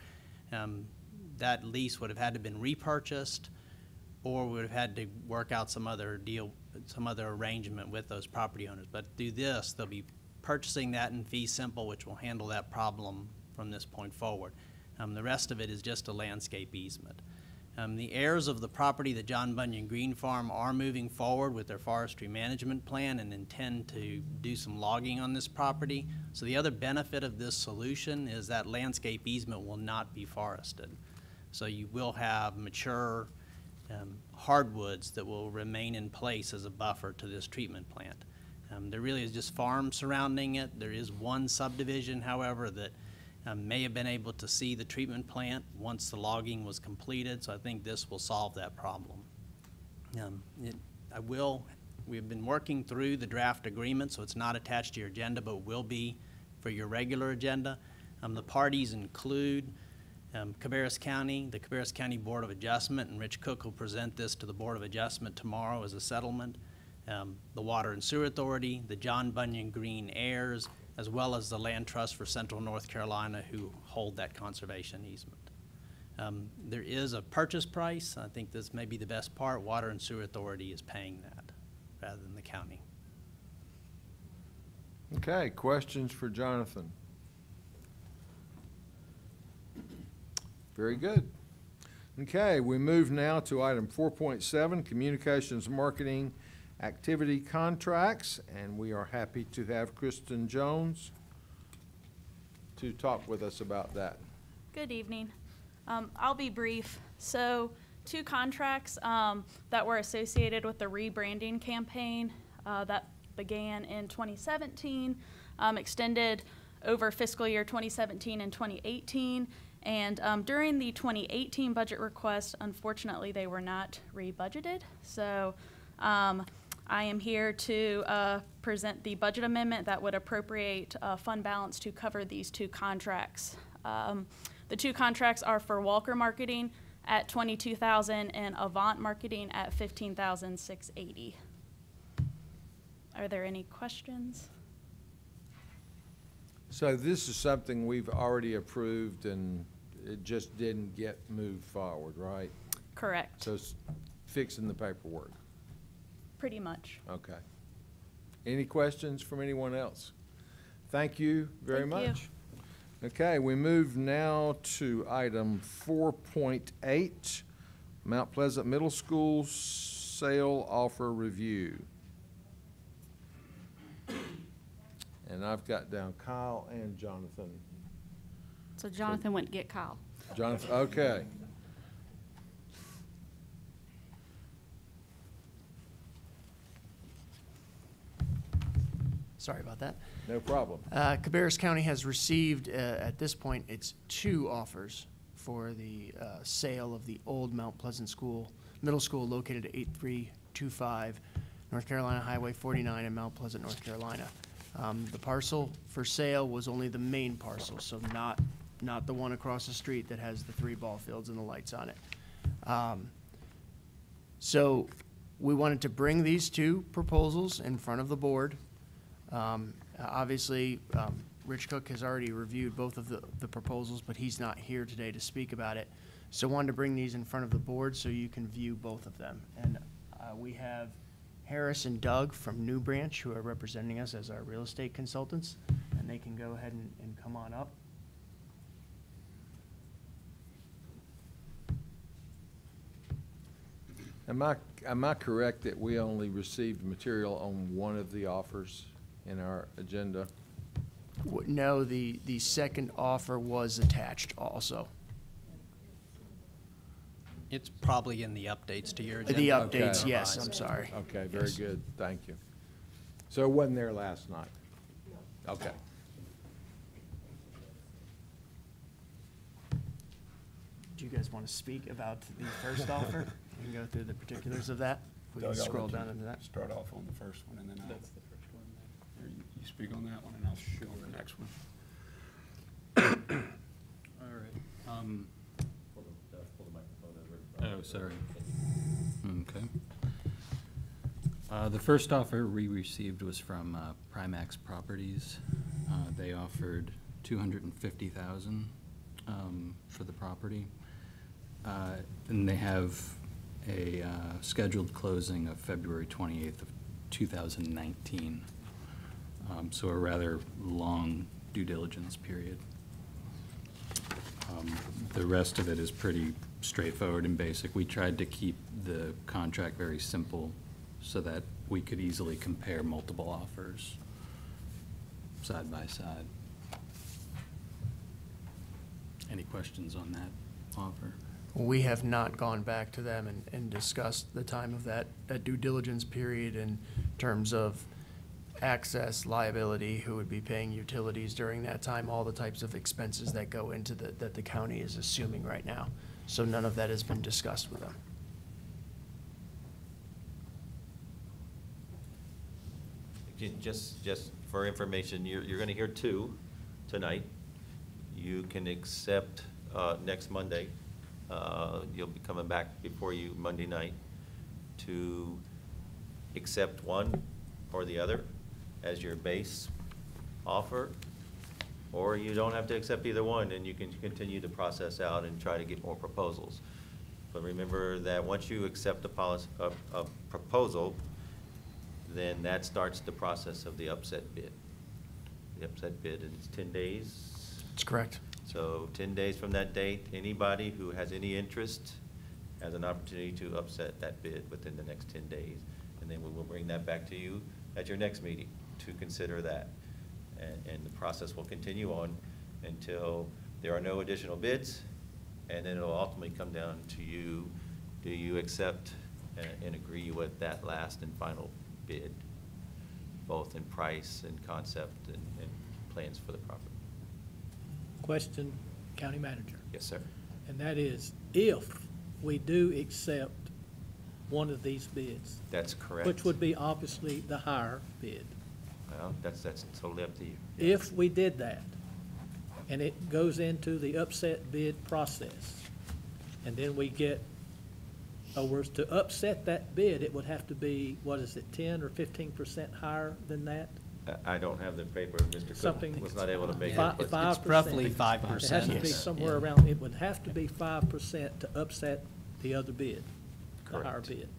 Speaker 6: that lease would have had to been repurchased, or we would have had to work out some other deal, some other arrangement with those property owners. But through this, they'll be purchasing that in fee simple, which will handle that problem from this point forward. The rest of it is just a landscape easement. The heirs of the property, the John Bunyan Green Farm, are moving forward with their forestry management plan and intend to do some logging on this property. So the other benefit of this solution is that landscape easement will not be forested. So you will have mature hardwoods that will remain in place as a buffer to this treatment plant. There really is just farms surrounding it. There is one subdivision, however, that may have been able to see the treatment plant once the logging was completed, so I think this will solve that problem. We've been working through the draft agreement, so it's not attached to your agenda, but will be for your regular agenda. The parties include Cabarrus County, the Cabarrus County Board of Adjustment, and Rich Cook will present this to the Board of Adjustment tomorrow as a settlement. The Water and Sewer Authority, the John Bunyan Green heirs, as well as the Land Trust for Central North Carolina, who hold that conservation easement. There is a purchase price. I think this may be the best part. Water and Sewer Authority is paying that rather than the county.
Speaker 4: Okay, questions for Jonathan? Very good. Okay, we move now to item 4.7, Communications Marketing Activity Contracts, and we are happy to have Kristen Jones to talk with us about that.
Speaker 10: Good evening. I'll be brief. So 2 contracts that were associated with the rebranding campaign that began in 2017, extended over fiscal year 2017 and 2018. And during the 2018 budget request, unfortunately, they were not re-budgeted. So I am here to present the budget amendment that would appropriate fund balance to cover these 2 contracts. The 2 contracts are for Walker Marketing at $22,000 and Avant Marketing at $15,680. Are there any questions?
Speaker 4: So this is something we've already approved and it just didn't get moved forward, right?
Speaker 10: Correct.
Speaker 4: So it's fixing the paperwork.
Speaker 10: Pretty much.
Speaker 4: Okay. Any questions from anyone else? Thank you very much. Okay, we move now to item 4.8, Mount Pleasant Middle School Sale Offer Review. And I've got down Kyle and Jonathan.
Speaker 18: So Jonathan went to get Kyle.
Speaker 4: Jonathan, okay.
Speaker 5: Sorry about that.
Speaker 4: No problem.
Speaker 5: Cabarrus County has received, at this point, it's 2 offers for the sale of the old Mount Pleasant Middle School located at 8325 North Carolina Highway 49 in Mount Pleasant, North Carolina. The parcel for sale was only the main parcel, so not the one across the street that has the 3 ball fields and the lights on it. So we wanted to bring these 2 proposals in front of the board. Obviously, Rich Cook has already reviewed both of the proposals, but he's not here today to speak about it. So I wanted to bring these in front of the board so you can view both of them. And we have Harris and Doug from New Branch who are representing us as our real estate consultants, and they can go ahead and come on up.
Speaker 4: Am I correct that we only received material on one of the offers in our agenda?
Speaker 5: No, the second offer was attached also.
Speaker 6: It's probably in the updates to your agenda.
Speaker 5: The updates,
Speaker 4: Okay.
Speaker 5: yes, I'm sorry.
Speaker 4: Okay, very
Speaker 5: Yes.
Speaker 4: good, thank you. So it wasn't there last night? Okay.
Speaker 5: Do you guys want to speak about the first offer? We can go through the particulars of that. We can scroll down into that.
Speaker 1: Start off on the first one, and then I'll. That's the first one. You speak on that one, and I'll show on the next one. All right. Oh, sorry. Okay. The first offer we received was from Primax Properties. They offered $250,000 for the property. And they have a scheduled closing of February 28th of 2019. So a rather long due diligence period. The rest of it is pretty straightforward and basic. We tried to keep the contract very simple so that we could easily compare multiple offers side by side. Any questions on that offer?
Speaker 5: We have not gone back to them and discussed the time of that due diligence period in terms of access, liability, who would be paying utilities during that time, all the types of expenses that go into that the county is assuming right now. So none of that has been discussed with them.
Speaker 2: Again, just for information, you're gonna hear two tonight. You can accept, next Monday, you'll be coming back before you Monday night to accept one or the other as your base offer, or you don't have to accept either one, and you can continue to process out and try to get more proposals. But remember that once you accept a proposal, then that starts the process of the upset bid. The upset bid is 10 days.
Speaker 5: That's correct.
Speaker 2: So 10 days from that date, anybody who has any interest has an opportunity to upset that bid within the next 10 days. And then we will bring that back to you at your next meeting to consider that. And the process will continue on until there are no additional bids, and then it'll ultimately come down to you. Do you accept and agree with that last and final bid, both in price and concept and plans for the property?
Speaker 7: Question, County Manager.
Speaker 2: Yes, sir.
Speaker 7: And that is, if we do accept one of these bids.
Speaker 2: That's correct.
Speaker 7: Which would be obviously the higher bid.
Speaker 2: Well, that's totally up to you.
Speaker 7: If we did that, and it goes into the upset bid process, and then we get, or to upset that bid, it would have to be, what is it, 10 or 15% higher than that?
Speaker 2: I don't have the paper, Mr.
Speaker 7: Something.
Speaker 2: Cook was not able to make it.
Speaker 7: 5%.
Speaker 2: but-
Speaker 6: It's roughly 5%.
Speaker 7: It has to be
Speaker 6: Yes.
Speaker 7: somewhere
Speaker 6: Yeah.
Speaker 7: around, it would have to be 5% to upset the other bid, the higher
Speaker 2: Correct.
Speaker 7: bid.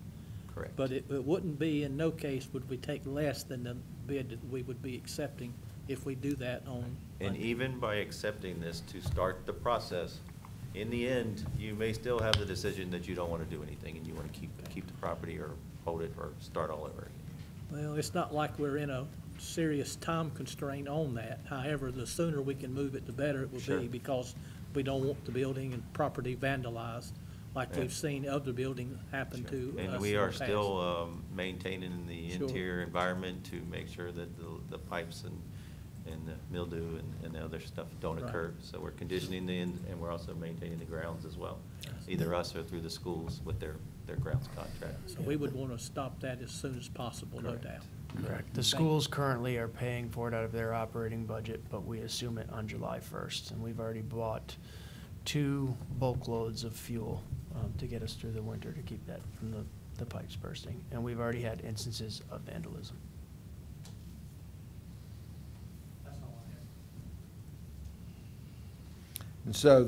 Speaker 2: Correct.
Speaker 7: But it wouldn't be, in no case would we take less than the bid that we would be accepting if we do that on.
Speaker 2: And even by accepting this to start the process, in the end, you may still have the decision that you don't want to do anything and you want to keep the property or hold it or start all over again.
Speaker 7: Well, it's not like we're in a serious time constraint on that. However, the sooner we can move it, the better it will
Speaker 2: Sure.
Speaker 7: be, because we don't want the building and property vandalized like
Speaker 2: Yeah.
Speaker 7: we've seen other buildings happen to us
Speaker 2: And we
Speaker 7: in the
Speaker 2: are
Speaker 7: past.
Speaker 2: still maintaining the
Speaker 7: Sure.
Speaker 2: interior environment to make sure that the pipes and the mildew and the other stuff don't
Speaker 7: Right.
Speaker 2: occur. So we're conditioning and we're also maintaining the grounds as well, either us or through the schools with their grounds contract.
Speaker 7: So we would want to stop that as soon as possible, no
Speaker 2: Correct.
Speaker 7: doubt.
Speaker 5: Correct. The schools currently are paying for it out of their operating budget, but we assume it on July 1st. And we've already bought 2 bulk loads of fuel to get us through the winter to keep that from the pipes bursting. And we've already had instances of vandalism.
Speaker 4: And so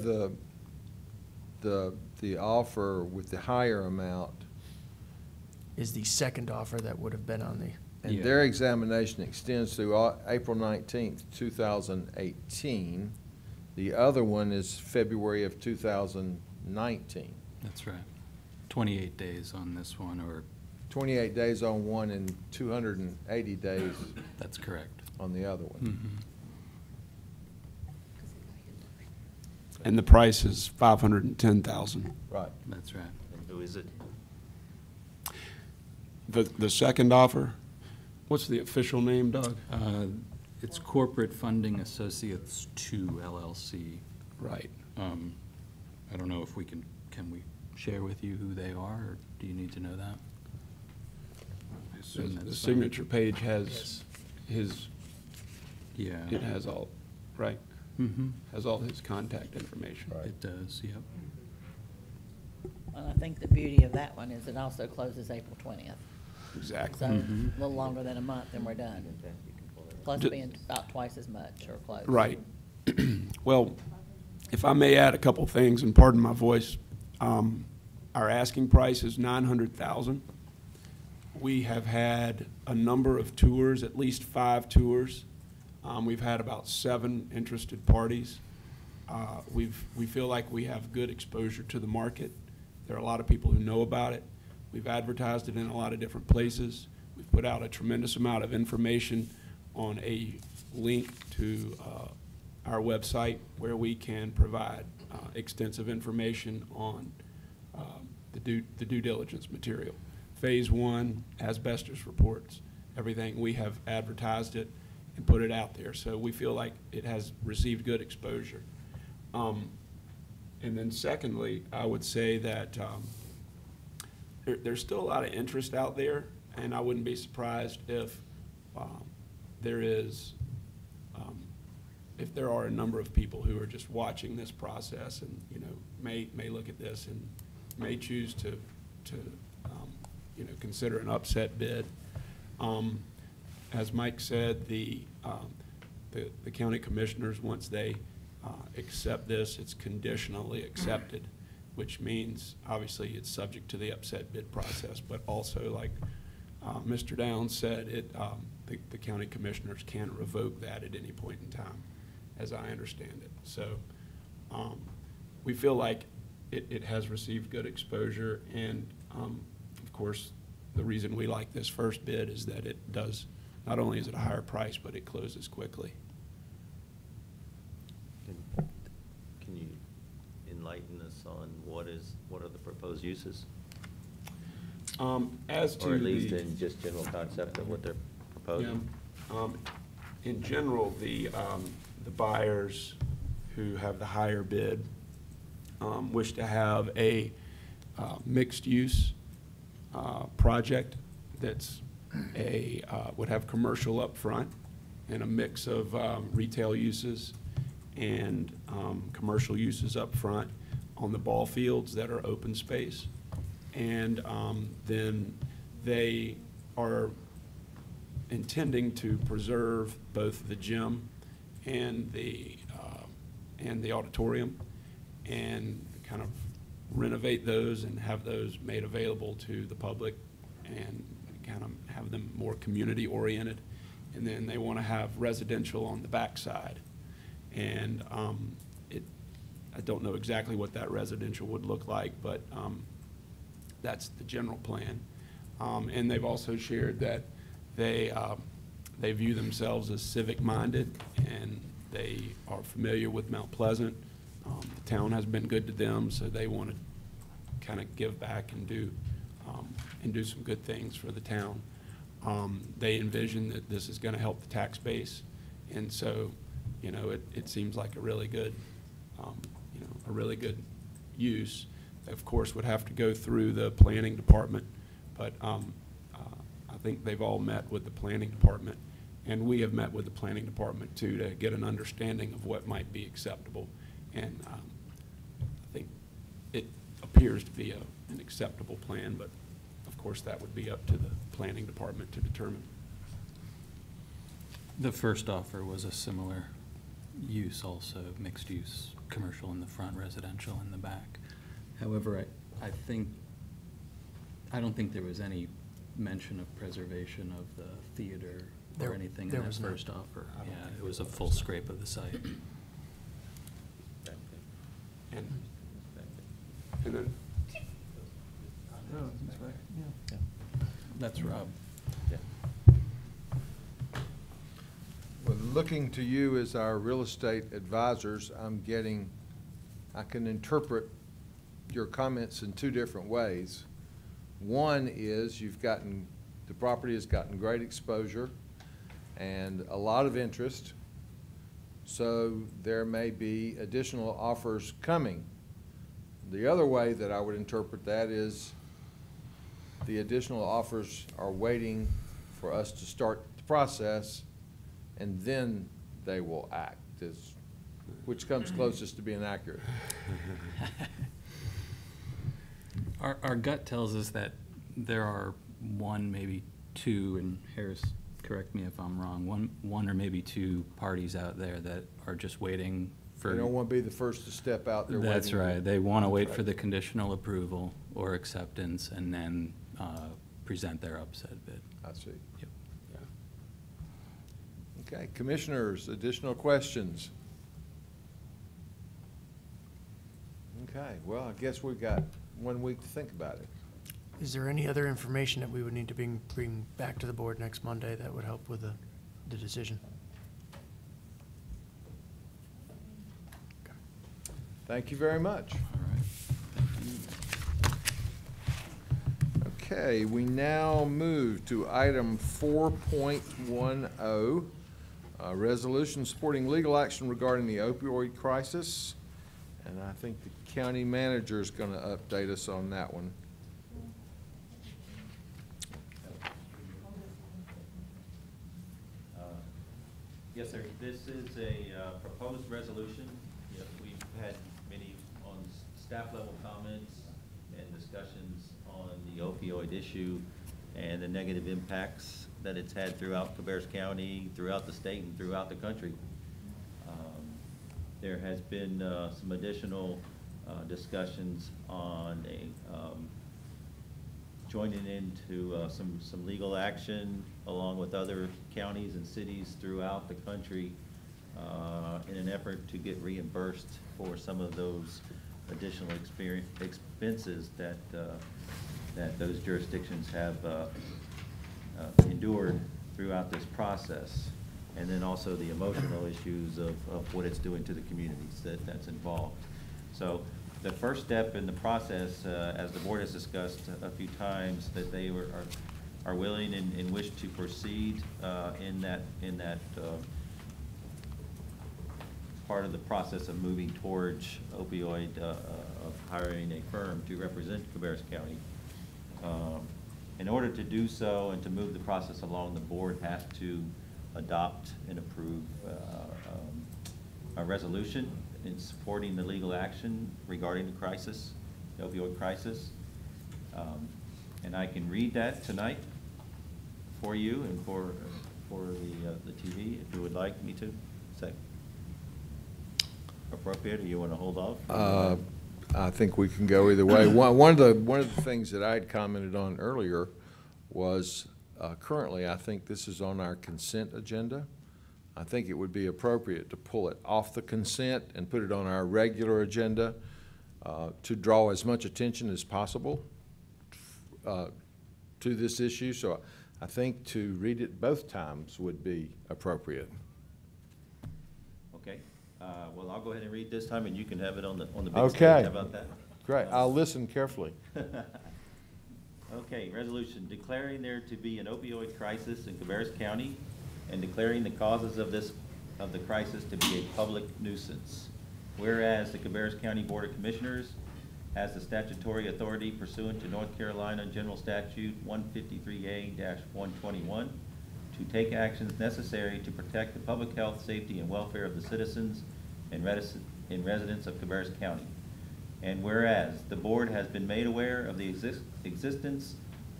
Speaker 4: the offer with the higher amount,
Speaker 5: Is the second offer that would have been on the,
Speaker 4: and their examination extends through April 19th, 2018. The other one is February of 2019.
Speaker 1: That's right. 28 days on this one, or
Speaker 4: 28 days on one and 280 days
Speaker 1: that's correct.
Speaker 4: on the other one.
Speaker 1: Mhm.
Speaker 4: And the price is 510,000. Right.
Speaker 1: That's right.
Speaker 2: And who is it?
Speaker 11: The second offer, what's the official name, Doug?
Speaker 1: It's Corporate Funding Associates 2 LLC.
Speaker 11: Right.
Speaker 1: I don't know if we can we share with you who they are, or do you need to know that? I assume
Speaker 11: The
Speaker 1: that's
Speaker 11: signature page has his,
Speaker 1: Yeah.
Speaker 11: it has all, right?
Speaker 1: Mm-hmm.
Speaker 11: Has all his contact information.
Speaker 1: It does, yep.
Speaker 9: And I think the beauty of that one is it also closes April 20th.
Speaker 11: Exactly.
Speaker 9: So
Speaker 1: Mhm.
Speaker 9: a little longer than a month and we're done. Plus
Speaker 11: Ju-
Speaker 9: being about twice as much or close.
Speaker 11: Right. Well, if I may add a couple things, and pardon my voice, our asking price is 900,000. We have had a number of tours, at least 5 tours. We've had about 7 interested parties. We feel like we have good exposure to the market. There are a lot of people who know about it. We've advertised it in a lot of different places. We've put out a tremendous amount of information on a link to our website where we can provide extensive information on the due diligence material. Phase 1, asbestos reports, everything. We have advertised it and put it out there. So we feel like it has received good exposure. And then secondly, I would say that there's still a lot of interest out there, and I wouldn't be surprised if if there are a number of people who are just watching this process and, may look at this and may choose to consider an upset bid. As Mike said, the county commissioners, once they accept this, it's conditionally accepted, which means obviously it's subject to the upset bid process, but also like Mr. Downs said, the county commissioners can revoke that at any point in time, as I understand it. So we feel like it has received good exposure, and of course, the reason we like this first bid is that it does, not only is it a higher price, but it closes quickly.
Speaker 2: Can you enlighten us on what are the proposed uses?
Speaker 11: As to
Speaker 2: Or at least
Speaker 11: the-
Speaker 2: in just general concept of what they're proposing?
Speaker 11: Yeah. In general, the buyers who have the higher bid wish to have a mixed-use project that's would have commercial up front and a mix of retail uses and commercial uses up front on the ball fields that are open space. And then they are intending to preserve both the gym and the auditorium and kind of renovate those and have those made available to the public and kind of have them more community oriented. And then they want to have residential on the backside. And I don't know exactly what that residential would look like, but that's the general plan. And they've also shared that they view themselves as civic-minded, and they are familiar with Mount Pleasant. The town has been good to them, so they want to kind of give back and do some good things for the town. They envision that this is going to help the tax base, and so, it seems like a really good, use. Of course, would have to go through the planning department, but I think they've all met with the planning department, and we have met with the planning department too to get an understanding of what might be acceptable. And I think it appears to be an acceptable plan, but of course that would be up to the planning department to determine.
Speaker 1: The first offer was a similar use also, mixed use, commercial in the front, residential in the back. However, I don't think there was any mention of preservation of the theater or anything in that first offer. Yeah, it was a full scrape of the site.
Speaker 11: And then,
Speaker 1: That's Rob.
Speaker 4: Well, looking to you as our real estate advisors, I'm getting I can interpret your comments in two different ways. One is the property has gotten great exposure and a lot of interest, so there may be additional offers coming. The other way that I would interpret that is the additional offers are waiting for us to start the process, and then they will act, which comes closest to being accurate.
Speaker 1: Our gut tells us that there are one, maybe two, and Harris, correct me if I'm wrong, one or maybe two parties out there that are just waiting for.
Speaker 4: They don't want to be the first to step out. They're
Speaker 1: That's
Speaker 4: waiting.
Speaker 1: right. They want to wait
Speaker 4: Right.
Speaker 1: for the conditional approval or acceptance and then present their upset bid.
Speaker 4: I see.
Speaker 1: Yep.
Speaker 4: Okay, commissioners, additional questions? Okay, well, I guess we've got 1 week to think about it.
Speaker 5: Is there any other information that we would need to bring back to the board next Monday that would help with the decision?
Speaker 4: Thank you very much.
Speaker 1: All right.
Speaker 4: Okay, we now move to item 4.10, resolution supporting legal action regarding the opioid crisis. And I think the county manager is going to update us on that one.
Speaker 2: Yes, sir. This is a proposed resolution. Yes, we've had many on staff level comments and discussions on the opioid issue and the negative impacts that it's had throughout Cabarrus County, throughout the state, and throughout the country. There has been some additional discussions on joining into some legal action along with other counties and cities throughout the country in an effort to get reimbursed for some of those additional expenses that those jurisdictions have endured throughout this process. And then also the emotional issues of what it's doing to the communities that's involved. So the first step in the process, as the board has discussed a few times, that they are willing and wish to proceed in that part of the process of moving towards opioid, of hiring a firm to represent Cabarrus County. In order to do so and to move the process along, the board has to adopt and approve a resolution in supporting the legal action regarding the crisis, the opioid crisis. And I can read that tonight for you and for the TV, if you would like me to. Is that appropriate, or you want to hold off?
Speaker 4: I think we can go either way. One of the things that I had commented on earlier was currently, I think this is on our consent agenda. I think it would be appropriate to pull it off the consent and put it on our regular agenda to draw as much attention as possible to this issue. So I think to read it both times would be appropriate.
Speaker 2: Okay. Well, I'll go ahead and read this time, and you can have it on the big
Speaker 4: Okay.
Speaker 2: stage. How about that?
Speaker 4: Great. I'll listen carefully.
Speaker 2: Okay, resolution declaring there to be an opioid crisis in Cabarrus County and declaring the causes of the crisis to be a public nuisance. Whereas the Cabarrus County Board of Commissioners has the statutory authority pursuant to North Carolina General Statute 153A-121 to take actions necessary to protect the public health, safety, and welfare of the citizens and residents of Cabarrus County. And whereas the board has been made aware of the existence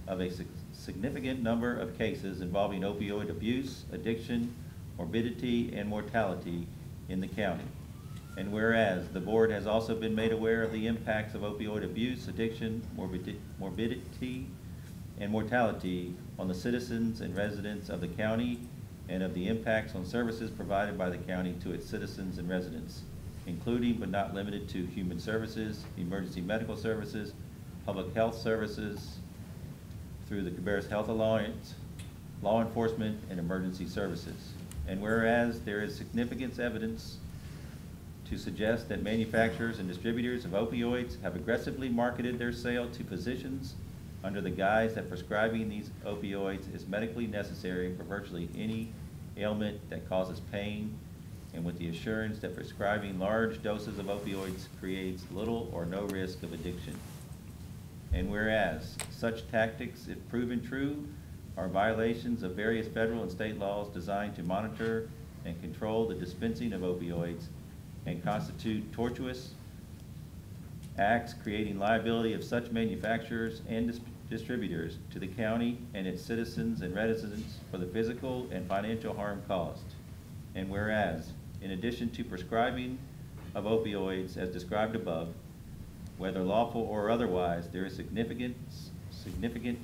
Speaker 2: of a significant number of cases involving opioid abuse, addiction, morbidity, and mortality in the county. And whereas the board has also been made aware of the impacts of opioid abuse, addiction, morbidity, and mortality on the citizens and residents of the county, and of the impacts on services provided by the county to its citizens and residents, including but not limited to human services, emergency medical services, public health services, through the Cabarrus Health Alliance, law enforcement, and emergency services. And whereas there is significant evidence to suggest that manufacturers and distributors of opioids have aggressively marketed their sale to physicians under the guise that prescribing these opioids is medically necessary for virtually any ailment that causes pain, and with the assurance that prescribing large doses of opioids creates little or no risk of addiction. And whereas such tactics, if proven true, are violations of various federal and state laws designed to monitor and control the dispensing of opioids and constitute tortuous acts creating liability of such manufacturers and distributors to the county and its citizens and residents for the physical and financial harm caused. And whereas, in addition to prescribing of opioids as described above, whether lawful or otherwise, there is significant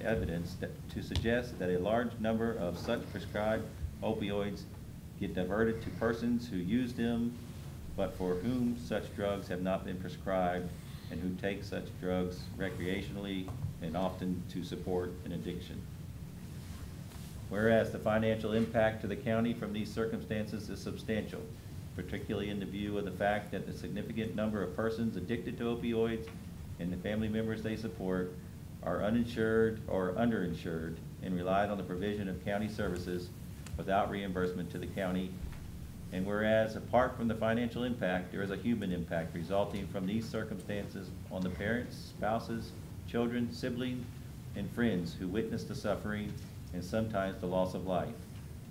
Speaker 2: evidence to suggest that a large number of such prescribed opioids get diverted to persons who use them, but for whom such drugs have not been prescribed and who take such drugs recreationally and often to support an addiction. Whereas the financial impact to the county from these circumstances is substantial, particularly in the view of the fact that the significant number of persons addicted to opioids and the family members they support are uninsured or underinsured and relied on the provision of county services without reimbursement to the county. And whereas, apart from the financial impact, there is a human impact resulting from these circumstances on the parents, spouses, children, siblings, and friends who witness the suffering and sometimes the loss of life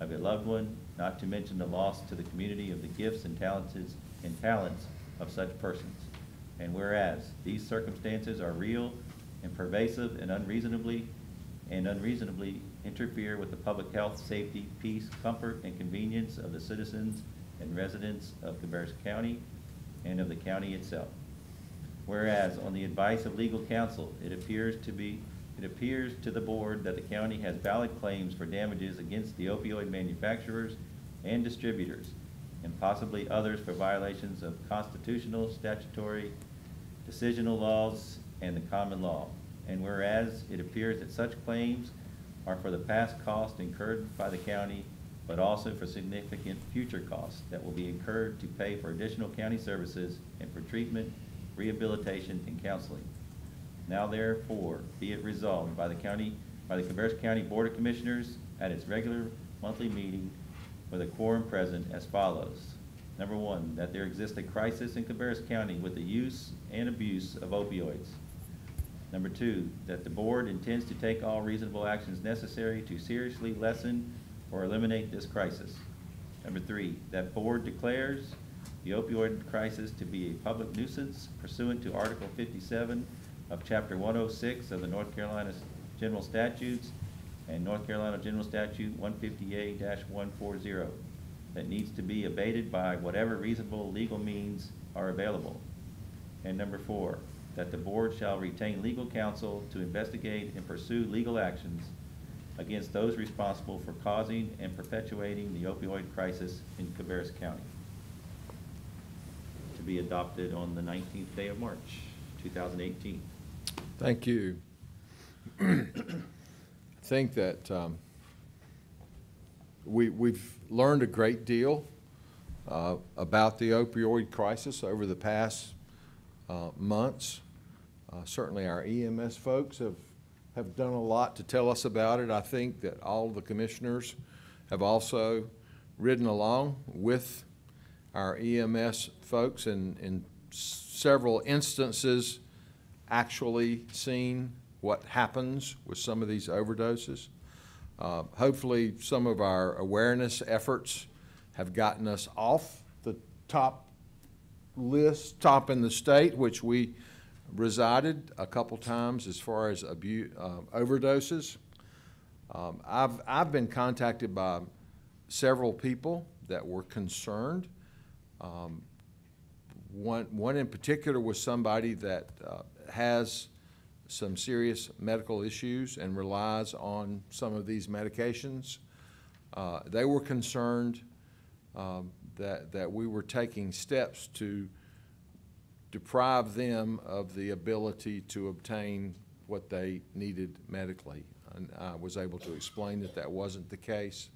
Speaker 2: of a loved one, not to mention the loss to the community of the gifts and talents of such persons. And whereas these circumstances are real and pervasive and unreasonably interfere with the public health, safety, peace, comfort, and convenience of the citizens and residents of Cabarrus County and of the county itself. Whereas, on the advice of legal counsel, it appears to the board that the county has valid claims for damages against the opioid manufacturers and distributors, and possibly others for violations of constitutional, statutory, decisional laws, and the common law. And whereas it appears that such claims are for the past cost incurred by the county, but also for significant future costs that will be incurred to pay for additional county services and for treatment, rehabilitation, and counseling. Now therefore, be it resolved by the Cabarrus County Board of Commissioners at its regular monthly meeting with a quorum present as follows. Number one, that there exists a crisis in Cabarrus County with the use and abuse of opioids. Number two, that the board intends to take all reasonable actions necessary to seriously lessen or eliminate this crisis. Number three, that board declares the opioid crisis to be a public nuisance pursuant to Article 57 of Chapter 106 of the North Carolina General Statutes and North Carolina General Statute 150A-140 that needs to be abated by whatever reasonable legal means are available. And number four, that the board shall retain legal counsel to investigate and pursue legal actions against those responsible for causing and perpetuating the opioid crisis in Cabarrus County. To be adopted on the 19th day of March, 2018.
Speaker 4: Thank you. I think that we've learned a great deal about the opioid crisis over the past months. Certainly our EMS folks have done a lot to tell us about it. I think that all the commissioners have also ridden along with our EMS folks and in several instances actually seen what happens with some of these overdoses. Hopefully some of our awareness efforts have gotten us off the top list, top in the state, which we resided a couple times as far as overdoses. I've been contacted by several people that were concerned. One in particular was somebody that has some serious medical issues and relies on some of these medications. They were concerned that we were taking steps to deprive them of the ability to obtain what they needed medically. And I was able to explain that that wasn't the case.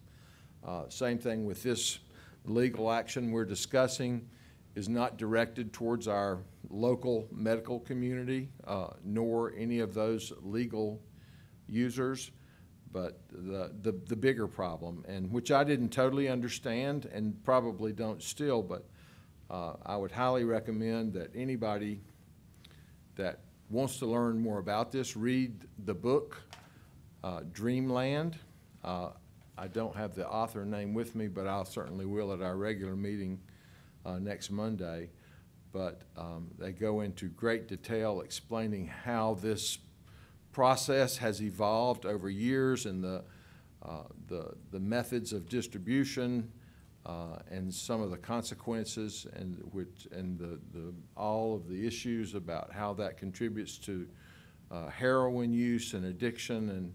Speaker 4: Same thing with this legal action we're discussing. is not directed towards our local medical community, nor any of those legal users. But the bigger problem, and which I didn't totally understand and probably don't still, but I would highly recommend that anybody that wants to learn more about this, read the book, Dreamland. I don't have the author name with me, but I certainly will at our regular meeting next Monday. But they go into great detail explaining how this process has evolved over years, and the methods of distribution and some of the consequences, and all of the issues about how that contributes to heroin use and addiction, and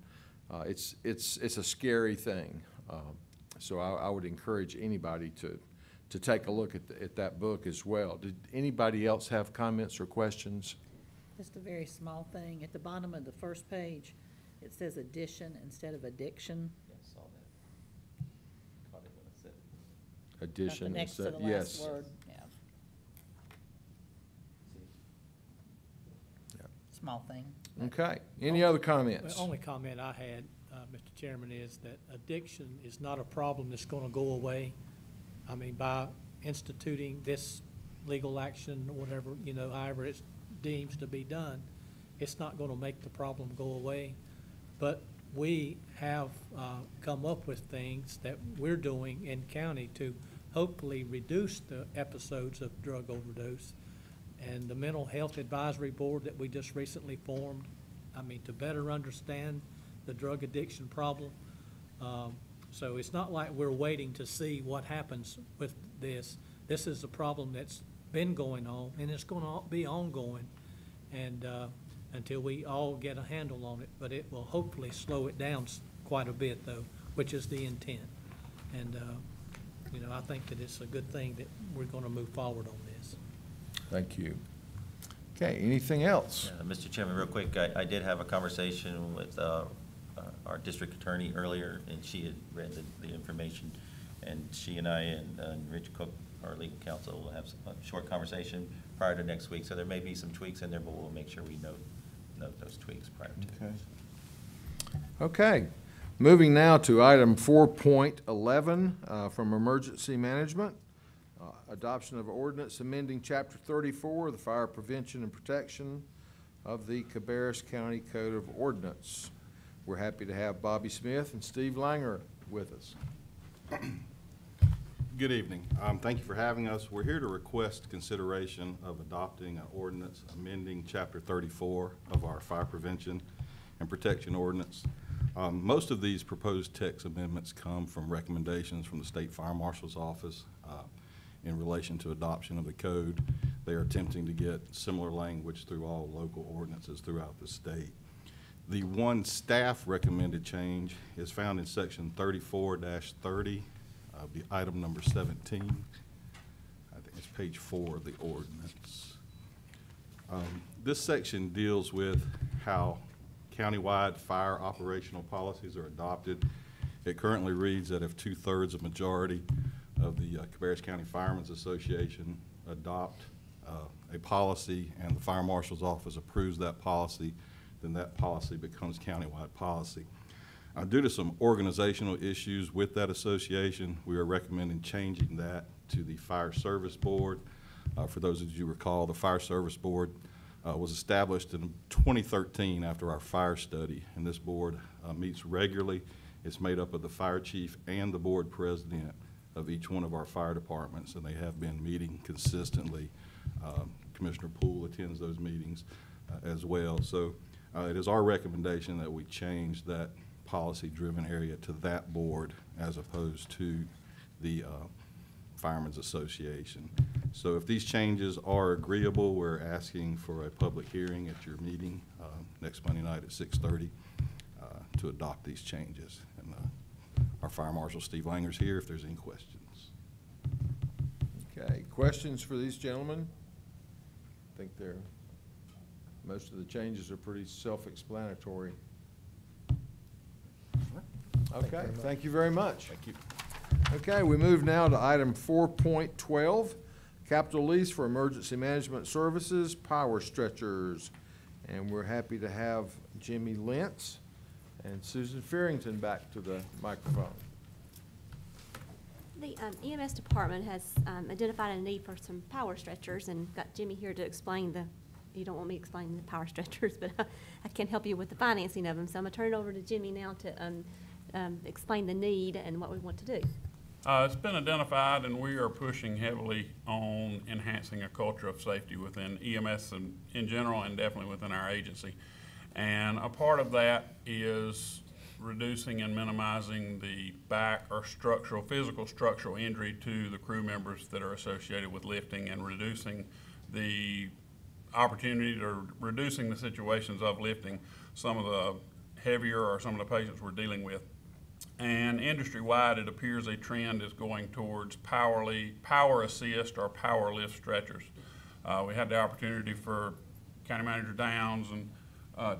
Speaker 4: it's a scary thing. So I would encourage anybody to take a look at that book as well. Did anybody else have comments or questions?
Speaker 9: Just a very small thing. At the bottom of the first page, it says addition instead of addiction.
Speaker 2: Yeah, saw that. Caught it when I said it.
Speaker 4: Addition
Speaker 9: Next to
Speaker 4: instead,
Speaker 9: the
Speaker 4: yes.
Speaker 9: last word, yeah.
Speaker 4: Yeah.
Speaker 9: Small thing.
Speaker 4: Okay. Any other comments?
Speaker 7: The only comment I had, Mr. Chairman, is that addiction is not a problem that's going to go away. I mean, by instituting this legal action, or whatever, however it's deems to be done, it's not going to make the problem go away. But we have come up with things that we're doing in county to hopefully reduce the episodes of drug overdose. And the Mental Health Advisory Board that we just recently formed, I mean, to better understand the drug addiction problem. So it's not like we're waiting to see what happens with this. This is a problem that's been going on, and it's going to be ongoing, and until we all get a handle on it. But it will hopefully slow it down quite a bit, though, which is the intent. And I think that it's a good thing that we're going to move forward on this.
Speaker 4: Thank you. Okay, anything else?
Speaker 2: Mr. Chairman, real quick, I did have a conversation with our district attorney earlier, and she had read the information, and she and I and Rich Cook, our legal counsel, will have a short conversation prior to next week. So there may be some tweaks in there, but we'll make sure we note those tweaks prior to.
Speaker 4: Okay. Okay. Moving now to item 4.11 from Emergency Management. Adoption of ordinance amending Chapter 34 of the Fire Prevention and Protection of the Cabarrus County Code of Ordinance. We're happy to have Bobby Smith and Steve Langer with us.
Speaker 13: Good evening. Thank you for having us. We're here to request consideration of adopting an ordinance amending Chapter 34 of our Fire Prevention and Protection Ordinance. Most of these proposed text amendments come from recommendations from the State Fire Marshal's Office in relation to adoption of the code. They are attempting to get similar language through all local ordinances throughout the state. The one staff recommended change is found in section 34-30 of the item number 17. I think it's page 4 of the ordinance. This section deals with how countywide fire operational policies are adopted. It currently reads that if 2/3 of majority of the Cabarrus County Firemen's Association adopt a policy and the Fire Marshal's Office approves that policy, then that policy becomes countywide policy. Due to some organizational issues with that association, we are recommending changing that to the Fire Service Board. For those of you who recall, the Fire Service Board was established in 2013 after our fire study, and this board meets regularly. It's made up of the fire chief and the board president of each one of our fire departments, and they have been meeting consistently. Commissioner Poole attends those meetings as well. So it is our recommendation that we change that policy-driven area to that board as opposed to the Firemen's Association. So if these changes are agreeable, we're asking for a public hearing at your meeting next Monday night at 6:30 to adopt these changes. And our Fire Marshal, Steve Langer's here if there's any questions.
Speaker 4: Okay, questions for these gentlemen? I think most of the changes are pretty self-explanatory. Okay, thank you very much.
Speaker 13: Thank you.
Speaker 4: Okay, we move now to item 4.12, Capital lease for emergency management services, power stretchers. And we're happy to have Jimmy Lentz and Susan Farrington back to the microphone.
Speaker 12: The EMS department has identified a need for some power stretchers and got Jimmy here to explain you don't want me explaining the power stretchers, but I can help you with the financing of them. So I'm going to turn it over to Jimmy now to explain the need and what we want to do.
Speaker 14: It's been identified, and we are pushing heavily on enhancing a culture of safety within EMS in general, and definitely within our agency. And a part of that is reducing and minimizing the back or physical structural injury to the crew members that are associated with lifting, and reducing the opportunity or reducing the situations of lifting some of the heavier or some of the patients we're dealing with. And industry-wide, it appears a trend is going towards power assist or power lift stretchers. We had the opportunity for County Manager Downs and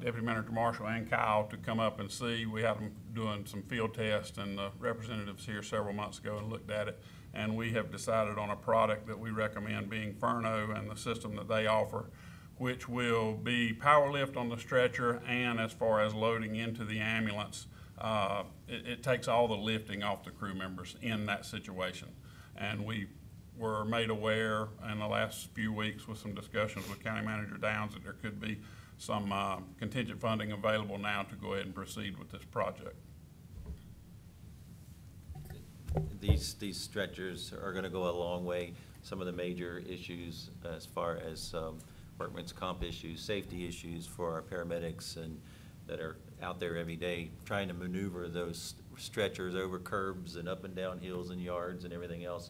Speaker 14: Deputy Manager Marshall and Kyle to come up and see. We had them doing some field tests, and the representatives here several months ago and looked at it. And we have decided on a product that we recommend, being Furno and the system that they offer, which will be power lift on the stretcher, and as far as loading into the ambulance, it takes all the lifting off the crew members in that situation. And we were made aware in the last few weeks with some discussions with County Manager Downs that there could be some contingent funding available now to go ahead and proceed with this project.
Speaker 2: These stretchers are going to go a long way. Some of the major issues as far as workman's comp issues, safety issues for our paramedics and that are out there every day trying to maneuver those stretchers over curbs and up and down hills and yards and everything else.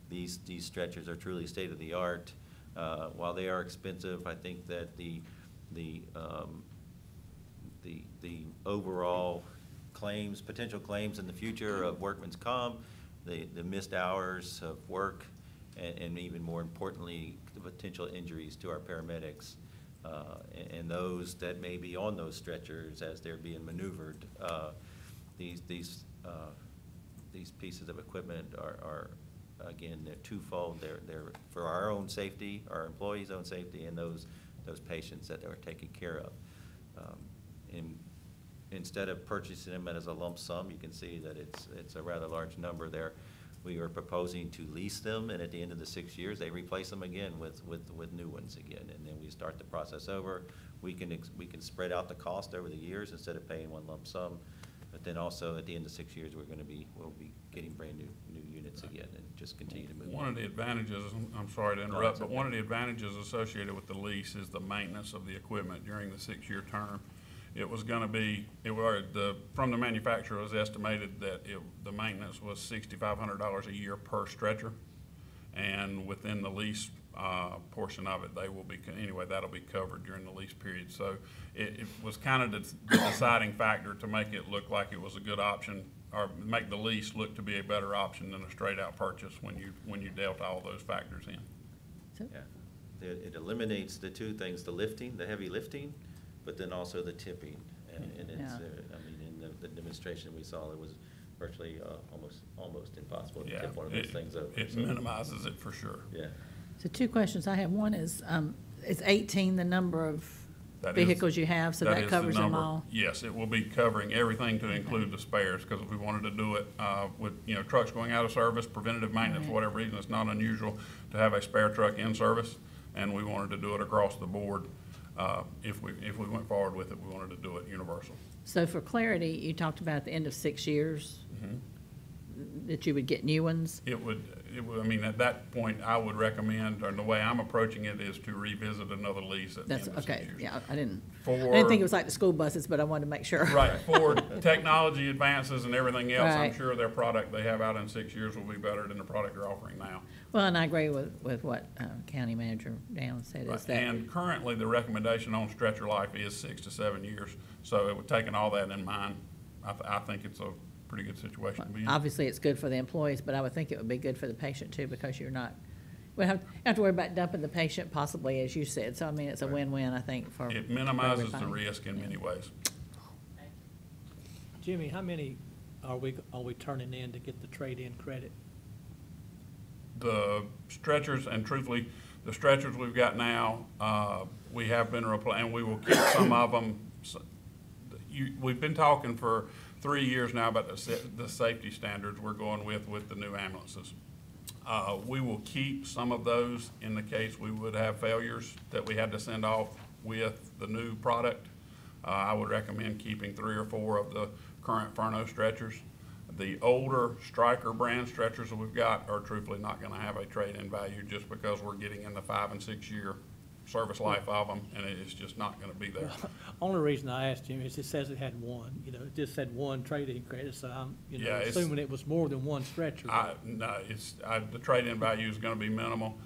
Speaker 2: These stretchers are truly state-of-the-art. While they are expensive, I think that the overall claims, potential claims in the future of workman's comp, the missed hours of work, and even more importantly, the potential injuries to our paramedics, and those that may be on those stretchers as they're being maneuvered. These pieces of equipment are again, they're twofold. They're for our own safety, our employees' own safety, and those patients that are taken care of. And instead of purchasing them as a lump sum, you can see that it's a rather large number there. We are proposing to lease them, and at the end of the 6 years, they replace them again with new ones again, and then we start the process over. We can spread out the cost over the years instead of paying one lump sum. But then also at the end of 6 years, we'll be getting brand new units again, and just continue to move.
Speaker 14: One of the advantages, I'm sorry to interrupt, but one of the advantages associated with the lease is the maintenance of the equipment during the 6-year term. It was going to be, from the manufacturer, it was estimated that the maintenance was $6,500 a year per stretcher, and within the lease portion of it, that'll be covered during the lease period. So it was kind of the deciding factor to make it look like it was a good option, or make the lease look to be a better option than a straight-out purchase when you dealt all those factors in.
Speaker 2: Yeah, it eliminates the two things: the lifting, the heavy lifting, but then also the tipping. And it's, I mean, in the demonstration we saw, it was virtually almost impossible to tip one of those things over.
Speaker 14: It minimizes it for sure.
Speaker 2: Yeah.
Speaker 9: So 2 questions I have. One is 18 the number of vehicles you have, so that covers them all?
Speaker 14: Yes, it will be covering everything to include the spares, because if we wanted to do it with trucks going out of service, preventative maintenance, for whatever reason, it's not unusual to have a spare truck in service, and we wanted to do it across the board. If we went forward with it, we wanted to do it universal.
Speaker 9: So for clarity, you talked about at the end of 6 years that you would get new ones?
Speaker 14: It would, I mean, at that point, I would recommend, or the way I'm approaching it is to revisit another lease at the end of 6 years.
Speaker 9: Yeah, I didn't think it was like the school buses, but I wanted to make sure.
Speaker 14: Right, for technology advances and everything else, I'm sure their product they have out in 6 years will be better than the product they're offering now.
Speaker 9: Well, and I agree with what County Manager Downs said. Is that
Speaker 14: and currently, the recommendation on stretcher life is 6 to 7 years. So it would taking all that in mind, I think it's a pretty good situation to be in.
Speaker 9: Obviously, it's good for the employees, but I would think it would be good for the patient too, because you're not, we have to worry about dumping the patient possibly, as you said. So I mean, it's a win-win, I think, for
Speaker 14: it minimizes the risk in many ways.
Speaker 7: Jimmy, how many are we turning in to get the trade-in credit?
Speaker 14: the stretchers, and truthfully, the stretchers we've got now, we have been and we will keep some of them. We've been talking for 3 years now about the safety standards we're going with the new ambulances. We will keep some of those in the case we would have failures that we had to send off with the new product. I would recommend keeping 3 or 4 of the current Furno stretchers. The older Stryker brand stretchers that we've got are truthfully not going to have a trade-in value just because we're getting in the 5- and 6-year service life of them, and it's just not going to be there.
Speaker 7: Only reason I asked Jimmy is it says it had one, it just said one trade-in credit, so I'm,
Speaker 14: Yeah,
Speaker 7: assuming it was more than one stretcher.
Speaker 14: No, the trade-in value is going to be minimal.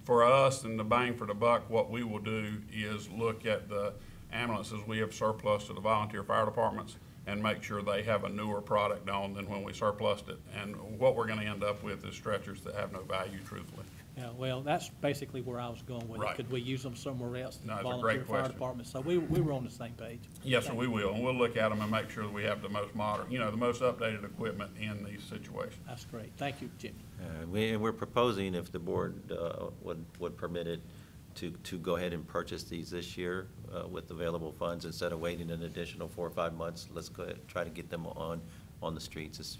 Speaker 14: For us and the bang for the buck, what we will do is look at the ambulances we have surplus to the volunteer fire departments and make sure they have a newer product on than when we surplused it. And what we're going to end up with is stretchers that have no value, truthfully.
Speaker 7: Yeah, well, that's basically where I was going with it.
Speaker 14: Right.
Speaker 7: Could we use them somewhere else in
Speaker 14: No,
Speaker 7: the
Speaker 14: it's a
Speaker 7: volunteer
Speaker 14: great
Speaker 7: fire
Speaker 14: question.
Speaker 7: department? So we were on the same page.
Speaker 14: Yes, sir, we will, and we'll look at them and make sure that we have the most modern, the most updated equipment in these situations.
Speaker 7: That's great. Thank you, Jim.
Speaker 2: We're proposing, if the board would permit it, to go ahead and purchase these this year with available funds instead of waiting an additional 4 or 5 months. Let's go ahead and try to get them on the streets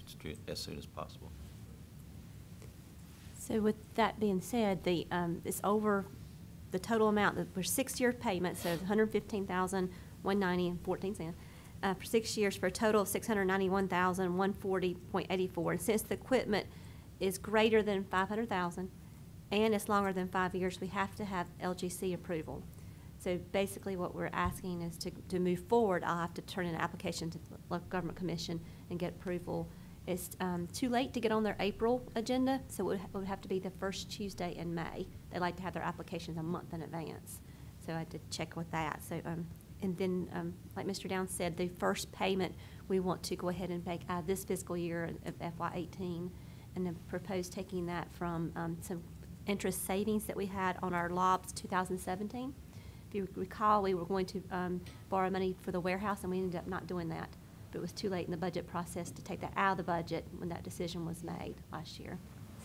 Speaker 2: as soon as possible.
Speaker 12: So with that being said, it's over the total amount, that for 6-year payment, so $115,190.14 for 6 years for a total of $691,140.84. And since the equipment is greater than $500,000 and it's longer than 5 years, we have to have LGC approval. So basically what we're asking is to move forward, I'll have to turn in an application to the Local Government Commission and get approval. It's too late to get on their April agenda, so it would have to be the first Tuesday in May. They like to have their applications a month in advance. So I had to check with that. So, and then, like Mr. Downs said, the first payment we want to go ahead and make out of this fiscal year of FY18, and then propose taking that from some interest savings that we had on our LOBS 2017. If you recall, we were going to borrow money for the warehouse, and we ended up not doing that. But it was too late in the budget process to take that out of the budget when that decision was made last year,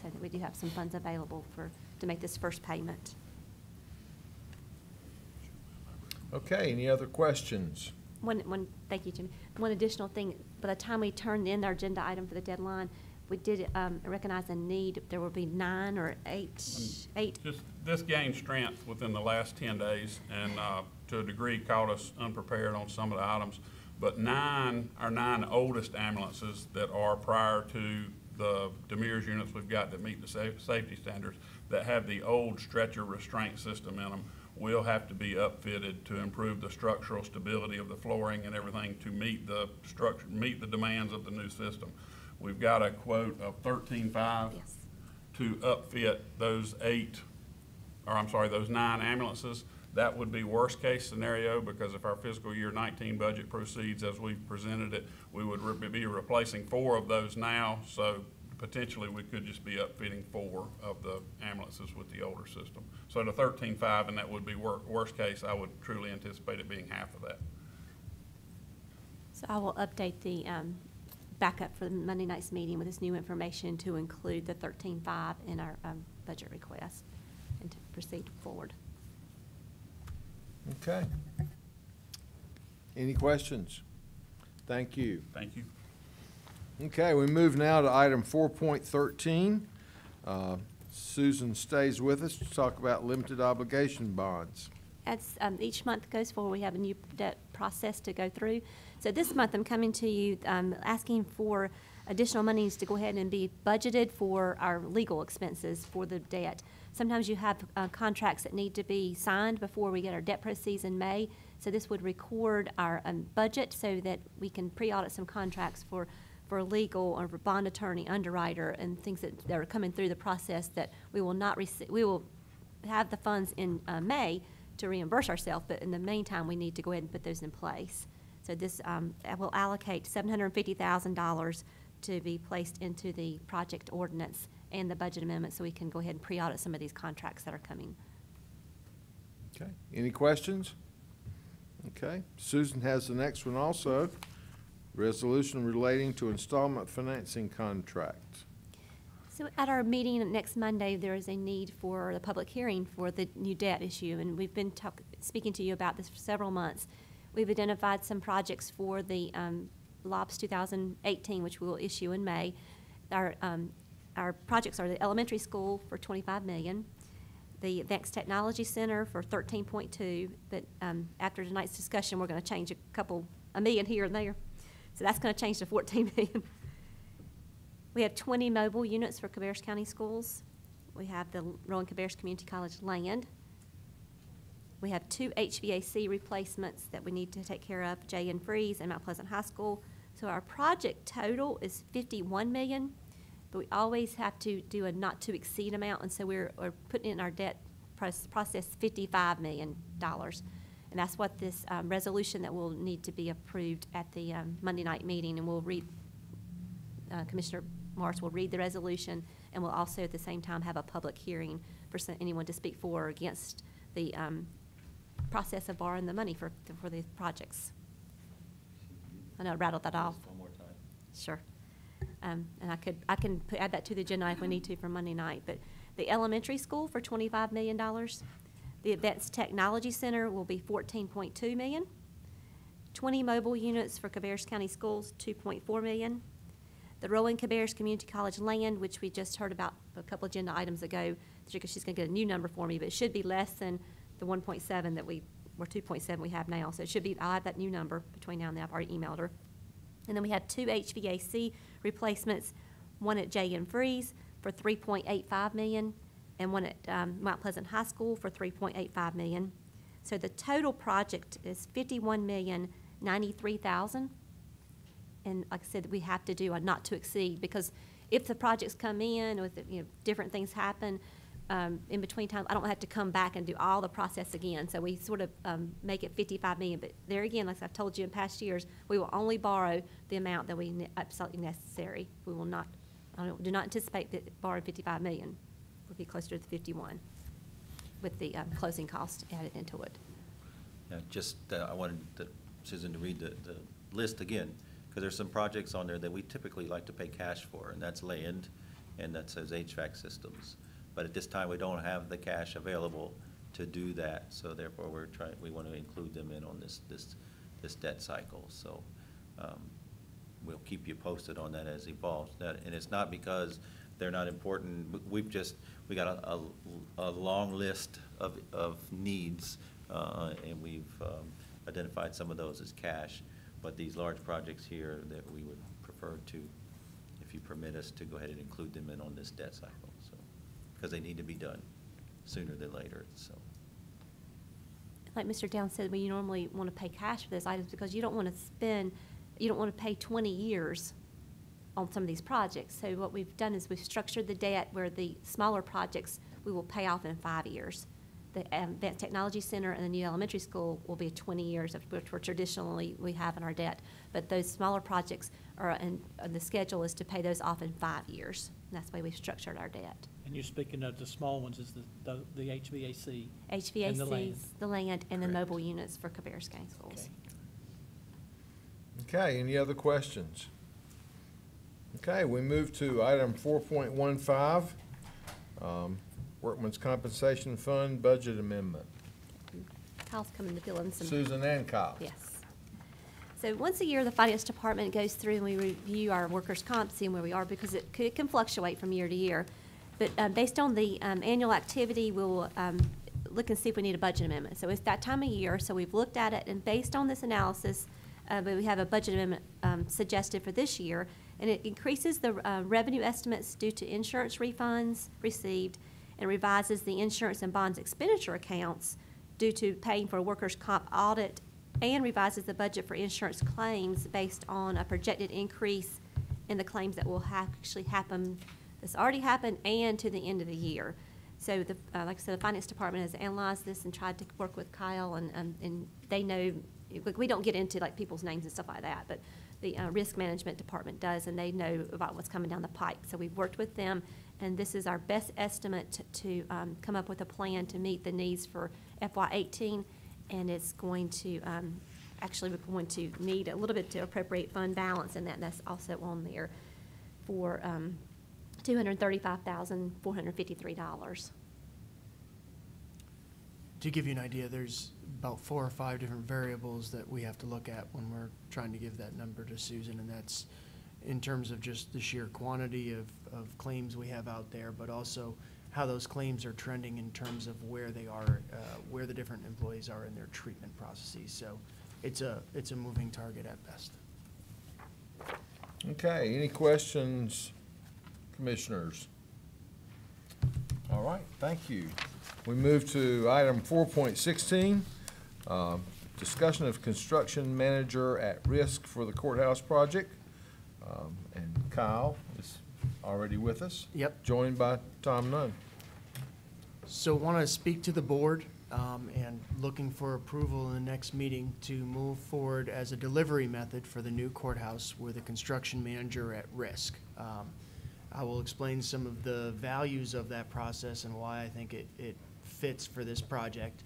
Speaker 12: so that we do have some funds available to make this first payment.
Speaker 4: Okay, any other questions?
Speaker 12: Thank you, Jimmy. One additional thing, by the time we turned in our agenda item for the deadline, we did recognize a need. There will be 9 or 8.
Speaker 14: Just this gained strength within the last 10 days, and to a degree caught us unprepared on some of the items. But 9 oldest ambulances that are prior to the Demers units we've got that meet the safety standards, that have the old stretcher restraint system in them, will have to be upfitted to improve the structural stability of the flooring and everything to meet the demands of the new system. We've got a quote of $13,500 to upfit those 9 ambulances. That would be worst case scenario, because if our fiscal year 19 budget proceeds as we've presented it, we would be replacing 4 of those now. So potentially we could just be upfitting 4 of the ambulances with the older system. So the $13,500, and that would be worst case, I would truly anticipate it being half of that.
Speaker 12: So I will update the backup for the Monday night's meeting with this new information to include the $13,500 in our budget request and to proceed forward.
Speaker 4: Okay. Any questions? Thank you.
Speaker 14: Thank you.
Speaker 4: Okay, we move now to item 4.13. Susan stays with us to talk about limited obligation bonds.
Speaker 12: As each month goes forward, we have a new debt process to go through. So this month, I'm coming to you asking for additional monies to go ahead and be budgeted for our legal expenses for the debt. Sometimes you have contracts that need to be signed before we get our debt proceeds in May. So this would record our budget so that we can pre-audit some contracts for legal or for bond attorney, underwriter, and things that are coming through the process that we will not receive. We will have the funds in May to reimburse ourselves, but in the meantime, we need to go ahead and put those in place. So this will allocate $750,000 to be placed into the project ordinance and the budget amendment, so we can go ahead and pre-audit some of these contracts that are coming.
Speaker 4: Okay, any questions? Okay, Susan has the next one also. Resolution relating to installment financing contract.
Speaker 12: So at our meeting next Monday, there is a need for the public hearing for the new debt issue, and we've been speaking to you about this for several months. We've identified some projects for the LOPS 2018, which we will issue in May. Our projects are the elementary school for $25 million, the Advanced Technology Center for $13.2, but after tonight's discussion, we're going to change $1 million here and there. So that's going to change to $14 million. We have 20 mobile units for Cabarrus County Schools. We have the Rowan Cabarrus Community College land. We have 2 HVAC replacements that we need to take care of, Jay and Freeze and Mount Pleasant High School. So our project total is $51 million, but we always have to do a not to exceed amount, and so we're putting in our debt process $55 million. And that's what this resolution that will need to be approved at the Monday night meeting, and we'll read, Commissioner Morris will read the resolution, and we'll also at the same time have a public hearing for anyone to speak for or against the process of borrowing the money for these projects. I know I rattled that off.
Speaker 2: One more time.
Speaker 12: Sure. And I can add that to the agenda if we need to for Monday night. But the elementary school for $25 million. The Advanced Technology Center will be $14.2 million. 20 mobile units for Cabarrus County Schools, $2.4 million. The Rowan Cabarrus Community College land, which we just heard about a couple agenda items ago, she's going to get a new number for me, but it should be less than the 1.7 that or 2.7 we have now. So it should be, I'll have that new number between now and then. I've already emailed her. And then we have 2 HVAC replacements, one at Jay and Freeze for $3.85 million, and one at Mount Pleasant High School for $3.85 million. So the total project is $51,093,000. And like I said, we have to do a not to exceed, because if the projects come in with, different things happen in between time, I don't have to come back and do all the process again. So we sort of make it $55 million. But there again, like I've told you in past years, we will only borrow the amount that we absolutely necessary. We will not, do not anticipate that borrowing $55 million. We'll be closer to the 51 with the closing cost added into it.
Speaker 2: Yeah, just I wanted Susan to read the list again, because there's some projects on there that we typically like to pay cash for, and that's land, and that says HVAC systems. But at this time, we don't have the cash available to do that, so therefore we want to include them in on this debt cycle. So we'll keep you posted on that as it evolves. And it's not because they're not important. We got a long list of needs, and we've identified some of those as cash. But these large projects here that we would prefer to, if you permit us, to go ahead and include them in on this debt cycle. So, because they need to be done sooner than later. So,
Speaker 12: like Mr. Downs said, we normally want to pay cash for those items because you don't want to pay 20 years on some of these projects. So what we've done is we've structured the debt where the smaller projects we will pay off in 5 years. The Advanced Technology Center and the new elementary school will be 20 years, of which traditionally we have in our debt. But those smaller projects are, and the schedule is to pay those off in 5 years. And that's the way we've structured our debt.
Speaker 7: And you're speaking of the small ones, is the HVAC?
Speaker 12: HVACs,
Speaker 7: and the land.
Speaker 12: And the
Speaker 2: Correct.
Speaker 12: mobile units for Cabarrus County Schools.
Speaker 4: Okay, any other questions? Okay, we move to item 4.15, Workman's Compensation Fund Budget Amendment.
Speaker 12: Kyle's coming to fill in some.
Speaker 4: Susan and Kyle.
Speaker 12: Yes. So once a year, the Finance Department goes through and we review our workers' comp, seeing where we are, because it can fluctuate from year to year. But based on the annual activity, we'll look and see if we need a budget amendment. So it's that time of year, so we've looked at it, and based on this analysis, we have a budget amendment suggested for this year, and it increases the revenue estimates due to insurance refunds received, and revises the insurance and bonds expenditure accounts due to paying for a workers' comp audit, and revises the budget for insurance claims based on a projected increase in the claims that will actually happen, that's already happened, and to the end of the year. So, like I said, the Finance Department has analyzed this and tried to work with Kyle, and they know, we don't get into like people's names and stuff like that, but the Risk Management Department does, and they know about what's coming down the pipe. So we've worked with them, and this is our best estimate to come up with a plan to meet the needs for FY18, and it's going to, actually we're going to need a little bit to appropriate fund balance, and that's also on there for $235,453.
Speaker 5: To give you an idea, there's about 4 or 5 different variables that we have to look at when we're trying to give that number to Susan, and that's in terms of just the sheer quantity of claims we have out there, but also how those claims are trending in terms of where they are, where the different employees are in their treatment processes. So it's a moving target at best.
Speaker 4: Okay, any questions, commissioners? All right, thank you. We move to item 4.16, discussion of construction manager at risk for the courthouse project. And Kyle is already with us.
Speaker 5: Yep.
Speaker 4: Joined by Tom Nunn.
Speaker 5: So want to speak to the board and looking for approval in the next meeting to move forward as a delivery method for the new courthouse with a construction manager at risk. I will explain some of the values of that process and why I think it fits for this project.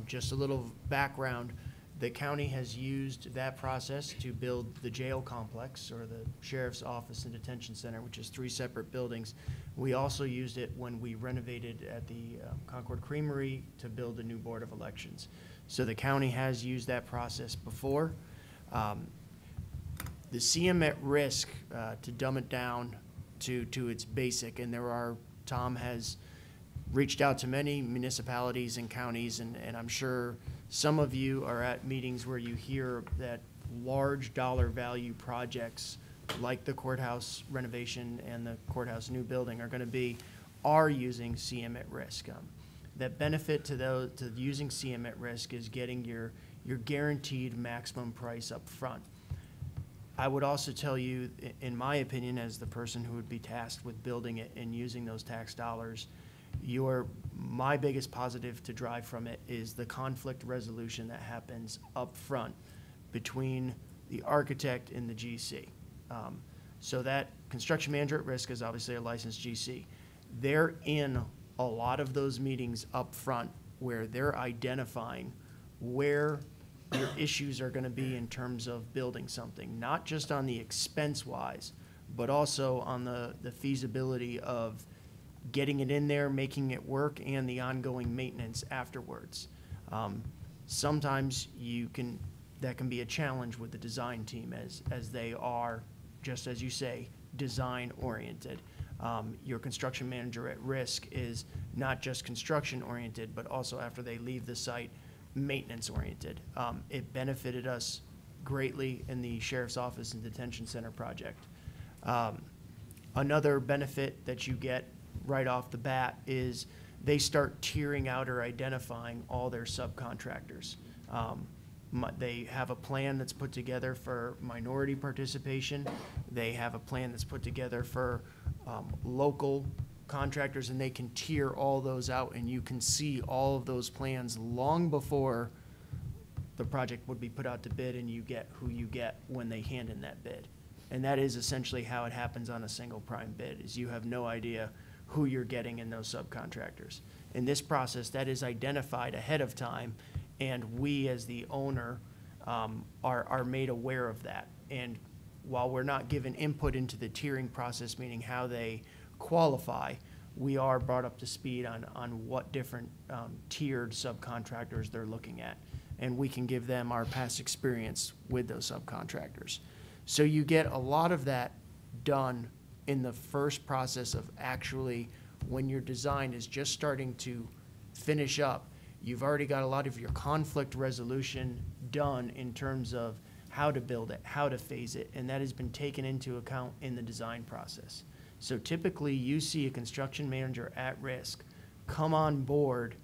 Speaker 5: Just a little background. The county has used that process to build the jail complex, or the sheriff's office and detention center, which is 3 separate buildings. We also used it when we renovated at the Concord Creamery to build a new board of elections. So the county has used that process before. The CM at risk, to dumb it down to its basic, and Tom has reached out to many municipalities and counties, and I'm sure some of you are at meetings where you hear that large dollar value projects like the courthouse renovation and the courthouse new building are using CM at risk. That benefit to using CM at risk is getting your guaranteed maximum price up front. I would also tell you, in my opinion, as the person who would be tasked with building it and using those tax dollars, my biggest positive to drive from it is the conflict resolution that happens up front between the architect and the GC. So that construction manager at risk is obviously a licensed GC. They're in a lot of those meetings up front where they're identifying where your issues are going to be in terms of building something, not just on the expense-wise, but also on the feasibility of getting it in there, making it work, and the ongoing maintenance afterwards. Sometimes that can be a challenge with the design team as they are, just as you say, design-oriented. Your construction manager at risk is not just construction-oriented, but also after they leave the site, maintenance-oriented. It benefited us greatly in the Sheriff's Office and Detention Center project. Another benefit that you get right off the bat is they start tiering out or identifying all their subcontractors. They have a plan that's put together for minority participation. They have a plan that's put together for local contractors, and they can tier all those out, and you can see all of those plans long before the project would be put out to bid, and you get who you get when they hand in that bid. And that is essentially how it happens on a single prime bid, is you have no idea who you're getting in those subcontractors. In this process, that is identified ahead of time, and we as the owner are made aware of that. And while we're not given input into the tiering process, meaning how they qualify, we are brought up to speed on what different tiered subcontractors they're looking at. And we can give them our past experience with those subcontractors. So you get a lot of that done in the first process of actually when your design is just starting to finish up. You've already got a lot of your conflict resolution done in terms of how to build it, how to phase it, and that has been taken into account in the design process. So typically you see a construction manager at risk come on board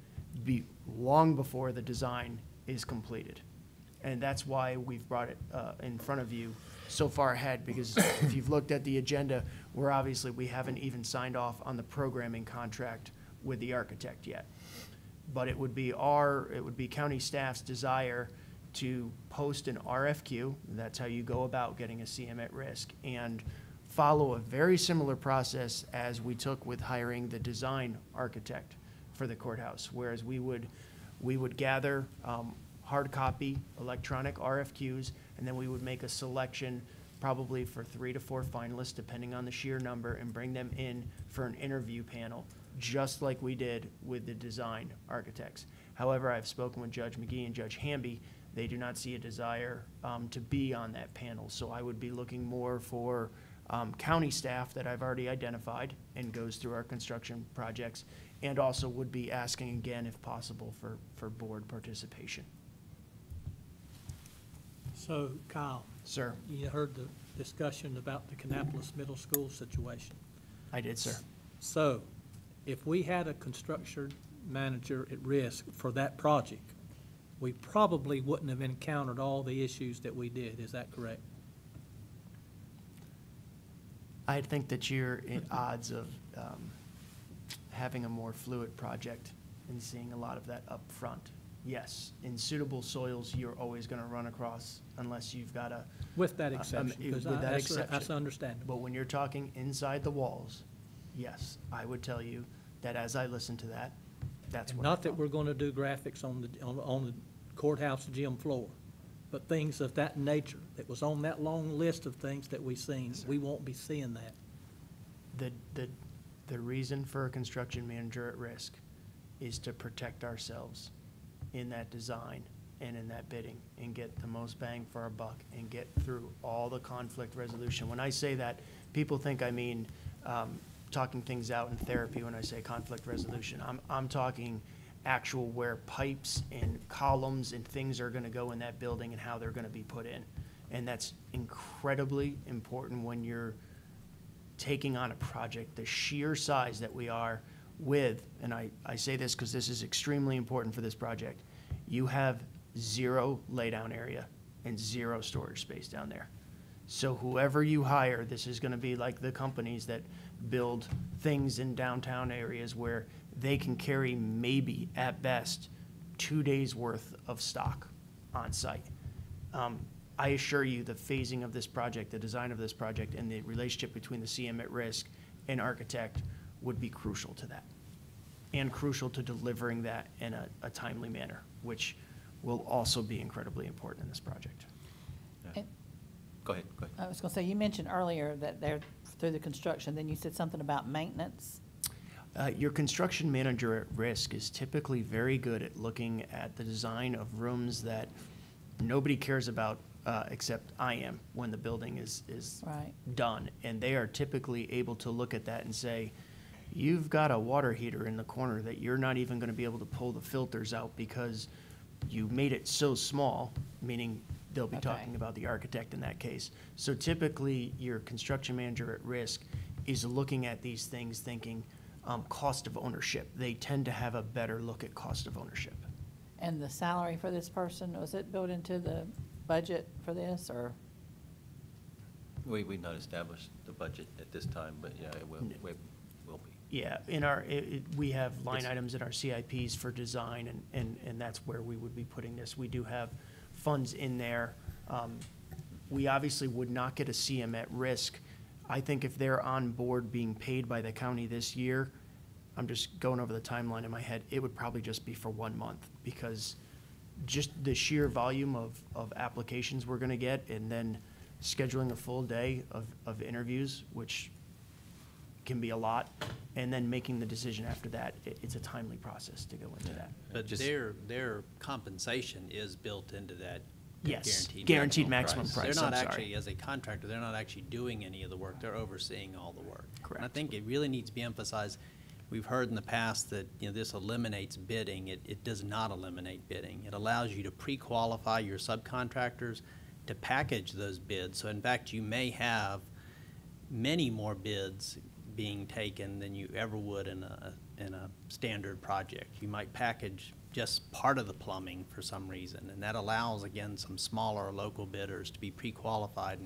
Speaker 5: long before the design is completed. And that's why we've brought it in front of you so far ahead, because if you've looked at the agenda, we haven't even signed off on the programming contract with the architect yet. But it would be county staff's desire to post an RFQ, that's how you go about getting a CM at risk, and follow a very similar process as we took with hiring the design architect for the courthouse, whereas we would gather hard copy electronic RFQs, and then we would make a selection probably for 3 to 4 finalists, depending on the sheer number, and bring them in for an interview panel, just like we did with the design architects. However, I've spoken with Judge McGee and Judge Hamby. They do not see a desire to be on that panel. So I would be looking more for county staff that I've already identified and goes through our construction projects, and also would be asking again, if possible, for board participation.
Speaker 7: So, Kyle.
Speaker 5: Sir.
Speaker 7: You heard the discussion about the Kannapolis Middle School situation.
Speaker 5: I did, sir.
Speaker 7: So, if we had a construction manager at risk for that project, we probably wouldn't have encountered all the issues that we did. Is that correct?
Speaker 5: I think that you're in odds of having a more fluid project and seeing a lot of that up front. Yes, in suitable soils, you're always going to run across, unless you've got a...
Speaker 7: With that exception, because that's understandable.
Speaker 5: But when you're talking inside the walls, yes, I would tell you that as I listen to that, that's what I
Speaker 7: Not that
Speaker 5: thought.
Speaker 7: we're going to do graphics on the courthouse gym floor, but things of that nature that was on that long list of things that we've seen, we won't be seeing that.
Speaker 5: The reason for a construction manager at risk is to protect ourselves in that design and in that bidding, and get the most bang for our buck and get through all the conflict resolution. When I say that, people think I mean talking things out in therapy when I say conflict resolution. I'm talking actual where pipes and columns and things are going to go in that building and how they're going to be put in. And that's incredibly important when you're taking on a project the sheer size that we are with, and I say this because this is extremely important for this project. You have 0 laydown area and 0 storage space down there. So whoever you hire, this is going to be like the companies that build things in downtown areas where they can carry maybe at best 2 days worth of stock on site. I assure you the phasing of this project, the design of this project, and the relationship between the CM at risk and architect would be crucial to that, and crucial to delivering that in a timely manner, which will also be incredibly important in this project.
Speaker 2: Yeah. Go ahead.
Speaker 9: I was going to say, you mentioned earlier that they're through the construction, then you said something about maintenance.
Speaker 5: Your construction manager at risk is typically very good at looking at the design of rooms that nobody cares about except I am when the building is
Speaker 9: Right.
Speaker 5: done. And they are typically able to look at that and say, you've got a water heater in the corner that you're not even going to be able to pull the filters out because you made it so small, meaning they'll be
Speaker 9: Okay.
Speaker 5: talking about the architect in that case. So typically, your construction manager at risk is looking at these things thinking cost of ownership. They tend to have a better look at cost of ownership.
Speaker 9: And the salary for this person, was it built into the budget for this, or?
Speaker 2: We've not established the budget at this time, but yeah, it will be.
Speaker 5: Yeah, in our, we have line items in our CIPs for design, and that's where we would be putting this. We do have funds in there. We obviously would not get a CM at risk. I think if they're on board being paid by the county this year, I'm just going over the timeline in my head, it would probably just be for 1 month, because just the sheer volume of applications we're gonna get, and then scheduling a full day of interviews, which can be a lot, and then making the decision after that, it's a timely process to go into that.
Speaker 6: But their compensation is built into that
Speaker 5: Yes,
Speaker 6: guaranteed
Speaker 5: guaranteed maximum price,
Speaker 6: They're not
Speaker 5: I'm sorry.
Speaker 6: actually, as a contractor, they're not actually doing any of the work, they're overseeing all the work.
Speaker 5: Correct.
Speaker 6: And I think it really needs to be emphasized, we've heard in the past that, this eliminates bidding. It does not eliminate bidding. It allows you to pre-qualify your subcontractors, to package those bids. So in fact, you may have many more bids being taken than you ever would in a standard project. You might package just part of the plumbing for some reason, and that allows, again, some smaller local bidders to be pre-qualified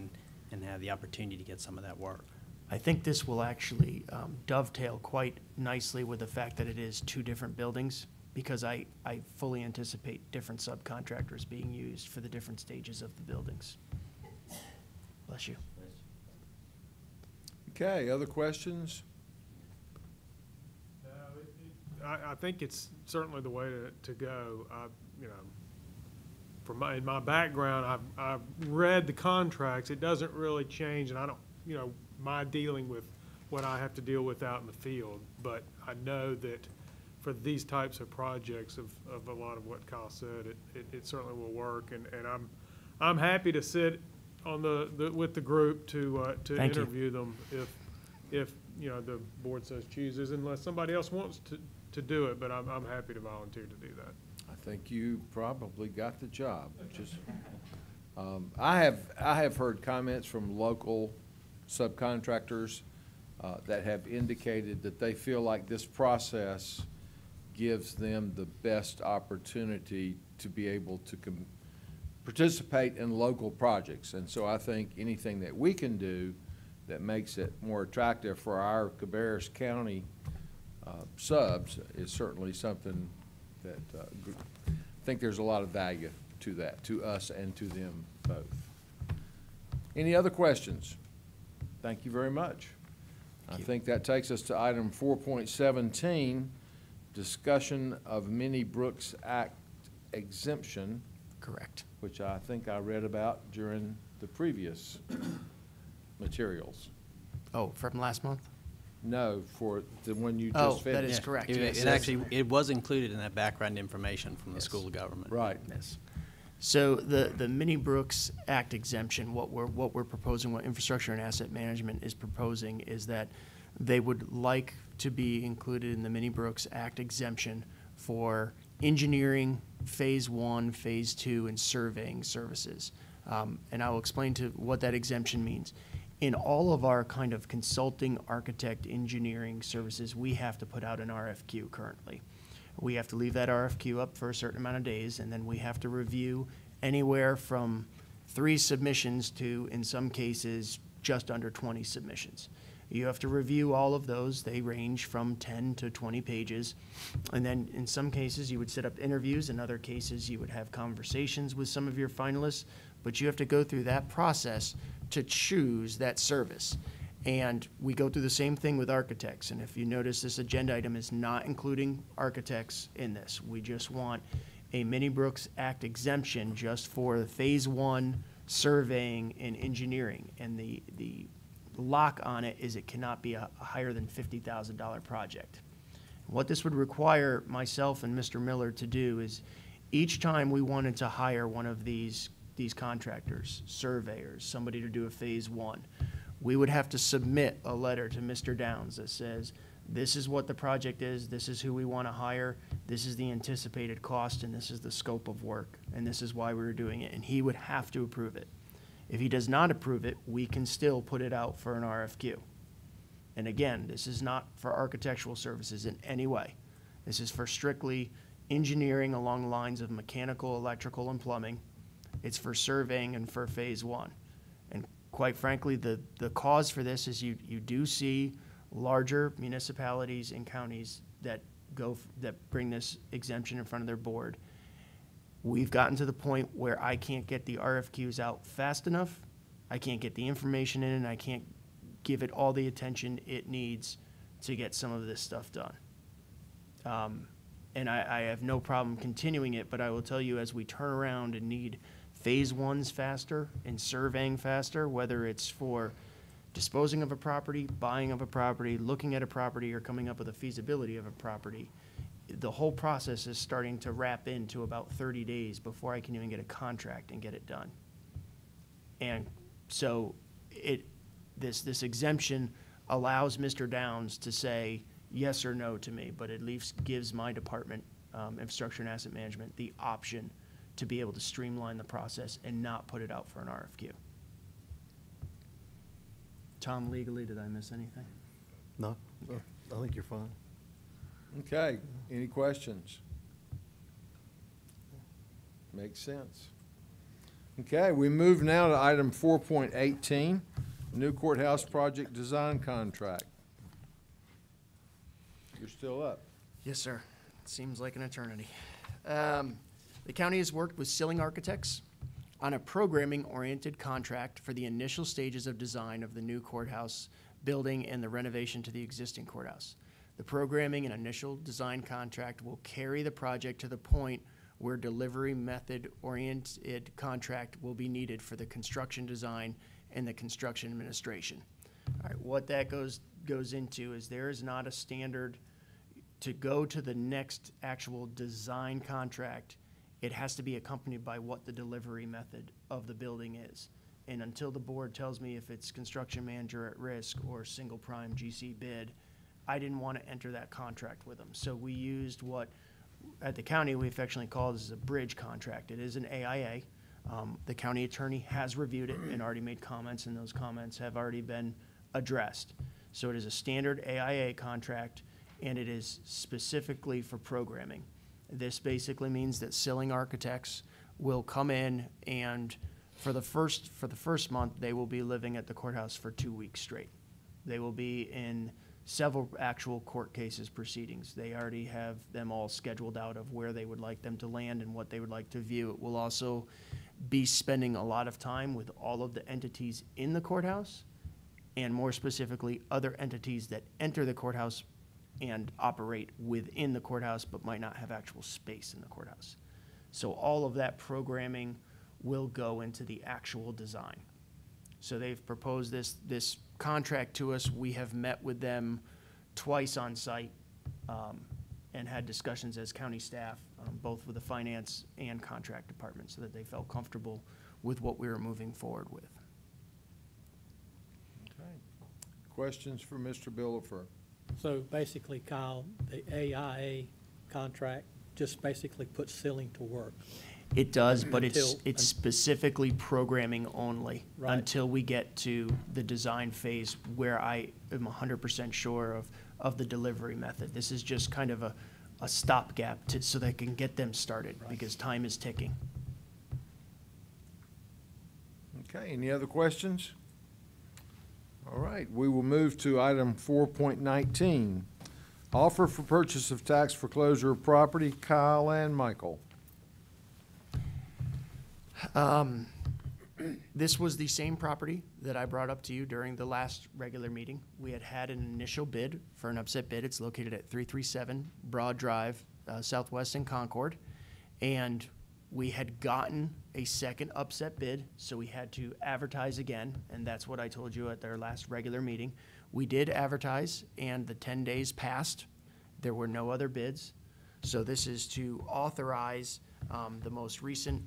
Speaker 6: and have the opportunity to get some of that work.
Speaker 5: I think this will actually dovetail quite nicely with the fact that it is 2 different buildings, because I fully anticipate different subcontractors being used for the different stages of the buildings. Bless you.
Speaker 4: Okay, other questions?
Speaker 8: I think it's certainly the way to go. in my background, I've read the contracts. It doesn't really change, and I don't, my dealing with what I have to deal with out in the field. But I know that for these types of projects of a lot of what Kyle said, it certainly will work. And I'm happy to sit on with the group to interview them if the board says chooses, unless somebody else wants to do it. But I'm happy to volunteer to do that.
Speaker 4: I think you probably got the job. Just, I have heard comments from local subcontractors that have indicated that they feel like this process gives them the best opportunity to be able to participate in local projects. And so I think anything that we can do that makes it more attractive for our Cabarrus County subs is certainly something that I think there's a lot of value to that, to us and to them both. Any other questions? Thank you very much. I think that takes us to item 4.17, discussion of Minnie Brooks Act exemption.
Speaker 5: Correct.
Speaker 4: Which I think I read about during the previous materials.
Speaker 5: Oh, from last month?
Speaker 4: No, for the one you
Speaker 5: Oh,
Speaker 4: just finished.
Speaker 5: that is correct.
Speaker 6: It actually, it was included in that background information from the school of government.
Speaker 4: Right.
Speaker 5: Yes. So the Minnie Brooks Act exemption, what we're proposing, what Infrastructure and Asset Management is proposing, is that they would like to be included in the Minnie Brooks Act exemption for engineering, phase 1, phase 2, and surveying services. And I will explain to what that exemption means. In all of our kind of consulting, architect, engineering services, we have to put out an RFQ currently. We have to leave that RFQ up for a certain amount of days, and then we have to review anywhere from 3 submissions to, in some cases, just under 20 submissions. You have to review all of those. They range from 10 to 20 pages. And then in some cases, you would set up interviews. In other cases, you would have conversations with some of your finalists. But you have to go through that process to choose that service. And we go through the same thing with architects. And if you notice, this agenda item is not including architects in this. We just want a Minnie Brooks Act exemption just for phase 1 surveying and engineering. And the lock on it is it cannot be a higher than $50,000 project. What this would require myself and Mr. Miller to do is each time we wanted to hire one of these contractors, surveyors, somebody to do a phase 1, we would have to submit a letter to Mr. Downs that says, this is what the project is, this is who we want to hire, this is the anticipated cost, and this is the scope of work, and this is why we're doing it, and he would have to approve it. If he does not approve it, we can still put it out for an RFQ. And again, this is not for architectural services in any way. This is for strictly engineering along the lines of mechanical, electrical, and plumbing. It's for surveying and for phase 1. And quite frankly, the cause for this is you do see larger municipalities and counties that bring this exemption in front of their board. We've gotten to the point where I can't get the RFQs out fast enough. I can't get the information in, and I can't give it all the attention it needs to get some of this stuff done. And I have no problem continuing it, but I will tell you, as we turn around and need phase 1s faster and surveying faster, whether it's for disposing of a property, buying of a property, looking at a property, or coming up with a feasibility of a property, the whole process is starting to wrap into about 30 days before I can even get a contract and get it done. And so this exemption allows Mr. Downs to say yes or no to me, but at least gives my department, Infrastructure and Asset Management, the option to be able to streamline the process and not put it out for an RFQ. Tom, legally, did I miss anything?
Speaker 15: No, I think you're fine.
Speaker 4: Okay, any questions? Makes sense. Okay, we move now to item 4.18, new courthouse project design contract. You're still up.
Speaker 5: Yes, sir. Seems like an eternity. The county has worked with Silling Architects on a programming-oriented contract for the initial stages of design of the new courthouse building and the renovation to the existing courthouse. The programming and initial design contract will carry the project to the point where delivery method oriented contract will be needed for the construction design and the construction administration. All right, what that goes into is there is not a standard to go to the next actual design contract. It has to be accompanied by what the delivery method of the building is. And until the board tells me if it's construction manager at risk or single prime GC bid, I didn't want to enter that contract with them. So we used what at the county we affectionately call this a bridge contract. It is an AIA. The county attorney has reviewed it and already made comments, and those comments have already been addressed. So it is a standard AIA contract, and it is specifically for programming. This basically means that Silling Architects will come in, and for the first month, they will be living at the courthouse for 2 weeks straight. They will be in several actual court cases proceedings. They already have them all scheduled out of where they would like them to land and what they would like to view. It will also be spending a lot of time with all of the entities in the courthouse, and more specifically, other entities that enter the courthouse and operate within the courthouse but might not have actual space in the courthouse. So all of that programming will go into the actual design. So they've proposed this contract to us. We have met with them twice on site and had discussions as county staff, both with the finance and contract department, so that they felt comfortable with what we were moving forward with.
Speaker 4: Okay. Questions for Mr. Billefer?
Speaker 7: So basically, Kyle, the AIA contract just basically puts Silling to work.
Speaker 5: It does, but
Speaker 7: Until-
Speaker 5: it's specifically programming only
Speaker 7: Right.
Speaker 5: until we get to the design phase where I am 100% sure of the delivery method. This is just kind of a stopgap so they can get them started because time is ticking.
Speaker 4: Okay, any other questions? All right, we will move to item 4.19. Offer for purchase of tax foreclosure of property, Kyle and Michael.
Speaker 5: This was the same property that I brought up to you during the last regular meeting. We had an initial bid for an upset bid. It's located at 337 Broad Drive, Southwest in Concord. And we had gotten a second upset bid, so we had to advertise again, and that's what I told you at their last regular meeting. We did advertise, and the 10 days passed. There were no other bids. So this is to authorize the most recent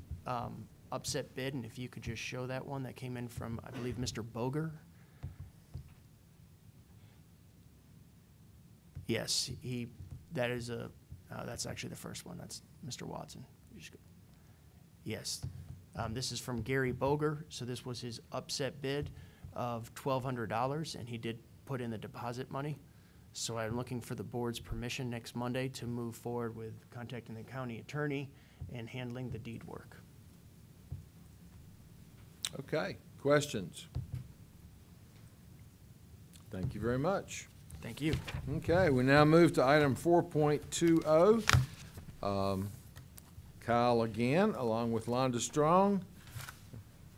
Speaker 5: upset bid, and if you could just show that one that came in from, I believe, Mr. Boger. Yes, that's actually the first one. That's Mr. Watson. Yes, this is from Gary Boger, so this was his upset bid of $1,200, and he did put in the deposit money. So I'm looking for the board's permission next Monday to move forward with contacting the county attorney and handling the deed work.
Speaker 4: Okay, questions? Thank you very much.
Speaker 5: Thank you.
Speaker 4: Okay, we now move to item 4.20. Kyle again, along with Londa Strong,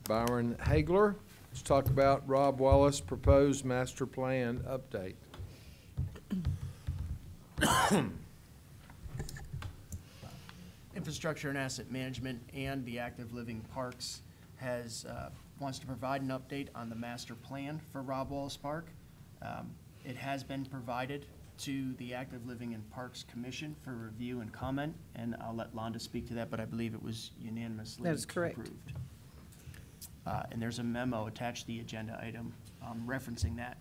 Speaker 4: Byron Hagler. Let's talk about Rob Wallace' proposed master plan update.
Speaker 5: Infrastructure and Asset Management and the Active Living Parks wants to provide an update on the master plan for Rob Wallace Park. It has been provided to the Active Living and Parks Commission for review and comment, and I'll let Londa speak to that, but I believe it was unanimously
Speaker 16: That is correct.
Speaker 5: approved. And there's a memo attached to the agenda item referencing that.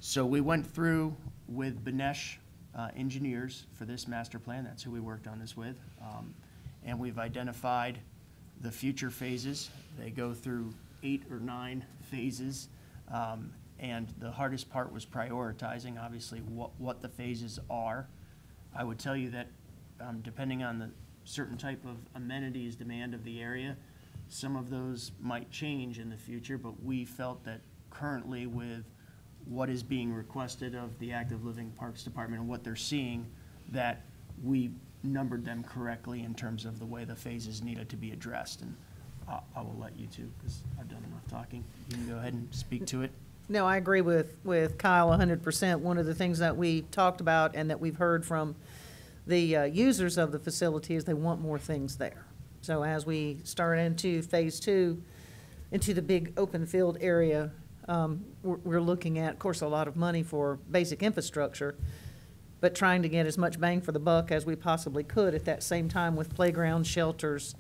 Speaker 5: So we went through with Benesh engineers for this master plan. That's who we worked on this with. And we've identified the future phases. They go through 8 or 9 phases. And the hardest part was prioritizing, obviously, what the phases are. I would tell you that depending on the certain type of amenities demand of the area, some of those might change in the future, but we felt that currently with what is being requested of the Active Living Parks Department and what they're seeing, that we numbered them correctly in terms of the way the phases needed to be addressed. And I will let you two, because I've done enough talking. You can go ahead and speak to it.
Speaker 16: No, I agree with Kyle 100%. One of the things that we talked about and that we've heard from the users of the facility is they want more things there. So as we start into phase 2, into the big open field area, we're looking at, of course, a lot of money for basic infrastructure, but trying to get as much bang for the buck as we possibly could at that same time with playgrounds, shelters,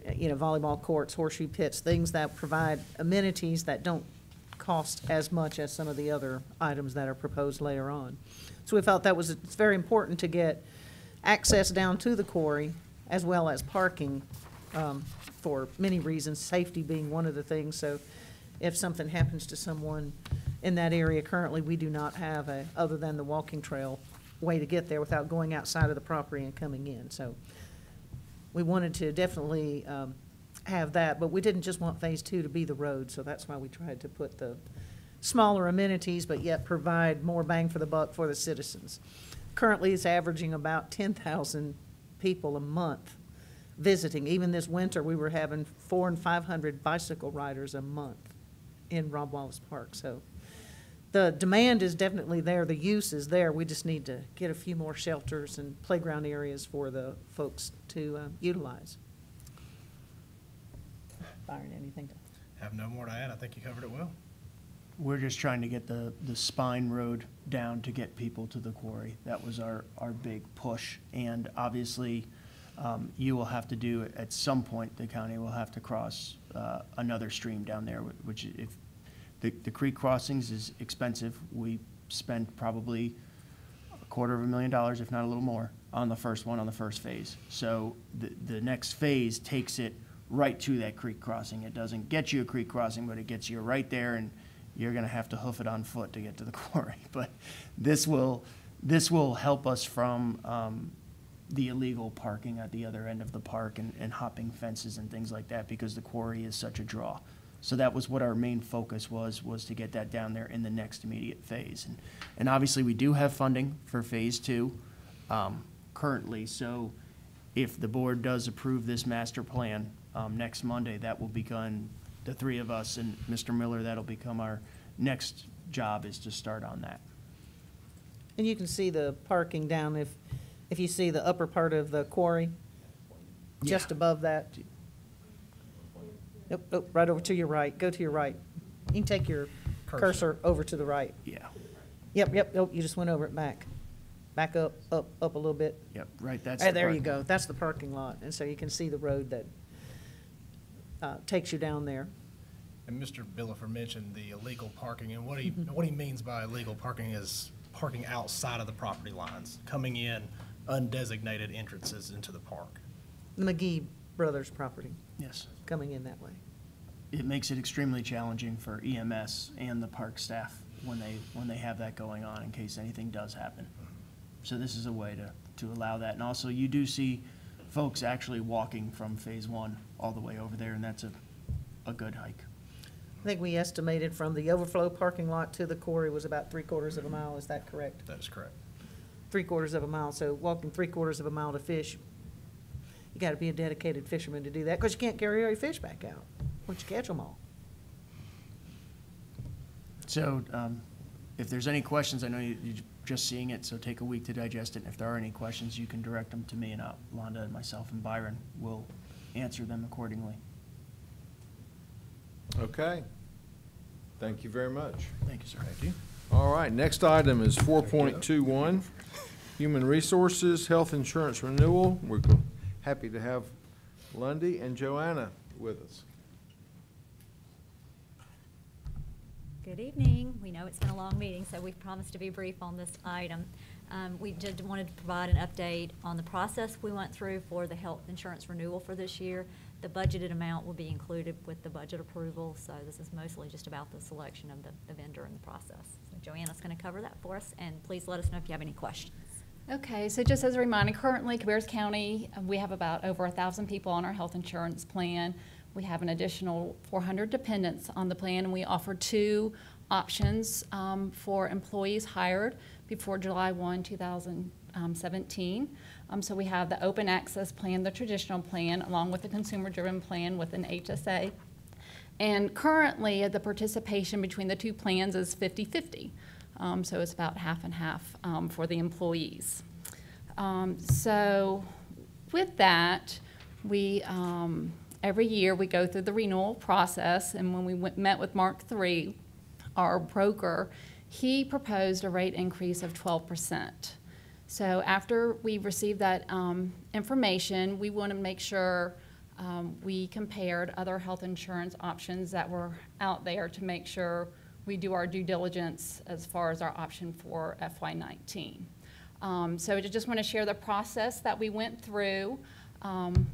Speaker 16: volleyball courts, horseshoe pits, things that provide amenities that don't cost as much as some of the other items that are proposed later on. So we felt that it's very important to get access down to the quarry as well as parking for many reasons, safety being one of the things. So if something happens to someone in that area currently, we do not have other than the walking trail, way to get there without going outside of the property and coming in. So we wanted to definitely have that, but we didn't just want phase 2 to be the road, so that's why we tried to put the smaller amenities, but yet provide more bang for the buck for the citizens. Currently, it's averaging about 10,000 people a month visiting. Even this winter, we were having 400 and 500 bicycle riders a month in Rob Wallace Park. So the demand is definitely there, the use is there. We just need to get a few more shelters and playground areas for the folks to utilize. Byron, anything to?
Speaker 17: Have no more to add. I think you covered it well.
Speaker 5: We're just trying to get the spine road down to get people to the quarry. That was our big push. And obviously, you will have to do, at some point, the county will have to cross another stream down there, which if the creek crossings is expensive. We spent probably $250,000, if not a little more, on the first one, on the first phase. So the next phase takes it right to that creek crossing. It doesn't get you a creek crossing, but it gets you right there, and you're gonna have to hoof it on foot to get to the quarry. But this will help us from the illegal parking at the other end of the park and hopping fences and things like that, because the quarry is such a draw. So that was what our main focus was to get that down there in the next immediate phase. And obviously, we do have funding for phase 2 currently. So if the board does approve this master plan next Monday, that will become, the three of us and Mr. Miller, that'll become our next job, is to start on that.
Speaker 16: And you can see the parking down if you see the upper part of the quarry, just above that. Nope, right over to your right. Go to your right. You can take your cursor over to the right.
Speaker 5: Yeah.
Speaker 16: Yep, nope, you just went over it back. Back up a little bit.
Speaker 5: Yep, right, that's
Speaker 16: Right,
Speaker 5: the
Speaker 16: there you
Speaker 5: parking
Speaker 16: go. That's the parking lot. And so you can see the road that takes you down there.
Speaker 17: And Mr. Billifer mentioned the illegal parking, and what he means by illegal parking is parking outside of the property lines, coming in undesignated entrances into the park.
Speaker 16: The McGee Brothers property.
Speaker 5: Yes.
Speaker 16: Coming in that way.
Speaker 5: It makes it extremely challenging for EMS and the park staff when they have that going on, in case anything does happen. So this is a way to allow that. And also, you do see folks actually walking from phase 1 all the way over there, and that's a good hike.
Speaker 16: I think we estimated from the overflow parking lot to the quarry was about 3/4 of a mile. Is that correct?
Speaker 17: That is correct.
Speaker 16: 3/4 of a mile. So walking 3/4 of a mile to fish, you got to be a dedicated fisherman to do that, because you can't carry all your fish back out once you catch them all.
Speaker 5: So if there's any questions, I know you're just seeing it, so take a week to digest it. And if there are any questions, you can direct them to me, and Londa and myself and Byron will answer them accordingly.
Speaker 4: Okay. Thank you very much.
Speaker 5: Thank you, sir. Thank you.
Speaker 4: All right, next item is 4.21, Human Resources, Health Insurance Renewal. We're happy to have Lundy and Joanna with us.
Speaker 23: Good evening. We know it's been a long meeting, so we've promised to be brief on this item. We just wanted to provide an update on the process we went through for the health insurance renewal for this year. The budgeted amount will be included with the budget approval, so this is mostly just about the selection of the vendor in the process. So Joanna's going to cover that for us, and please let us know if you have any questions.
Speaker 24: Okay, so just as a reminder, currently Cabarrus County, we have about over 1,000 people on our health insurance plan. We have an additional 400 dependents on the plan, and we offer 2 options for employees hired before July 1, 2017. So we have the open access plan, the traditional plan, along with the consumer-driven plan with an HSA. And currently, the participation between the 2 plans is 50-50. So it's about half and half for the employees. So with that, we, every year we go through the renewal process, and when we met with Mark III, our broker, he proposed a rate increase of 12%. So after we received that information, we want to make sure we compared other health insurance options that were out there to make sure we do our due diligence as far as our option for FY19. So I just want to share the process that we went through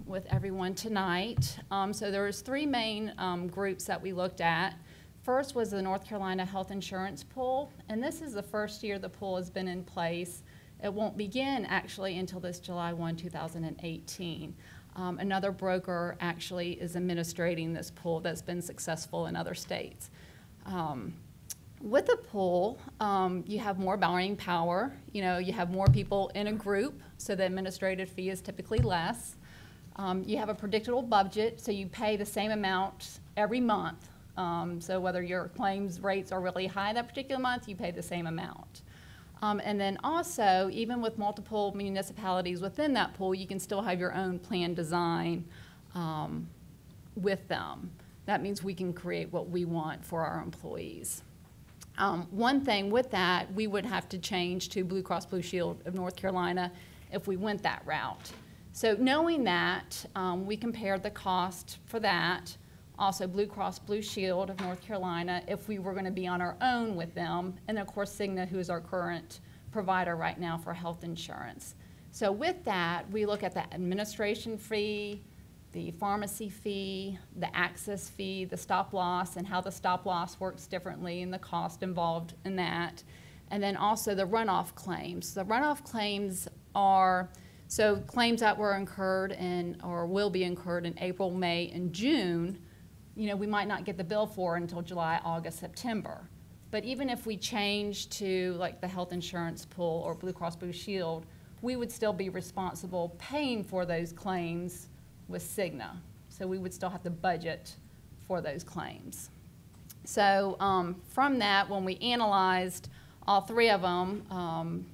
Speaker 24: with everyone tonight. So there was three main groups that we looked at. First was the North Carolina Health Insurance Pool, and this is the first year the pool has been in place. It won't begin actually until this July 1, 2018. Another broker actually is administrating this pool that's been successful in other states. With the pool, you have more buying power. You know, you have more people in a group, so the administrative fee is typically less. You have a predictable budget, so you pay the same amount every month. So whether your claims rates are really high that particular month, you pay the same amount. And then also, even with multiple municipalities within that pool, you can still have your own plan design with them. That means we can create what we want for our employees. One thing with that, we would have to change to Blue Cross Blue Shield of North Carolina if we went that route. So knowing that, we compared the cost for that. Also Blue Cross Blue Shield of North Carolina if we were going to be on our own with them, and of course Cigna, who is our current provider right now for health insurance. So with that, we look at the administration fee, the pharmacy fee, the access fee, the stop loss, and how the stop loss works differently and the cost involved in that. And then also the runoff claims. The runoff claims are so claims that were incurred in or will be incurred in April, May, and June. You know, we might not get the bill for until July, August, September. But even if we change to like the health insurance pool or Blue Cross Blue Shield, we would still be responsible paying for those claims with Cigna. So we would still have to budget for those claims. So from that, when we analyzed all three of them,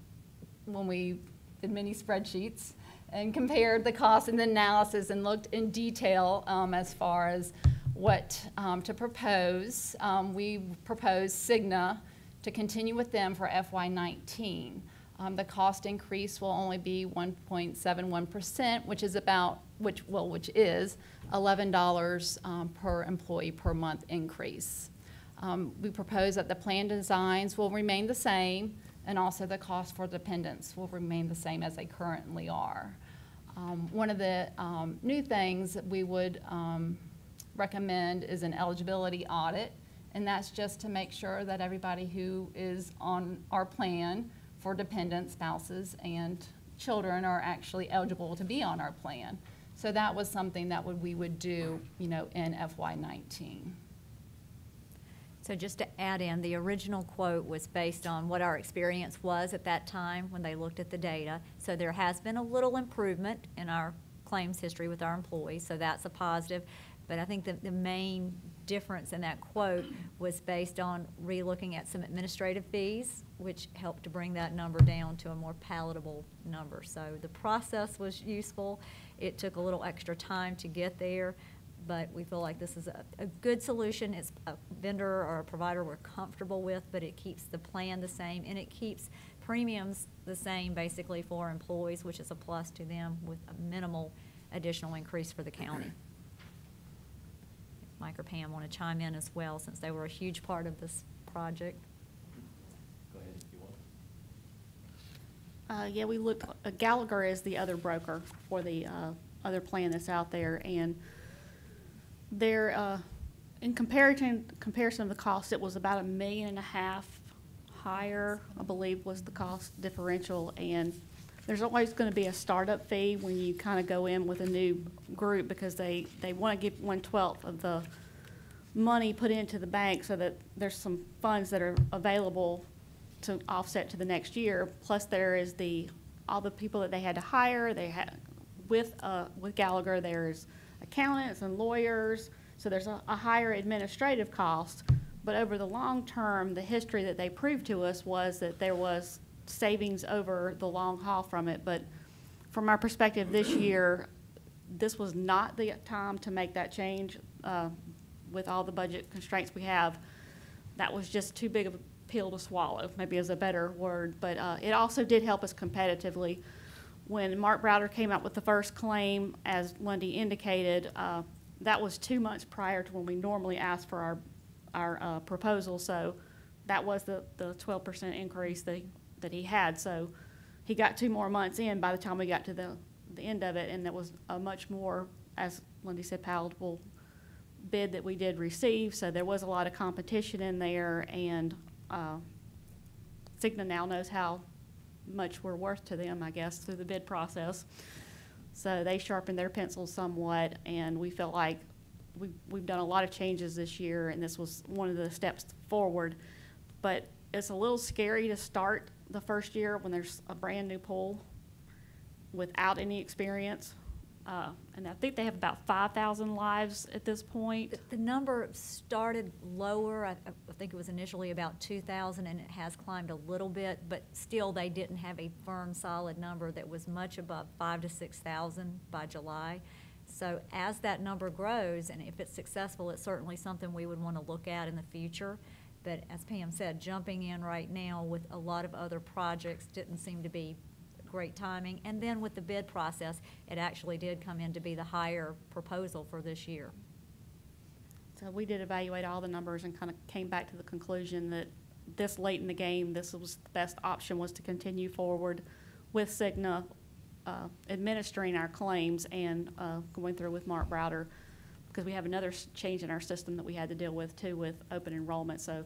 Speaker 24: when we did many spreadsheets and compared the cost and the analysis and looked in detail as far as what to propose. We proposed Cigna to continue with them for FY19. The cost increase will only be 1.71%, which is about, which is $11 per employee per month increase. We propose that the plan designs will remain the same, and also the cost for dependents will remain the same as they currently are. One of the new things that we would recommend is an eligibility audit, and that's just to make sure that everybody who is on our plan for dependent spouses and children are actually eligible to be on our plan. So that was something that we would do, you know, in FY19.
Speaker 23: So just to add in, the original quote was based on what our experience was at that time when they looked at the data. So there has been a little improvement in our claims history with our employees, so that's a positive. But I think that the main difference in that quote was based on re-looking at some administrative fees, which helped to bring that number down to a more palatable number. So the process was useful. It took a little extra time to get there, but we feel like this is a good solution. It's a vendor or a provider we're comfortable with, but it keeps the plan the same, and it keeps premiums the same basically for employees, which is a plus to them with a minimal additional increase for the county. Mike or Pam want to chime in as well, since they were a huge part of this project.
Speaker 2: Go ahead if you want.
Speaker 18: Yeah, we looked, Gallagher is the other broker for the other plan that's out there, and they're, in comparison of the cost, it was about $1.5 million higher, I believe, was the cost differential, and there's always going to be a startup fee when you kind of go in with a new group, because they want to give 1/12 of the money put into the bank so that there's some funds that are available to offset to the next year. Plus there is all the people that they had to hire. They had with Gallagher, there's accountants and lawyers, so there's a higher administrative cost. But over the long term, the history that they proved to us was that there was savings over the long haul from it. But from our perspective this year, this was not the time to make that change with all the budget constraints we have. That was just too big of a pill to swallow, maybe is a better word. But it also did help us competitively. When Mark Browder came out with the first claim, as Lundy indicated, that was 2 months prior to when we normally ask for our proposal. So that was the 12% increase that he had. So he got 2 more months in by the time we got to the end of it, and that was a much more, as Lundy said, palatable bid that we did receive. So there was a lot of competition in there, and Cigna now knows how much we're worth to them, I guess, through the bid process. So they sharpened their pencils somewhat, and we felt like we've done a lot of changes this year, and this was one of the steps forward. But it's a little scary to start the first year when there's a brand new pool without any experience. And I think they have about 5,000 lives at this point.
Speaker 23: The number started lower. I think it was initially about 2,000, and it has climbed a little bit, but still they didn't have a firm, solid number that was much above 5,000 to 6,000 by July. So as that number grows, and if it's successful, it's certainly something we would want to look at in the future. But as Pam said, jumping in right now with a lot of other projects didn't seem to be great timing. And then with the bid process, it actually did come in to be the higher proposal for this year.
Speaker 18: So we did evaluate all the numbers and kind of came back to the conclusion that this late in the game, this was the best option, was to continue forward with Cigna administering our claims and going through with Mark Browder, because we have another change in our system that we had to deal with too with open enrollment. So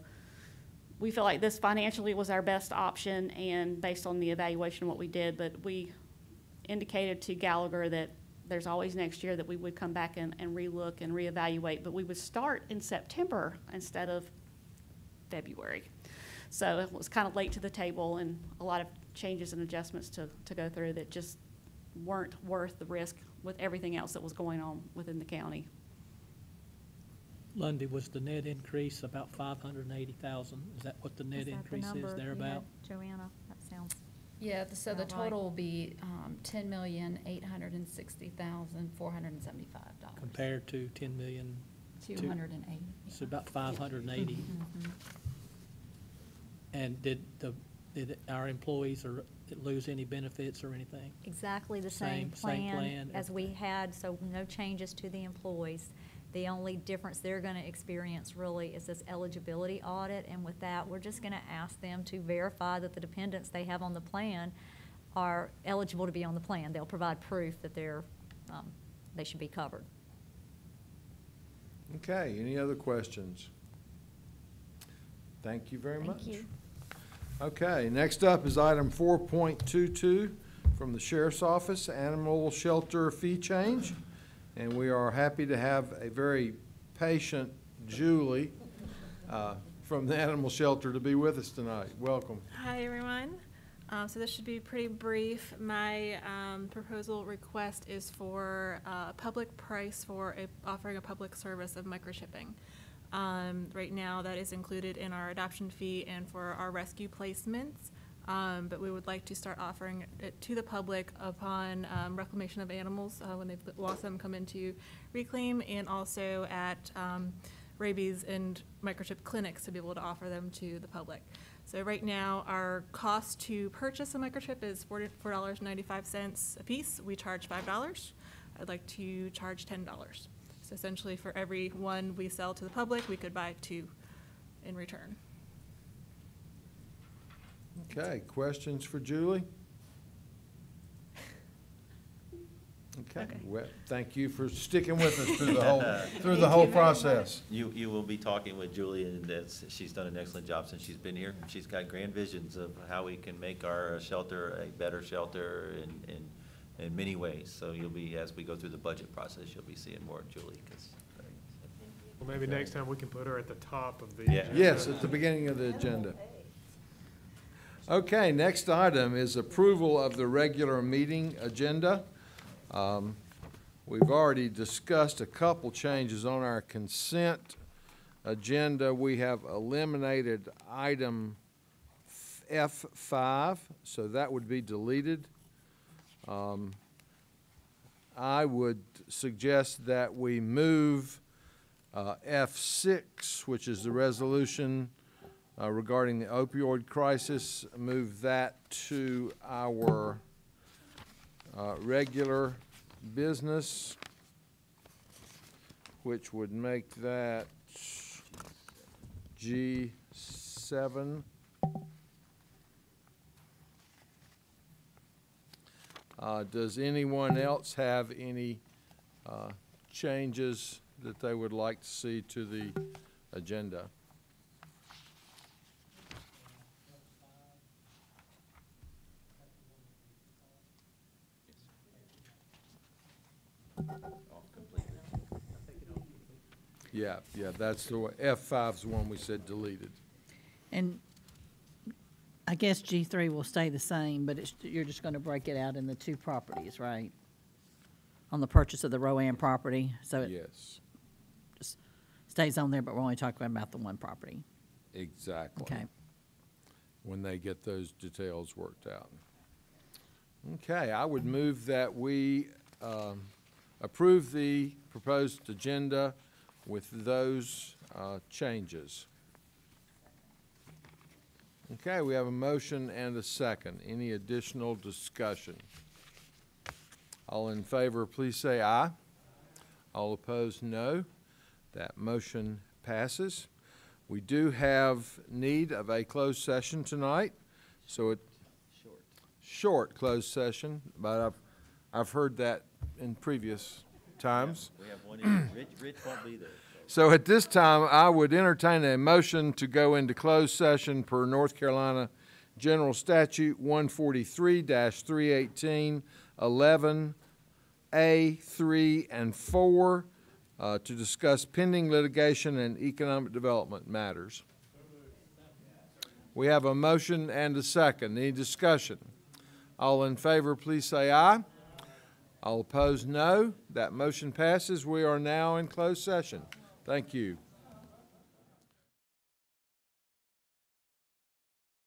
Speaker 18: we feel like this financially was our best option, and based on the evaluation of what we did, but we indicated to Gallagher that there's always next year that we would come back and relook and reevaluate, but we would start in September instead of February. So it was kind of late to the table, and a lot of changes and adjustments to go through that just weren't worth the risk with everything else that was going on within the county.
Speaker 7: Lundy, was the net increase about 580,000? Is that what the net increase is thereabout?
Speaker 23: Joanna, that sounds.
Speaker 24: Yeah, so the
Speaker 23: about
Speaker 24: total
Speaker 23: right.
Speaker 24: will be $10,860,475.
Speaker 7: Compared to 10,000,000.
Speaker 24: 280.
Speaker 7: So about 580.
Speaker 23: Mm-hmm.
Speaker 7: And did our employees lose any benefits or anything?
Speaker 23: Exactly the same plan as we had, so no changes to the employees. The only difference they're going to experience really is this eligibility audit, and with that, we're just going to ask them to verify that the dependents they have on the plan are eligible to be on the plan. They'll provide proof that they should be covered.
Speaker 4: Okay, any other questions? Thank you very much.
Speaker 23: Thank you.
Speaker 4: Okay, next up is item 4.22 from the Sheriff's Office, Animal Shelter Fee Change. And we are happy to have a very patient Julie from the animal shelter to be with us tonight. Welcome.
Speaker 19: Hi, everyone. So this should be pretty brief. My proposal request is for a public price for offering a public service of microchipping. Right now, that is included in our adoption fee and for our rescue placements. But we would like to start offering it to the public upon reclamation of animals when they've lost them, come into reclaim, and also at rabies and microchip clinics to be able to offer them to the public. So right now, our cost to purchase a microchip is $4.95 a piece. We charge $5. I'd like to charge $10. So essentially, for every one we sell to the public, we could buy 2 in return.
Speaker 4: Okay, questions for Julie? Okay. Well, thank you for sticking with us through the whole process.
Speaker 2: You will be talking with Julie, and she's done an excellent job since she's been here. She's got grand visions of how we can make our shelter a better shelter in many ways. So you'll be, as we go through the budget process, you'll be seeing more of Julie.
Speaker 8: Well, maybe next time we can put her at the top of the
Speaker 2: agenda.
Speaker 4: Yes, at the beginning of the agenda. Okay, next item is approval of the regular meeting agenda. We've already discussed a couple changes on our consent agenda. We have eliminated item F5, so that would be deleted. I would suggest that we move F6, which is the resolution regarding the opioid crisis, move that to our regular business, which would make that G7. Does anyone else have any changes that they would like to see to the agenda? Yeah, that's the one. F5's the one we said deleted.
Speaker 9: And I guess G3 will stay the same, but you're just going to break it out in the two properties, right? On the purchase of the Rowan property, so it
Speaker 4: Yes,
Speaker 9: just stays on there, but we're only talking about the one property.
Speaker 4: exactly.
Speaker 9: Okay.
Speaker 4: When they get those details worked out. Okay, I would move that we approve the proposed agenda with those changes. Okay, we have a motion and a second. Any additional discussion? All in favor, please say aye. All opposed, no. That motion passes. We do have need of a closed session tonight, so short closed session, but I've heard that in previous times.
Speaker 2: We have one in, Rich won't be there.
Speaker 4: So at this time, I would entertain a motion to go into closed session per North Carolina General Statute 143-318, 11A, 3, and 4 to discuss pending litigation and economic development matters. We have a motion and a second. Any discussion? All in favor, please say aye. All opposed, no. That motion passes. We are now in closed session. Thank you.